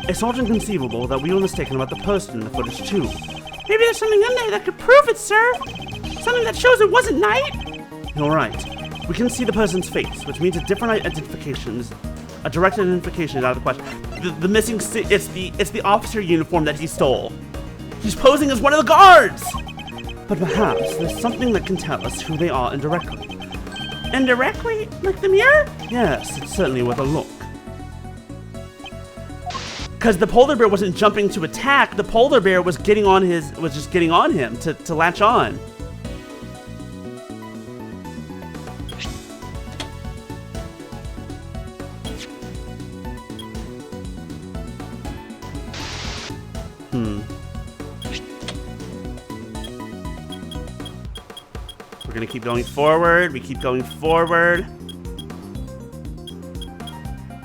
it's not inconceivable that we were mistaken about the person in the footage too. Maybe there's something in there that could prove it, sir. Something that shows it wasn't Knight. You're right. We can see the person's face, which means a different identification is... A direct identification is out of the question. The missing... It's the officer uniform that he stole. He's posing as one of the guards! But perhaps there's something that can tell us who they are indirectly. Indirectly? Like the mirror? Yes, it's certainly worth a look. Because the polar bear wasn't jumping to attack, the polar bear was getting on just getting on him to latch on. We're gonna keep going forward. We keep going forward.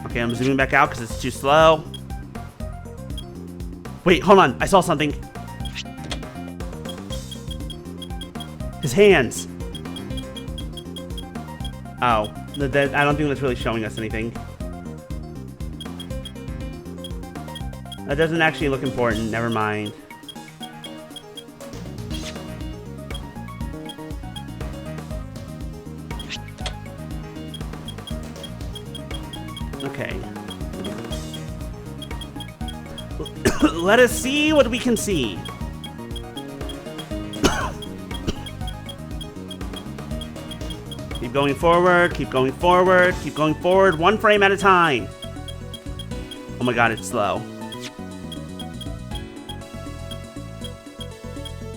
Okay, I'm zooming back out because it's too slow. Wait, hold on. I saw something. His hands. Oh, I don't think that's really showing us anything. That doesn't actually look important. Never mind. Okay. Let us see what we can see. Keep going forward, keep going forward, keep going forward, one frame at a time. Oh my god, it's slow.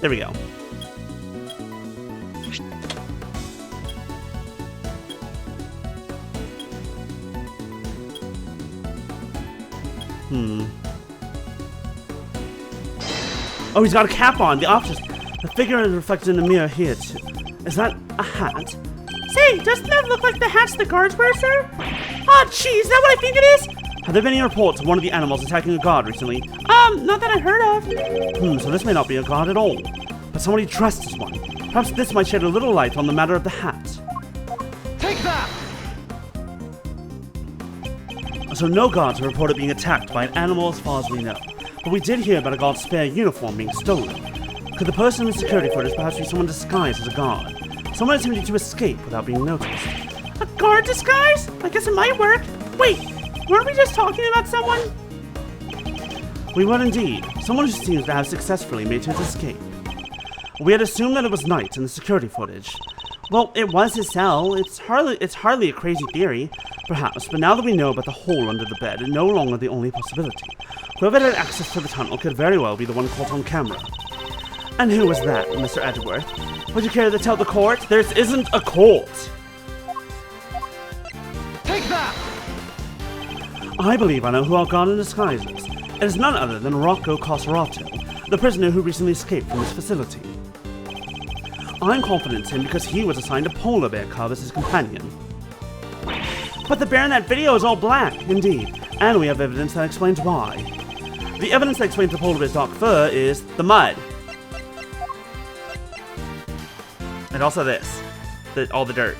There we go. Oh, he's got a cap on. The officer. The figure is reflected in the mirror here, too. Is that a hat? Say, doesn't that look like the hats the guards wear, sir? Oh, jeez, is that what I think it is? Have there been any reports of one of the animals attacking a guard recently? Not that I heard of. So this may not be a guard at all, but somebody dressed as one. Perhaps this might shed a little light on the matter of the hat. Take that! So no guards are reported being attacked by an animal as far as we know. But we did hear about a guard's spare uniform being stolen. Could the person in the security footage perhaps be someone disguised as a guard? Someone attempting to escape without being noticed. A guard disguise? I guess it might work. Wait, weren't we just talking about someone? We were indeed. Someone who seems to have successfully made his escape. We had assumed that it was night in the security footage. Well, it was his cell. It's hardly a crazy theory, perhaps, but now that we know about the hole under the bed, it's no longer the only possibility. Whoever had access to the tunnel could very well be the one caught on camera. And who was that, Mr. Edgeworth? Would you care to tell the court? There isn't a court! Take that! I believe I know who our guard in disguise is. It is none other than Rocco Coserato, the prisoner who recently escaped from this facility. I'm confident in him because he was assigned a polar bear cub as his companion. But the bear in that video is all black, indeed, and we have evidence that explains why. The evidence that explains the polar bear's dark fur is the mud. And also this. All the dirt.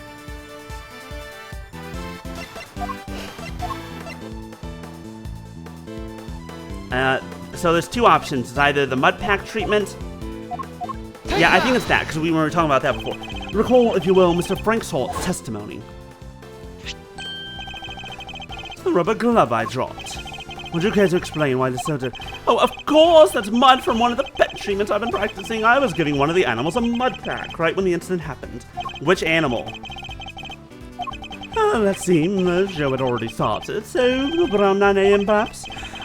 So there's two options. It's either the mud pack treatment. Yeah, I think it's that, because we were talking about that before. Recall, if you will, Mr. Frank Salt's testimony. It's the rubber glove I dropped. Would you care to explain why this so did? Oh, of course! That's mud from one of the pet treatments I've been practicing. I was giving one of the animals a mud pack right when the incident happened. Which animal? Let's see. The show had already started, so around 9 AM perhaps.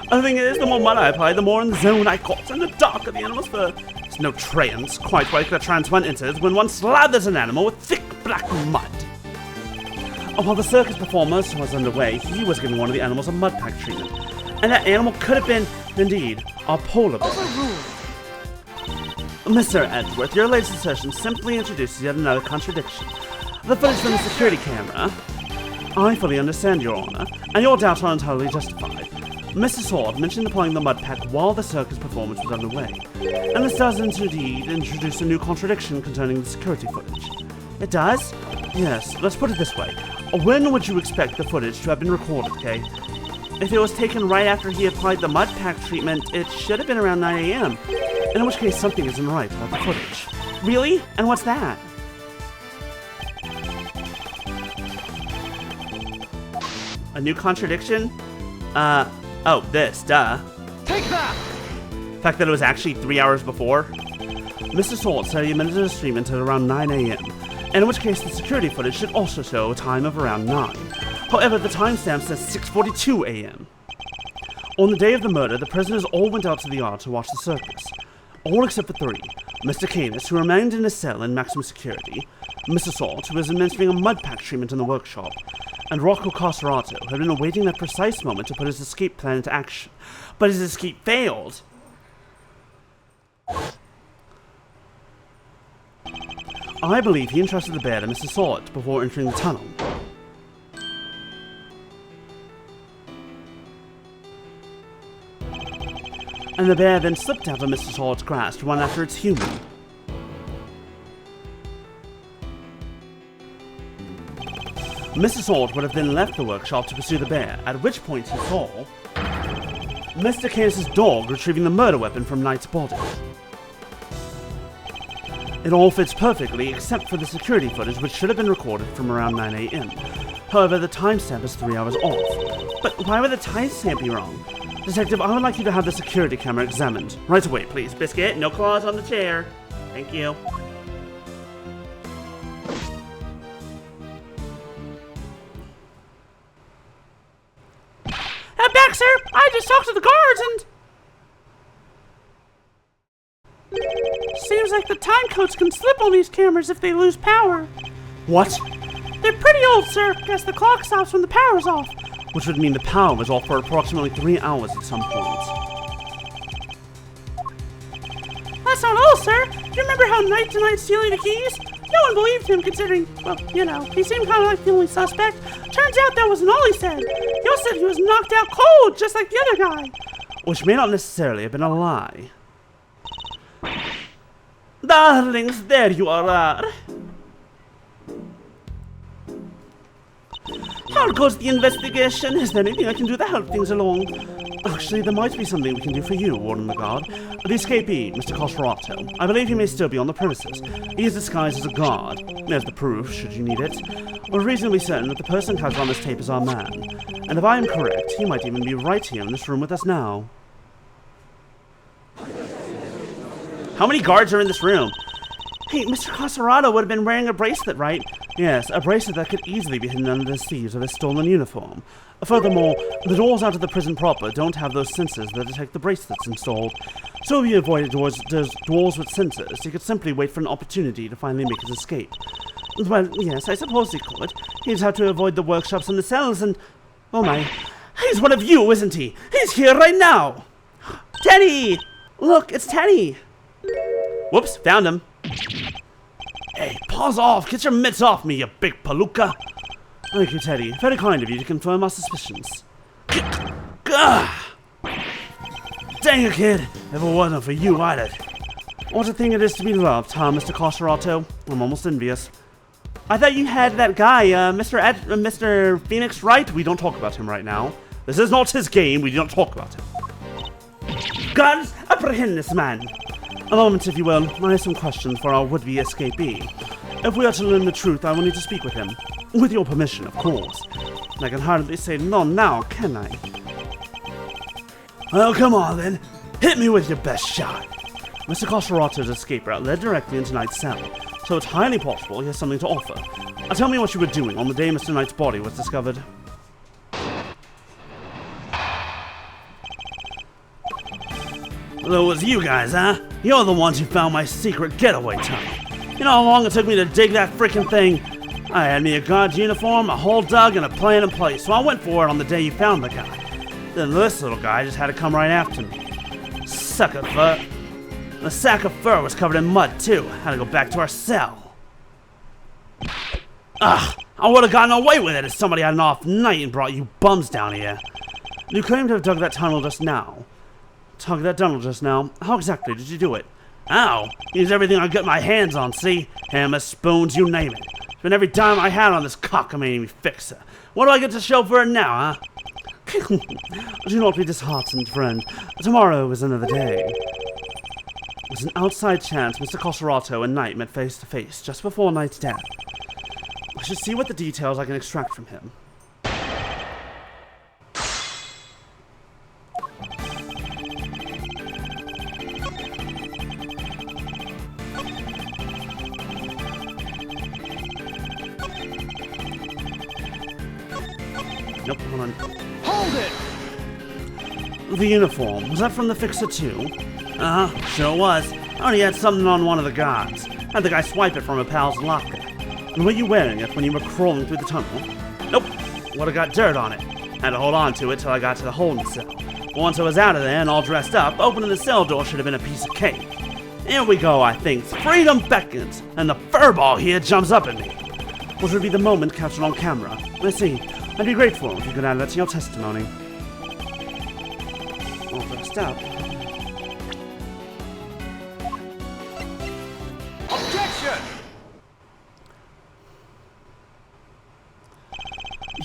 The thing is, the more mud I applied, the more in the zone I got, and the darker the animal's fur. It's no trance, quite like the trance one enters when one slathers an animal with thick black mud. While the circus performance was underway, he was giving one of the animals a mud pack treatment. And that animal could have been, indeed, our polar bear. Overruled. Mr. Edgeworth, your latest assertion simply introduces yet another contradiction. The footage from the security camera. I fully understand, Your Honor, and your doubts are entirely justified. Mr. Sword mentioned applying the mud pack while the circus performance was underway, and this does indeed introduce a new contradiction concerning the security footage. It does? Yes, let's put it this way. When would you expect the footage to have been recorded, okay? If it was taken right after he applied the mud pack treatment, it should have been around 9 AM. In which case, something isn't right about the footage. Really? And what's that? A new contradiction? Oh, this, duh. Take that! The fact that it was actually 3 hours before. Mr. Salt said he amended his stream until around 9 a.m., in which case the security footage should also show a time of around 9. However, the timestamp says 6:42 a.m. On the day of the murder, the prisoners all went out to the yard to watch the circus. All except for 3. Mr. Canis, who remained in his cell in maximum security, Mr. Salt, who was administering a mud pack treatment in the workshop, and Rocco Carcerato, who had been awaiting that precise moment to put his escape plan into action. But his escape failed! I believe he entrusted the bear to Mr. Salt before entering the tunnel. And the bear then slipped out of Mr. Salt's grasp to run after its human. Mr. Salt would have then left the workshop to pursue the bear, at which point he saw Mr. Canis' dog retrieving the murder weapon from Knight's body. It all fits perfectly except for the security footage, which should have been recorded from around 9 a.m. However, the timestamp is 3 hours off. But why would the timestamp be wrong? Detective, I would like you to have the security camera examined. Right away, please. Biscuit, no claws on the chair. Thank you. I'm back, sir! I just talked to the guards and... Seems like the time codes can slip on these cameras if they lose power. What? They're pretty old, sir. Guess the clock stops when the power's off. Which would mean the power was off for approximately 3 hours at some point. That's not all, sir. Do you remember how Knight denied stealing the keys? No one believed him, considering, well, you know, he seemed kind of like the only suspect. Turns out that wasn't all he said. He also said he was knocked out cold, just like the other guy. Which may not necessarily have been a lie. Darlings, there you are. How goes the investigation? Is there anything I can do to help things along? Actually, there might be something we can do for you, Warden Lagarde. The escapee, Mr. Carcerato. I believe he may still be on the premises. He is disguised as a guard. There's the proof, should you need it. We're reasonably certain that the person captured on this tape is our man. And if I am correct, he might even be right here in this room with us now. How many guards are in this room? Hey, Mr. Carcerato would have been wearing a bracelet, right? Yes, a bracelet that could easily be hidden under the sleeves of his stolen uniform. Furthermore, the doors out of the prison proper don't have those sensors that detect the bracelets installed. So if he avoided doors with sensors, he could simply wait for an opportunity to finally make his escape. Well, yes, I suppose he could. He'd have to avoid the workshops and the cells and... Oh my. He's one of you, isn't he? He's here right now! Teddy! Look, it's Teddy! Whoops, found him. Hey, pause off! Get your mitts off me, you big palooka! Thank you, Teddy. Very kind of you to confirm our suspicions. Gah! Dang it, kid! If it wasn't for you, I'd have... What a thing it is to be loved, huh, Mr. Carcerato? I'm almost envious. I thought you had that guy, Mr. Phoenix, right? We don't talk about him right now. This is not his game, we don't talk about him. Guards, apprehend this man! A moment, if you will. I have some questions for our would-be escapee. If we are to learn the truth, I will need to speak with him. With your permission, of course. I can hardly say no now, can I? Well, come on then. Hit me with your best shot. Mr. Carcerato's escape route led directly into Knight's cell, so it's highly possible he has something to offer. Tell me what you were doing on the day Mr. Knight's body was discovered. So it was you guys, huh? You're the ones who found my secret getaway tunnel. You know how long it took me to dig that freaking thing? I had me a guard's uniform, a hole dug, and a plan in place, so I went for it on the day you found the guy. Then this little guy just had to come right after me. Sucker fur. The sack of fur was covered in mud, too. Had to go back to our cell. Ugh, I would have gotten away with it if somebody had an off night and brought you bums down here. You claim to have dug that tunnel just now. How exactly did you do it? Ow! Use everything I get my hands on, see? Hammers, spoons, you name it. Spent every dime I had on this cockamamie fixer. What do I get to show for it now, huh? Do not be disheartened, friend. Tomorrow is another day. There's an outside chance Mr. Carcerato and Knight met face to face just before Knight's death. I should see what the details I can extract from him. Nope, hold on. Hold it! The uniform, was that from the fixer too? Uh-huh, sure was. I only had something on one of the guards. Had the guy swipe it from a pal's locker. And were you wearing it when you were crawling through the tunnel? Nope, would've got dirt on it. Had to hold on to it till I got to the holding cell. Once I was out of there and all dressed up, opening the cell door should have been a piece of cake. Here we go, I think. Freedom beckons, and the furball here jumps up at me. Which would be the moment captured on camera. Let's see. I'd be grateful if you could add that to your testimony. All dressed up. Objection!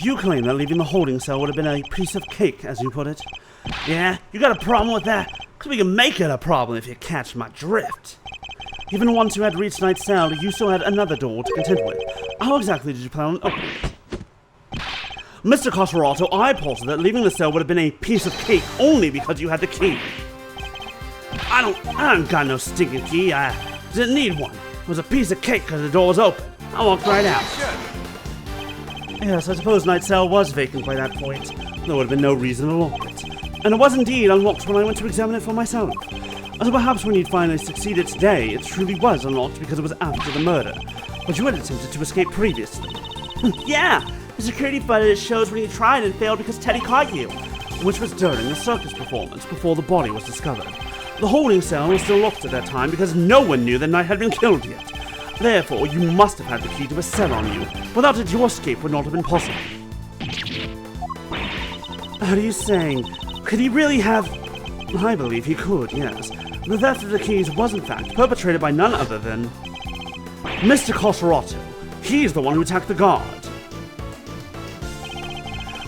You claim that leaving the holding cell would have been a piece of cake, as you put it. Yeah, you got a problem with that? Because we can make it a problem if you catch my drift. Even once you had reached Knight's cell, you still had another door to contend with. How exactly did you plan on opening it? Mr. Coserato, I posit that leaving the cell would have been a piece of cake only because you had the key. I don't got no stinking key. I didn't need one. It was a piece of cake because the door was open. I walked right out. Yes, I suppose Knight's cell was vacant by that point. There would have been no reason to lock it. And it was indeed unlocked when I went to examine it for myself. So perhaps when you'd finally succeeded today, it truly was unlocked because it was after the murder. But you had attempted to escape previously. Yeah, the security footage shows when you tried and failed because Teddy caught you. Which was during the circus performance, before the body was discovered. The holding cell was still locked at that time because no one knew that Knight had been killed yet. Therefore, you must have had the key to a cell on you. Without it, your escape would not have been possible. What are you saying? Could he really have... I believe he could, yes. The theft of the keys was, in fact, perpetrated by none other than... Mr. Coserato. He's the one who attacked the guard.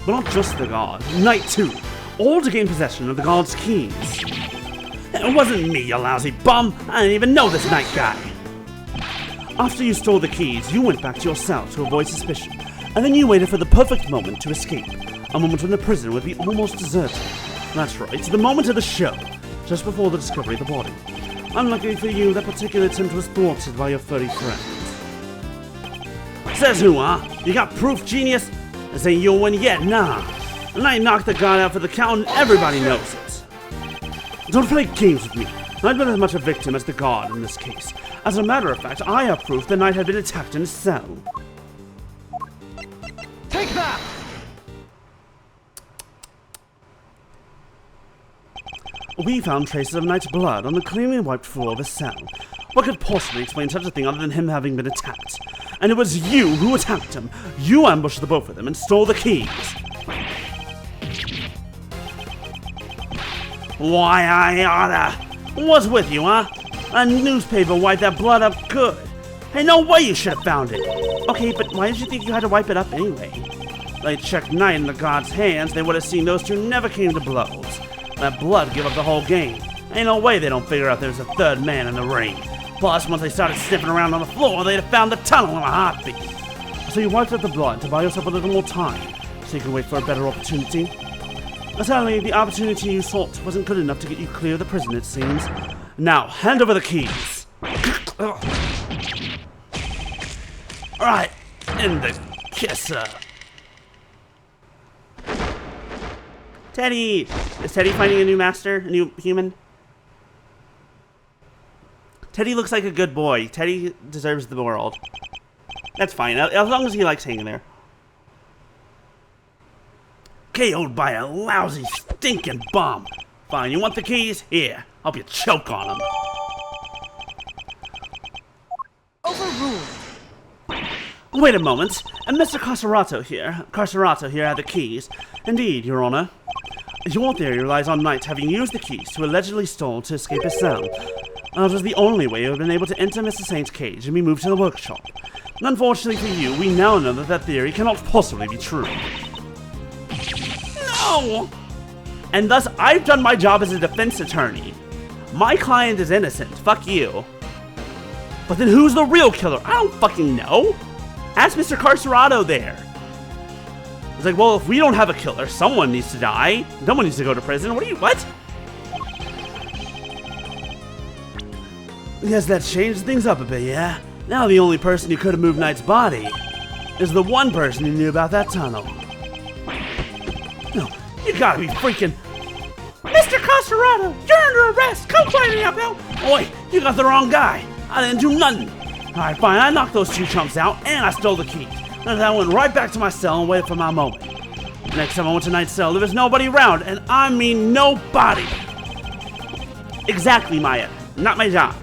But not just the guard. Knight, too. All to gain possession of the guard's keys. It wasn't me, you lousy bum. I didn't even know this Knight guy. After you stole the keys, you went back to your cell to avoid suspicion. And then you waited for the perfect moment to escape. A moment when the prison would be almost deserted. That's right, the moment of the show. Just before the discovery of the body. Unluckily for you, that particular attempt was thwarted by your furry friend. Says who, huh? You got proof, genius? This ain't your one yet, nah. And I knocked the guard out for the count and everybody knows it. Don't play games with me. I've been as much a victim as the guard in this case. As a matter of fact, I have proof the Knight had been attacked in his cell. Take that! We found traces of Knight's blood on the cleanly wiped floor of his cell. What could possibly explain such a thing other than him having been attacked? And it was you who attacked him. You ambushed the both of them and stole the keys. Why, I oughta... What's with you, huh? A newspaper wiped that blood up good. Hey, no way you should have found it. Okay, but why did you think you had to wipe it up anyway? They checked Knight in the guard's hands, they would have seen those two never came to blows. That blood give up the whole game. Ain't no way they don't figure out there's a third man in the ring. Plus, once they started sniffing around on the floor, they'd have found the tunnel in a heartbeat. So you wiped out the blood to buy yourself a little more time, so you can wait for a better opportunity? Sadly, the opportunity you sought wasn't good enough to get you clear of the prison, it seems. Now, hand over the keys. Alright, in the kisser. Teddy! Is Teddy finding a new master? A new human? Teddy looks like a good boy. Teddy deserves the world. That's fine, as long as he likes hanging there. KO'd by a lousy, stinking bum. Fine, you want the keys? Here, help you choke on them. Overruled. Wait a moment. And Mr. Coserato here had the keys. Indeed, Your Honor. Your theory relies on Knight having used the keys to allegedly stole to escape his cell. It was the only way you have been able to enter Mr. Saint's cage and be moved to the workshop. And unfortunately for you, we now know that that theory cannot possibly be true. No! And thus, I've done my job as a defense attorney. My client is innocent. Fuck you. But then who's the real killer? I don't fucking know. Ask Mr. Coserato there. It's like, well, if we don't have a killer, someone needs to die. Someone needs to go to prison. What? Yes, that changed things up a bit, yeah? Now the only person who could have moved Knight's body is the one person who knew about that tunnel. You gotta be freaking... Mr. Castorado, you're under arrest! Come quietly up, yo! Oi, you got the wrong guy. I didn't do nothing. Alright, fine, I knocked those two chumps out, and I stole the keys. And I went right back to my cell and waited for my moment. Next time I went to Knight's cell, there was nobody around, and I mean nobody. Exactly, Maya. Not my job.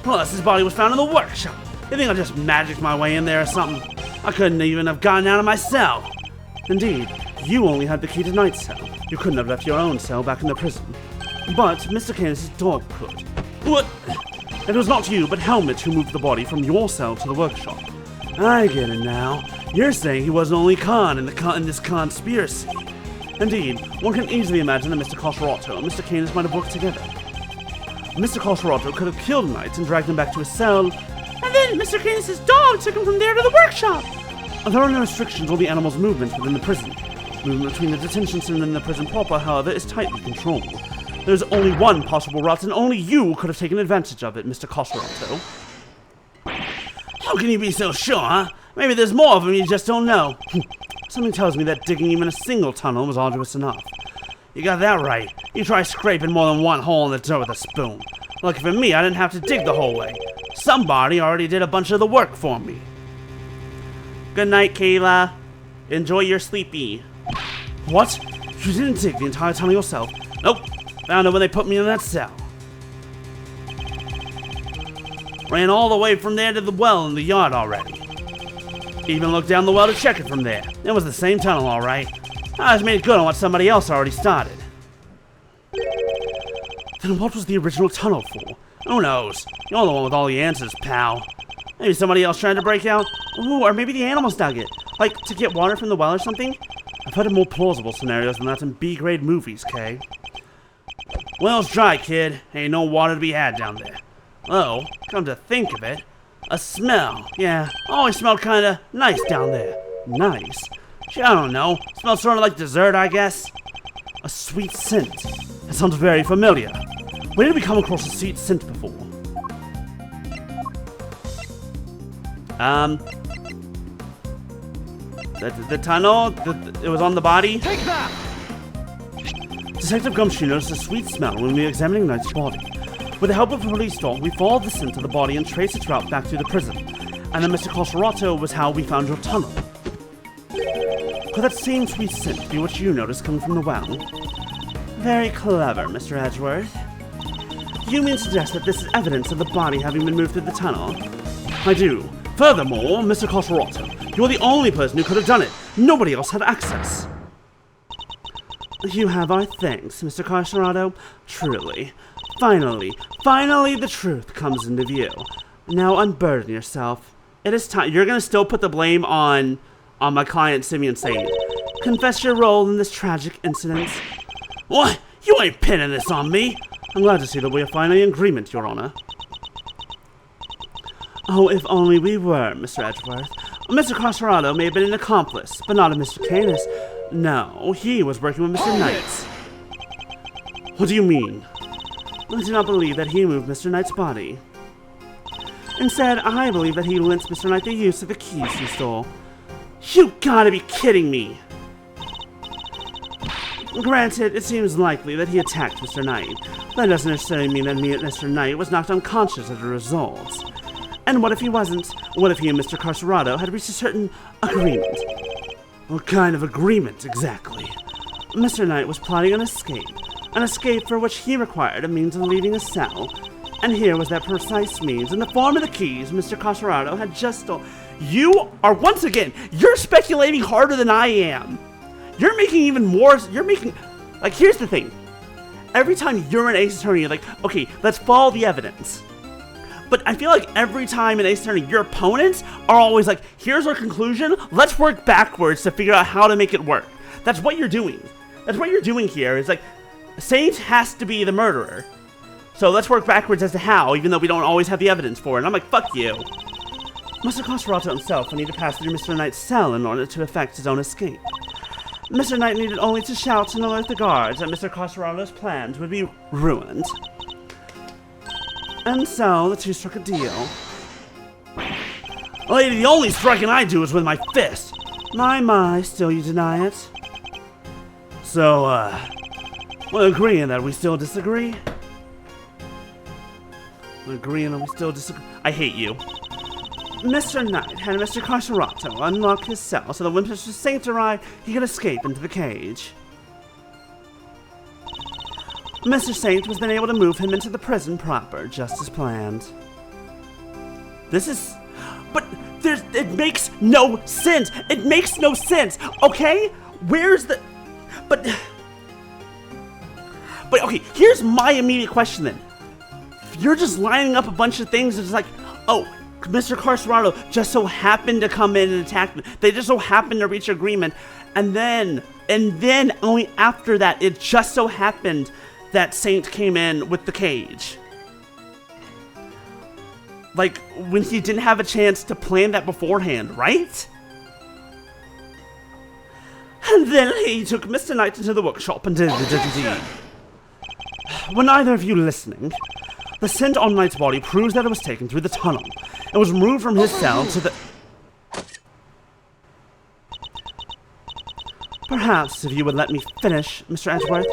Plus, his body was found in the workshop. You think I just magicked my way in there or something? I couldn't even have gotten out of my cell. Indeed, you only had the key to Knight's cell. You couldn't have left your own cell back in the prison. But Mr. Canis' dog could. What? It was not you, but Helmet who moved the body from your cell to the workshop. I get it now. You're saying he wasn't only Khan in this conspiracy. Indeed, one can easily imagine that Mr. Castorado and Mr. Canis might have worked together. Mr. Castorado could have killed Knight and dragged him back to his cell, and then Mr. Canis' dog took him from there to the workshop. There are no restrictions on the animal's movement within the prison. Movement between the detention center and the prison proper, however, is tightly controlled. There's only one possible route, and only you could have taken advantage of it, Mr. Castorado. How can you be so sure, huh? Maybe there's more of them you just don't know. Something tells me that digging even a single tunnel was arduous enough. You got that right. You try scraping more than one hole in the dirt with a spoon. Lucky for me, I didn't have to dig the whole way. Somebody already did a bunch of the work for me. Good night, Kayla. Enjoy your sleepy. What? You didn't dig the entire tunnel yourself? Nope. Found it when they put me in that cell. Ran all the way from there to the well in the yard already. Even looked down the well to check it from there. It was the same tunnel, alright. I just made good on what somebody else already started. Then what was the original tunnel for? Who knows? You're the one with all the answers, pal. Maybe somebody else trying to break out? Ooh, or maybe the animals dug it. Like, to get water from the well or something? I've heard of more plausible scenarios than that in B-grade movies, Kay. Well's dry, kid. Ain't no water to be had down there. Oh, come to think of it, a smell. Yeah, always smelled kinda nice down there. Nice? Gee, I don't know. Smells sorta like dessert, I guess. A sweet scent. That sounds very familiar. Where did we come across a sweet scent before? The tunnel? It was on the body? Take that! Detective Gumshoe noticed a sweet smell when we were examining Knight's body. With the help of a police dog, we followed the scent of the body and traced its route back to the prison. And then Mr. Castorado was how we found your tunnel. Could that same sweet scent be what you noticed coming from the well? Very clever, Mr. Edgeworth. You mean to suggest that this is evidence of the body having been moved through the tunnel? I do. Furthermore, Mr. Castorado, you're the only person who could have done it. Nobody else had access. You have our thanks, Mr. Castorado. Truly. Finally the truth comes into view. Now unburden yourself. It is time. You're gonna still put the blame on my client, Simeon Sane. Confess your role in this tragic incident. What? You ain't pinning this on me. I'm glad to see that we are finally in agreement, Your Honor. Oh, if only we were, Mr. Edgeworth. Mr. Castorado may have been an accomplice, but not a Mr. Canis. No, he was working with Mr. Knight. What do you mean? I do not believe that he moved Mr. Knight's body. Instead, I believe that he lent Mr. Knight the use of the keys he stole. You gotta be kidding me! Granted, it seems likely that he attacked Mr. Knight. That doesn't necessarily mean that Mr. Knight was knocked unconscious as a result. And what if he wasn't? What if he and Mr. Castorado had reached a certain agreement? What kind of agreement, exactly? Mr. Knight was plotting an escape for which he required a means of leaving a cell. And here was that precise means in the form of the keys Mr. Castorado had just stolen. You are, once again, you're speculating harder than I am. You're making even more, like, here's the thing. Every time you're an ace attorney, you're like, okay, let's follow the evidence. But I feel like every time an ace attorney, your opponents are always like, here's our conclusion, let's work backwards to figure out how to make it work. That's what you're doing. That's what you're doing here, is like, Saint has to be the murderer. So let's work backwards as to how, even though we don't always have the evidence for it. And I'm like, fuck you. Mr. Castorado himself would need to pass through Mr. Knight's cell in order to effect his own escape. Mr. Knight needed only to shout and alert the guards that Mr. Castorado's plans would be ruined. And so, the two struck a deal. Lady, the only striking I do is with my fist. My, still you deny it? So, we're agreeing that we still disagree? We're agreeing that we still disagree? I hate you. Mr. Knight had Mr. Carcerato unlock his cell so that when Mr. Saint arrived, he could escape into the cage. Mr. Saint was then able to move him into the prison proper, just as planned. This is... But it makes no sense! It makes no sense! Okay? Where's the... But okay, here's my immediate question then. You're just lining up a bunch of things, it's like, oh, Mr. Carcerato just so happened to come in and attack me. They just so happened to reach agreement, and then only after that, it just so happened that Saint came in with the cage. Like, when he didn't have a chance to plan that beforehand, right? And then he took Mr. Knight into the workshop and did the deed. When neither of you listening, the scent on Knight's body proves that it was taken through the tunnel. It was removed from his cell to the... Perhaps if you would let me finish, Mr. Edgeworth,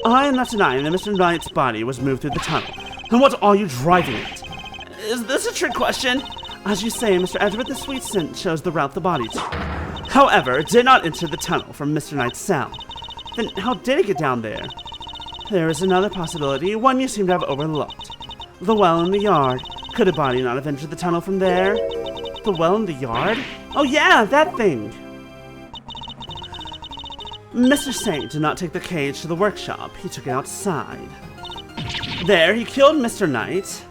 I am not denying that Mr. Knight's body was moved through the tunnel. Then what are you driving at? Is this a trick question? As you say, Mr. Edgeworth, the sweet scent shows the route the body took. However, it did not enter the tunnel from Mr. Knight's cell. Then how did it get down there? There is another possibility, one you seem to have overlooked. The well in the yard. Could a body not have entered the tunnel from there? The well in the yard? Oh yeah, that thing! Mr. Saint did not take the cage to the workshop. He took it outside. There, he killed Mr. Knight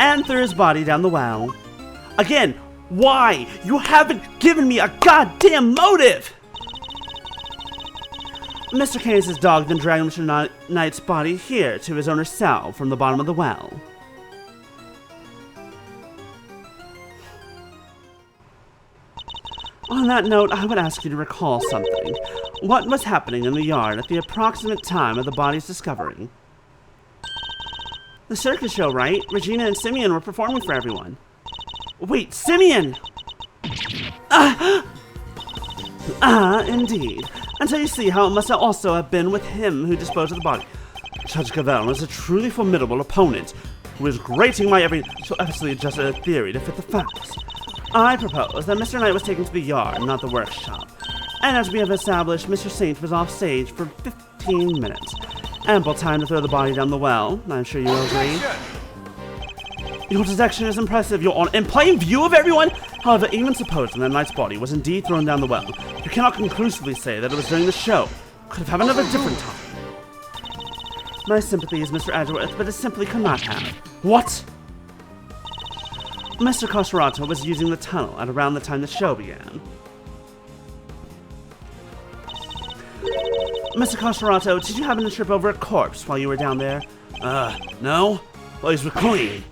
and threw his body down the well. Again, why? You haven't given me a goddamn motive! Mr. Case's dog then dragged Mr. Knight's body here to his owner's cell from the bottom of the well. On that note, I would ask you to recall something. What was happening in the yard at the approximate time of the body's discovery? The circus show, right? Regina and Simeon were performing for everyone. Wait, Simeon! Indeed. Until you see how it must also have been with him who disposed of the body. Judge Cavell is a truly formidable opponent, who is grating my every so effortlessly adjusted a theory to fit the facts. I propose that Mr. Knight was taken to the yard, not the workshop. And as we have established, Mr. Saint was off stage for 15 minutes. Ample time to throw the body down the well. I'm sure you will agree. Your detection is impressive, Your Honor. In plain view of everyone? However, even supposing that Knight's body was indeed thrown down the well, you cannot conclusively say that it was during the show. Could have happened at a different time. My sympathies, Mr. Edgeworth, but it simply could not have. What? Mr. Carcerato was using the tunnel at around the time the show began. Mr. Carcerato, did you happen to trip over a corpse while you were down there? No. Bodies were clean.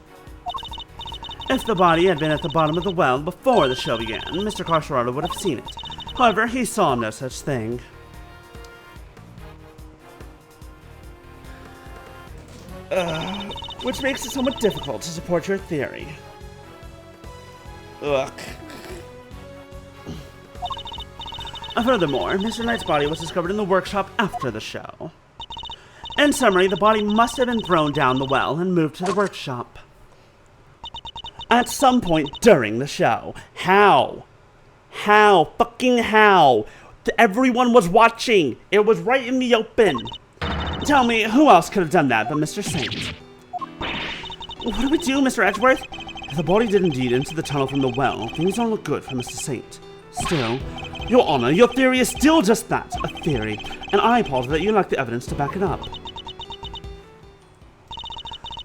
If the body had been at the bottom of the well before the show began, Mr. Carcerato would have seen it. However, he saw no such thing. Which makes it somewhat difficult to support your theory. Ugh. Furthermore, Mr. Knight's body was discovered in the workshop after the show. In summary, the body must have been thrown down the well and moved to the workshop. At some point during the show. How? How? Fucking how? Everyone was watching. It was right in the open. Tell me, who else could have done that but Mr. Saint? What do we do, Mr. Edgeworth? If the body did indeed enter the tunnel from the well, things don't look good for Mr. Saint. Still, Your Honor, your theory is still just that, a theory, and I posit that you lack the evidence to back it up.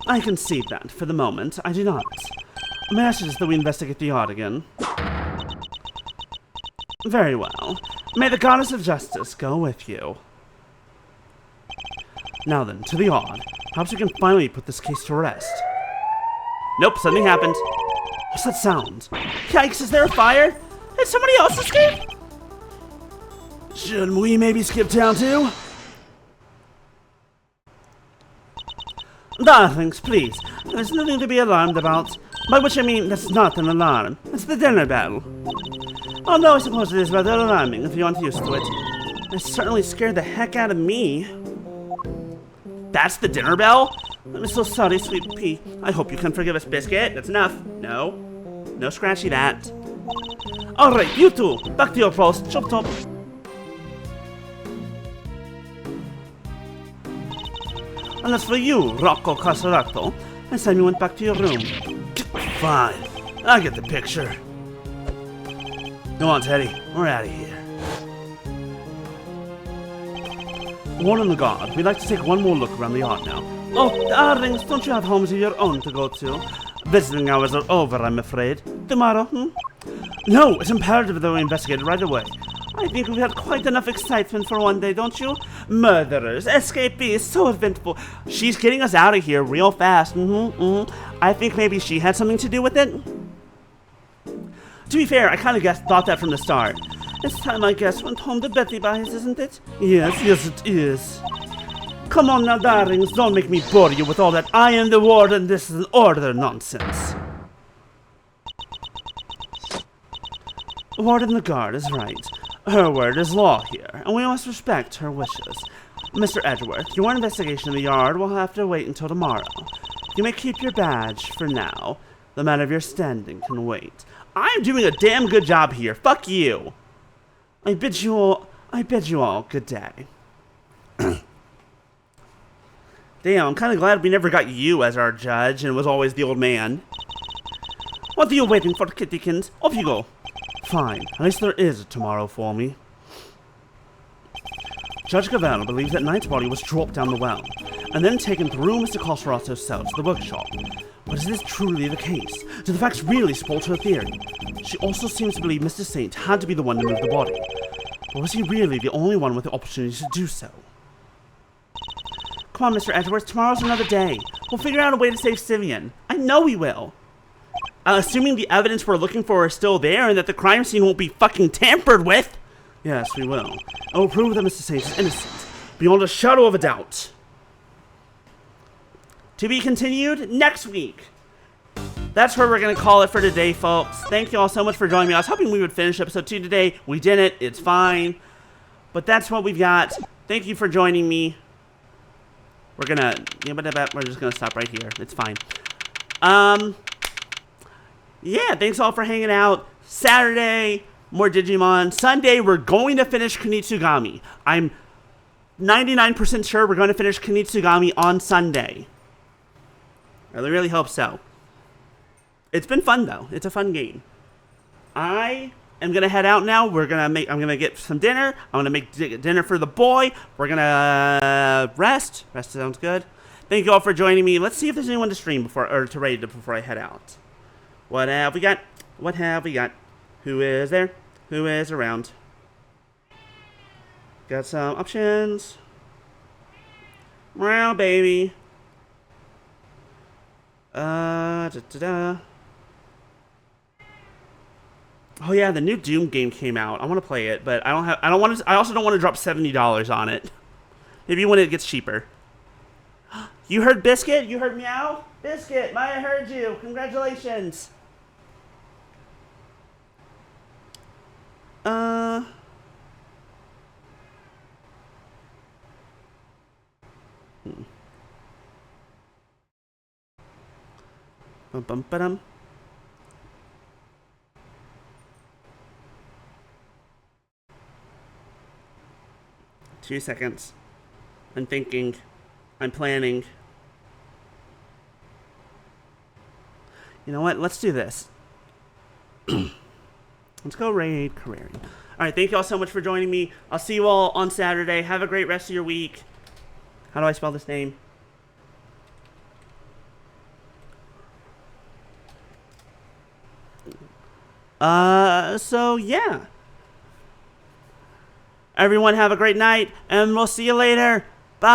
I concede that, for the moment, I do not. May I suggest that we investigate the yard again? Very well. May the goddess of justice go with you. Now then, to the yard. Perhaps we can finally put this case to rest. Nope, something happened. What's that sound? Yikes, is there a fire? Did somebody else escape? Shouldn't we maybe skip town too? Darlings, please. There's nothing to be alarmed about. By which I mean, that's not an alarm. It's the dinner bell. Although I suppose it is rather alarming if you aren't used to it. It certainly scared the heck out of me. That's the dinner bell? I'm so sorry, sweet pea. I hope you can forgive us, Biscuit. That's enough. No. No scratchy that. Alright, you two. Back to your post. Chop chop. And as for you, Rocco Casarato, next time you went back to your room. Fine. I get the picture. Come on, Teddy. We're out of here. Warn on the guard. We'd like to take one more look around the yard now. Oh, darlings, don't you have homes of your own to go to? Visiting hours are over, I'm afraid. Tomorrow, No, it's imperative that we investigate right away. I think we've had quite enough excitement for one day, don't you? Murderers, escapees, so eventful. She's getting us out of here real fast. I think maybe she had something to do with it. To be fair, I kind of thought that from the start. It's time, I guess, went home to Betty Buys, isn't it? Yes, it is. Come on now, darlings, don't make me bore you with all that I am the warden, this is an order nonsense. Warden the guard is right. Her word is law here, and we must respect her wishes. Mr. Edgeworth, your investigation of the yard will have to wait until tomorrow. You may keep your badge for now. The matter of your standing can wait. I'm doing a damn good job here. Fuck you. I bid you all good day. Damn, I'm kind of glad we never got you as our judge and it was always the old man. What are you waiting for, kittykins? Off you go. Fine, at least there is a tomorrow for me. Judge Gavel believes that Knight's body was dropped down the well, and then taken through Mr. Cosferato's cell to the bookshop. But is this truly the case? Do the facts really support her theory? She also seems to believe Mr. Saint had to be the one to move the body. But was he really the only one with the opportunity to do so? Come on, Mr. Edgeworth, tomorrow's another day. We'll figure out a way to save Sivian. I know we will. Assuming the evidence we're looking for is still there and that the crime scene won't be fucking tampered with. Yes, we will. And we'll prove that Mr. Saint is innocent, beyond a shadow of a doubt. To be continued next week. That's where we're going to call it for today, folks. Thank you all so much for joining me. I was hoping we would finish episode 2 today. We didn't. It's fine. But that's what we've got. Thank you for joining me. We're just going to stop right here. It's fine. Yeah, thanks all for hanging out. Saturday, more Digimon. Sunday, we're going to finish Kunitsugami. I'm 99% sure we're going to finish Kunitsugami on Sunday. I really hope so. It's been fun, though. It's a fun game. I am going to head out now. I'm going to get some dinner. I'm going to make dinner for the boy. We're going to rest. Rest sounds good. Thank you all for joining me. Let's see if there's anyone to stream before I head out. What have we got? What have we got? Who is there? Who is around? Got some options. Wow, baby. Oh yeah, the new Doom game came out. I want to play it, but I also don't want to drop $70 on it. Maybe when it gets cheaper. You heard Biscuit? You heard Meow? Biscuit, Maya heard you. Congratulations. Bum-bum-ba-dum. Two seconds. I'm thinking. I'm planning. You know what? Let's do this. Let's go raid Careering. Alright, thank you all so much for joining me. I'll see you all on Saturday. Have a great rest of your week. How do I spell this name? So yeah. Everyone have a great night, and we'll see you later. Bye!